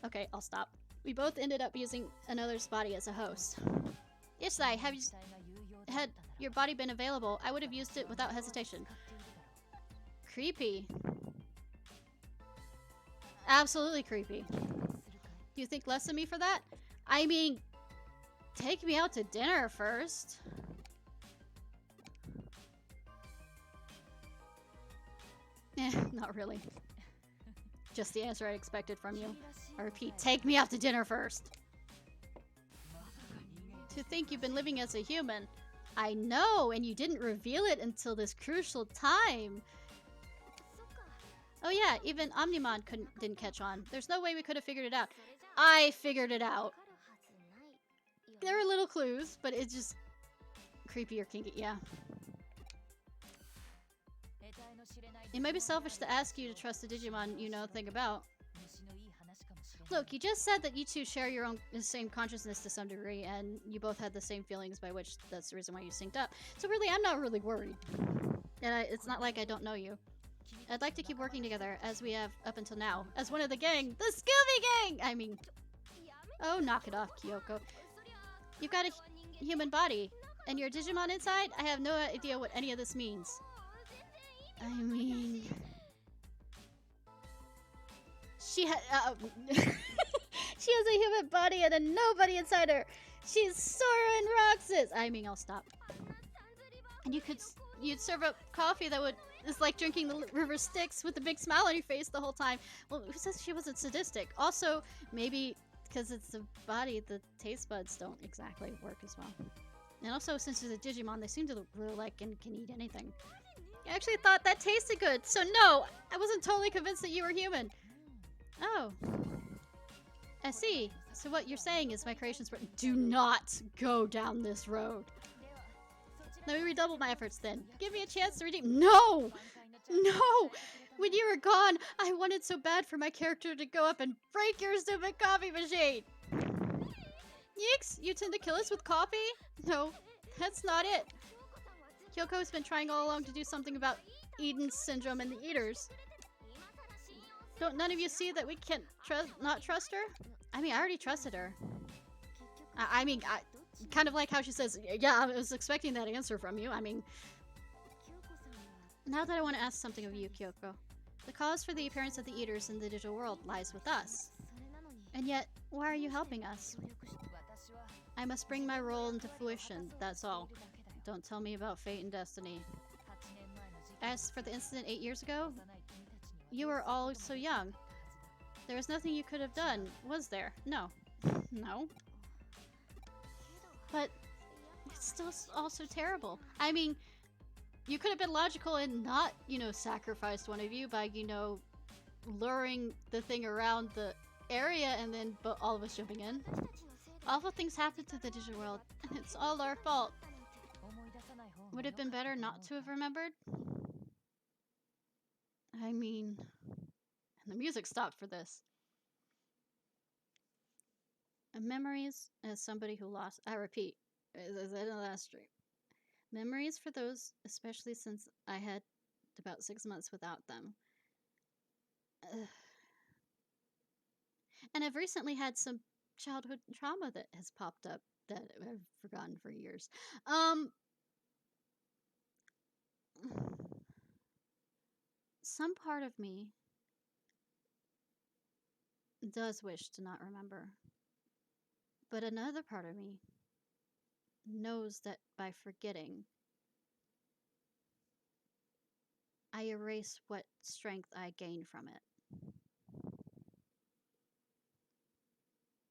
Okay, I'll stop. We both ended up using another's body as a host. Yes, had your body been available, I would have used it without hesitation. Creepy. Absolutely creepy. Do you think less of me for that? I mean, take me out to dinner first. Not really. Just the answer I expected from you. I repeat, take me out to dinner first. To think you've been living as a human. I know, and you didn't reveal it until this crucial time. Oh yeah, even Omnimon didn't catch on. There's no way we could have figured it out. I figured it out. There were little clues, but it's just creepy or kinky, yeah. It may be selfish to ask you to trust a Digimon you know nothing about. Look, you just said that you two share the same consciousness to some degree, and you both had the same feelings, by which that's the reason why you synced up. So really, I'm not really worried. And it's not like I don't know you. I'd like to keep working together, as we have up until now. As one of the gang! The Scooby Gang! I mean... Oh, knock it off, Kyoko. You've got a human body, and you're a Digimon inside? I have no idea what any of this means. I mean... She has a human body and a nobody inside her! She's Sora and Roxas! I mean, I'll stop. And you'd serve up coffee that is like drinking the river Styx with a big smile on your face the whole time. Well, who says she wasn't sadistic? Also, maybe because it's a body, the taste buds don't exactly work as well. And also, since it's a Digimon, they seem to really like and can eat anything. I actually thought that tasted good, so no! I wasn't totally convinced that you were human. Oh. I see. So what you're saying is my creations were— Do not go down this road. Let me redouble my efforts then. Give me a chance to redeem— No! No! When you were gone, I wanted so bad for my character to go up and break your stupid coffee machine! Yikes! You tend to kill us with coffee? No, that's not it. Kyoko's been trying all along to do something about Eden syndrome and the eaters. Don't none of you see that we can't not trust her? I mean, I already trusted her. I mean, kind of like how she says, yeah, I was expecting that answer from you. I mean, now that I want to ask something of you, Kyoko. The cause for the appearance of the Eaters in the digital world lies with us. And yet, why are you helping us? I must bring my role into fruition, that's all. Don't tell me about fate and destiny. As for the incident 8 years ago, you were all so young. There was nothing you could have done, was there? No. No. But it's still also terrible. I mean, you could have been logical and not, you know, sacrificed one of you by, you know, luring the thing around the area and then all of us jumping in. Awful things happen to the digital world, and it's all our fault. Would it have been better not to have remembered? I mean, and the music stopped for this. And memories, as somebody who lost, I repeat, as I said in the last stream, memories for those, especially since I had about 6 months without them. And I've recently had some childhood trauma that has popped up that I've forgotten for years. Some part of me does wish to not remember. But another part of me knows that by forgetting, I erase what strength I gain from it.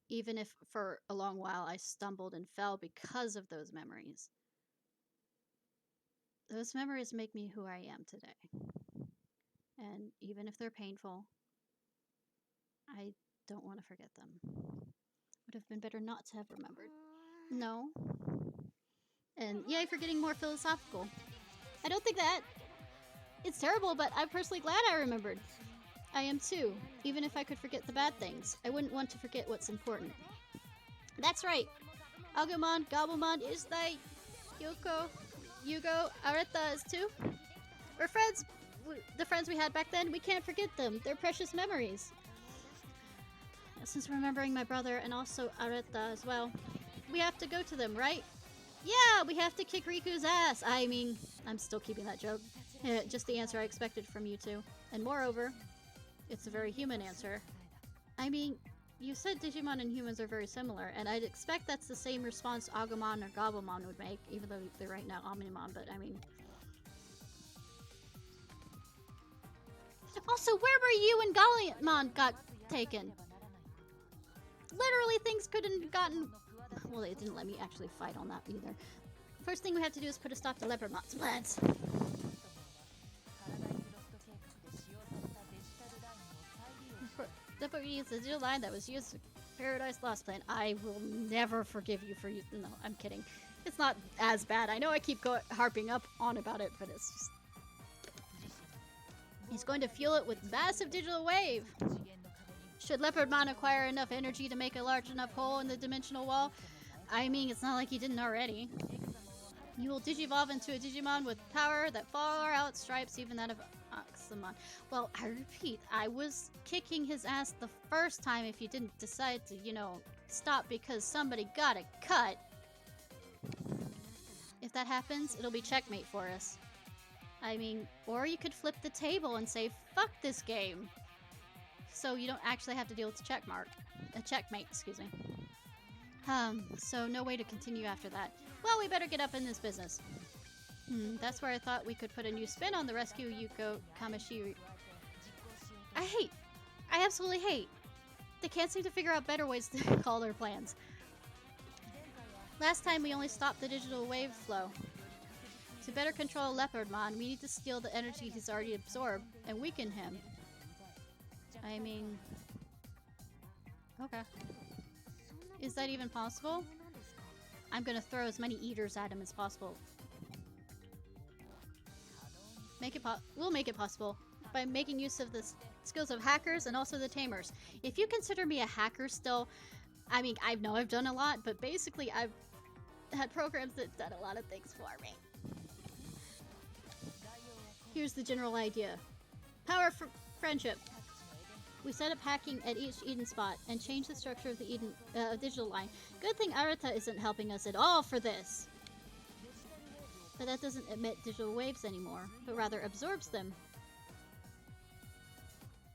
Even if for a long while I stumbled and fell because of those memories. Those memories make me who I am today. And even if they're painful, I don't want to forget them. Would have been better not to have remembered. No. And yay for getting more philosophical. I don't think that it's terrible, but I'm personally glad I remembered. I am too. Even if I could forget the bad things, I wouldn't want to forget what's important. That's right. Agumon, Gabumon, Istai, Yoko, Yugo, Areta is too. We're friends. The friends we had back then, we can't forget them. They're precious memories. Since remembering my brother and also Areta as well, we have to go to them, right? Yeah, we have to kick Riku's ass. I mean, I'm still keeping that joke. Just the answer I expected from you two. And moreover, it's a very human answer. I mean, you said Digimon and humans are very similar, and I'd expect that's the same response Agumon or Gabumon would make, even though they're right now Omnimon, but I mean... Also, where were you when Galliantmon got taken? Literally, things couldn't have gotten... Well, they didn't let me actually fight on that either. First thing we have to do is put a stop to Leopardmon's plans. Deputy is the digital line that was used for Paradise Lost plan. I will never forgive you for using... No, I'm kidding. It's not as bad. I know I keep harping up on about it, but it's just... He's going to fuel it with massive digital wave. Should Leopardmon acquire enough energy to make a large enough hole in the dimensional wall? I mean, it's not like he didn't already. You will digivolve into a Digimon with power that far outstripes even that of Oxamon. Well, I repeat, I was kicking his ass the first time if you didn't decide to, you know, stop because somebody got a cut. If that happens, it'll be checkmate for us. I mean, or you could flip the table and say, fuck this game. So you don't actually have to deal with a checkmate, excuse me. So no way to continue after that. Well, we better get up in this business. That's where I thought we could put a new spin on the rescue Yuko Kamishiri. I absolutely hate. They can't seem to figure out better ways to call their plans. Last time we only stopped the digital wave flow. To better control Leopardmon, we need to steal the energy he's already absorbed and weaken him. I mean... Okay. Is that even possible? I'm gonna throw as many eaters at him as possible. We'll make it possible by making use of the skills of hackers and also the tamers. If you consider me a hacker still, I mean, I know I've done a lot, but basically I've had programs that done a lot of things for me. Here's the general idea. Power for friendship. We set up hacking at each Eden spot and changed the structure of the Eden digital line. Good thing Arata isn't helping us at all for this. But that doesn't emit digital waves anymore, but rather absorbs them.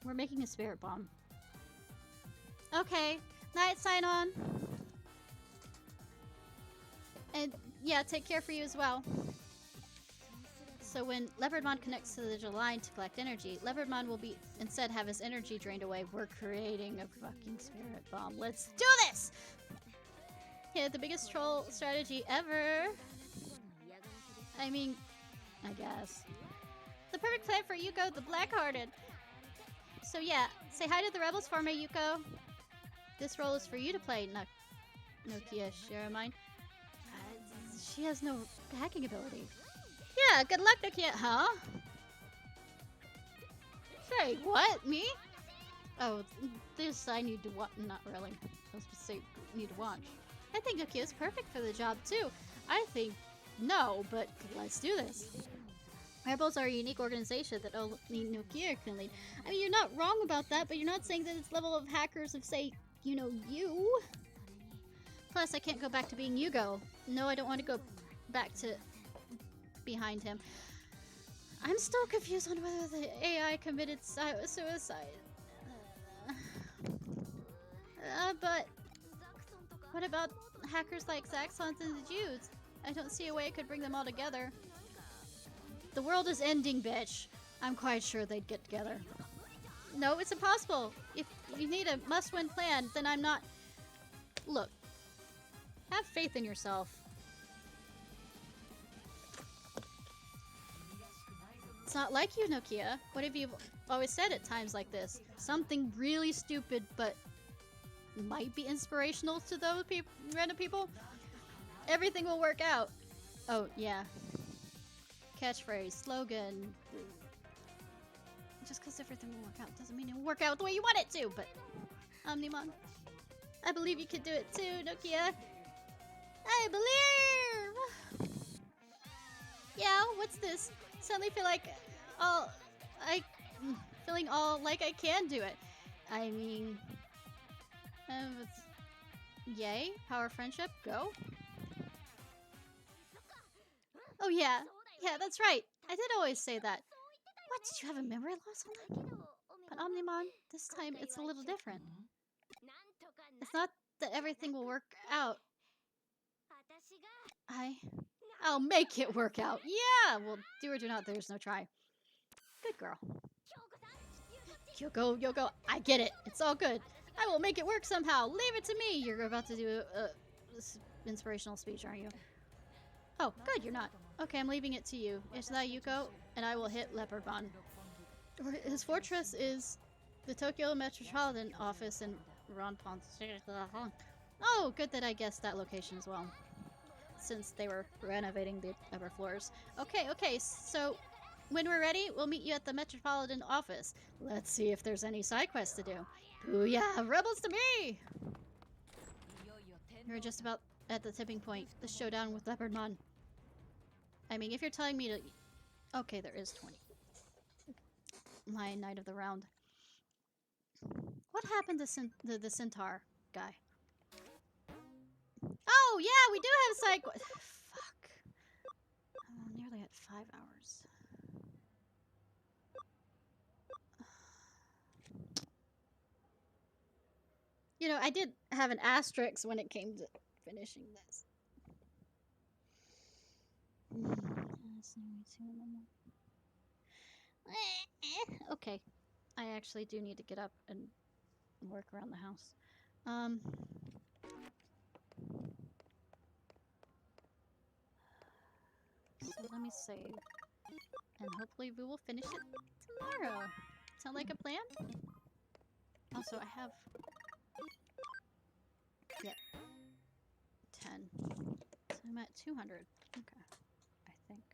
We're making a spirit bomb. Okay. Night, sign on. And yeah, take care for you as well. So when Leopardmon connects to the digital line to collect energy, Leopardmon will be instead have his energy drained away. We're creating a fucking spirit bomb. Let's do this! Yeah, the biggest troll strategy ever. I mean, I guess. The perfect plan for Yuko the Blackhearted. So yeah, say hi to the rebels for me, Yuko. This role is for you to play, Nokia Shiramine. She has no hacking ability. Yeah, good luck, Nokia. Huh? Say, what? Me? Oh, this I need to watch. Not really. I was supposed to say need to watch. I think Nokia is perfect for the job, too. I think no, but let's do this. Rebels are a unique organization that only Nokia can lead. I mean, you're not wrong about that, but you're not saying that it's level of hackers of, say, you know, you. Plus, I can't go back to being Yugo. No, I don't want to go back to behind him. I'm still confused on whether the AI committed suicide. But what about hackers like Zaxxons and the Jews? I don't see a way I could bring them all together. The world is ending, bitch. I'm quite sure they'd get together. No, it's impossible. If you need a must-win plan, then I'm not... Look. Have faith in yourself. It's not like you, Nokia. What have you always said at times like this? Something really stupid, but might be inspirational to those random people? Everything will work out. Oh, yeah. Catchphrase, slogan. Just because everything will work out doesn't mean it will work out the way you want it to, but... Omnimon. I believe you can do it too, Nokia. I believe! Yeah, what's this? Suddenly feel like feeling all like I can do it. I mean, yay, power friendship, go. Oh yeah, that's right. I did always say that. What, did you have a memory loss on that? But Omnimon, this time it's a little different. It's not that everything will work out. I'll make it work out. Yeah, well, do or do not, there's no try. Good girl. Yoko, I get it. It's all good. I will make it work somehow. Leave it to me. You're about to do a inspirational speech, aren't you? Oh, good, you're not. Okay, I'm leaving it to you. It's that Yuko, and I will hit Leopardmon. His fortress is the Tokyo Metropolitan Office in Ronpon. Oh, good that I guessed that location as well. Since they were renovating the upper floors. Okay, so when we're ready, we'll meet you at the Metropolitan Office. Let's see if there's any side quests to do. Booyah! Rebels to me! You're just about at the tipping point. The showdown with Leopardmon. I mean, if you're telling me to... Okay, there is 20. My Knight of the Round. What happened to the Centaur guy? Oh, yeah, we do have side quests. Fuck. I'm nearly at 5 hours. You know, I did have an asterisk when it came to finishing this. Okay. I actually do need to get up and work around the house. So let me save. And hopefully we will finish it tomorrow. Sound like a plan? Also, I have... Yep. 10. So I'm at 200. Okay. I think.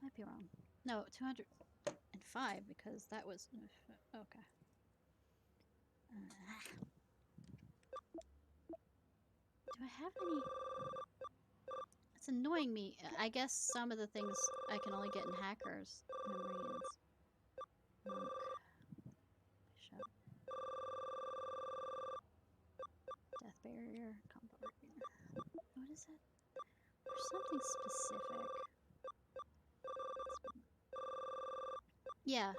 Might be wrong. No, 205 because that was... Okay. Do I have any... It's annoying me. I guess some of the things I can only get in hackers' memories. Monk. Bishop. Death barrier. Combo arena. What is that? There's something specific. Yeah.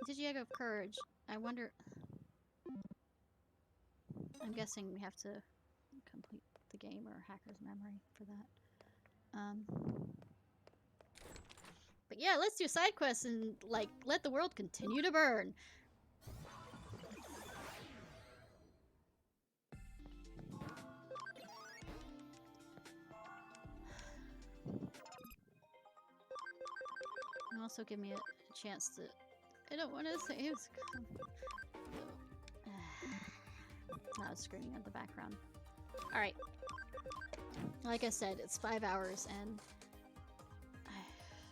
Digi-Egg of Courage. I wonder... I'm guessing we have to complete the game or Hacker's Memory for that. But yeah, let's do side quests and, like, let the world continue to burn. And also give me a chance to... I don't want to say it's... Now it's screaming in the background. Alright. Like I said, it's 5 hours and I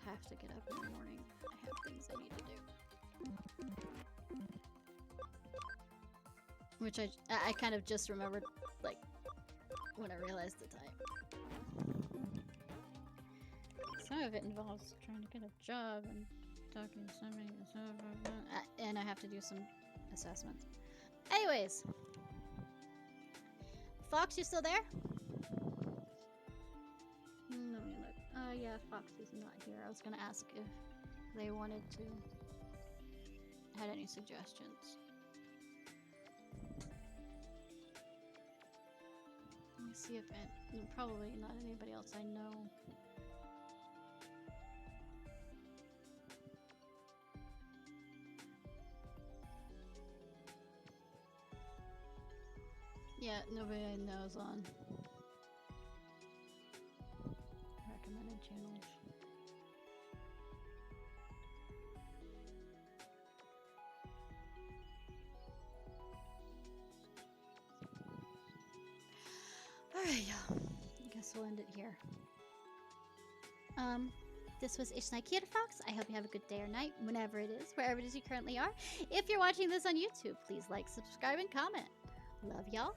have to get up in the morning. I have things I need to do. Which I kind of just remembered, like, when I realized the time. Some of it involves trying to get a job and talking to somebody and I have to do some assessments. Anyways. Fox, you still there? Let me look. Yeah, Fox is not here. I was gonna ask if they wanted to... had any suggestions. Let me see if probably not anybody else I know. Yeah, nobody I know is on recommended channels. Alright, y'all. I guess we'll end it here. This was Ishnai Fox. I hope you have a good day or night, whenever it is, wherever it is you currently are. If you're watching this on YouTube, please like, subscribe, and comment. Love y'all.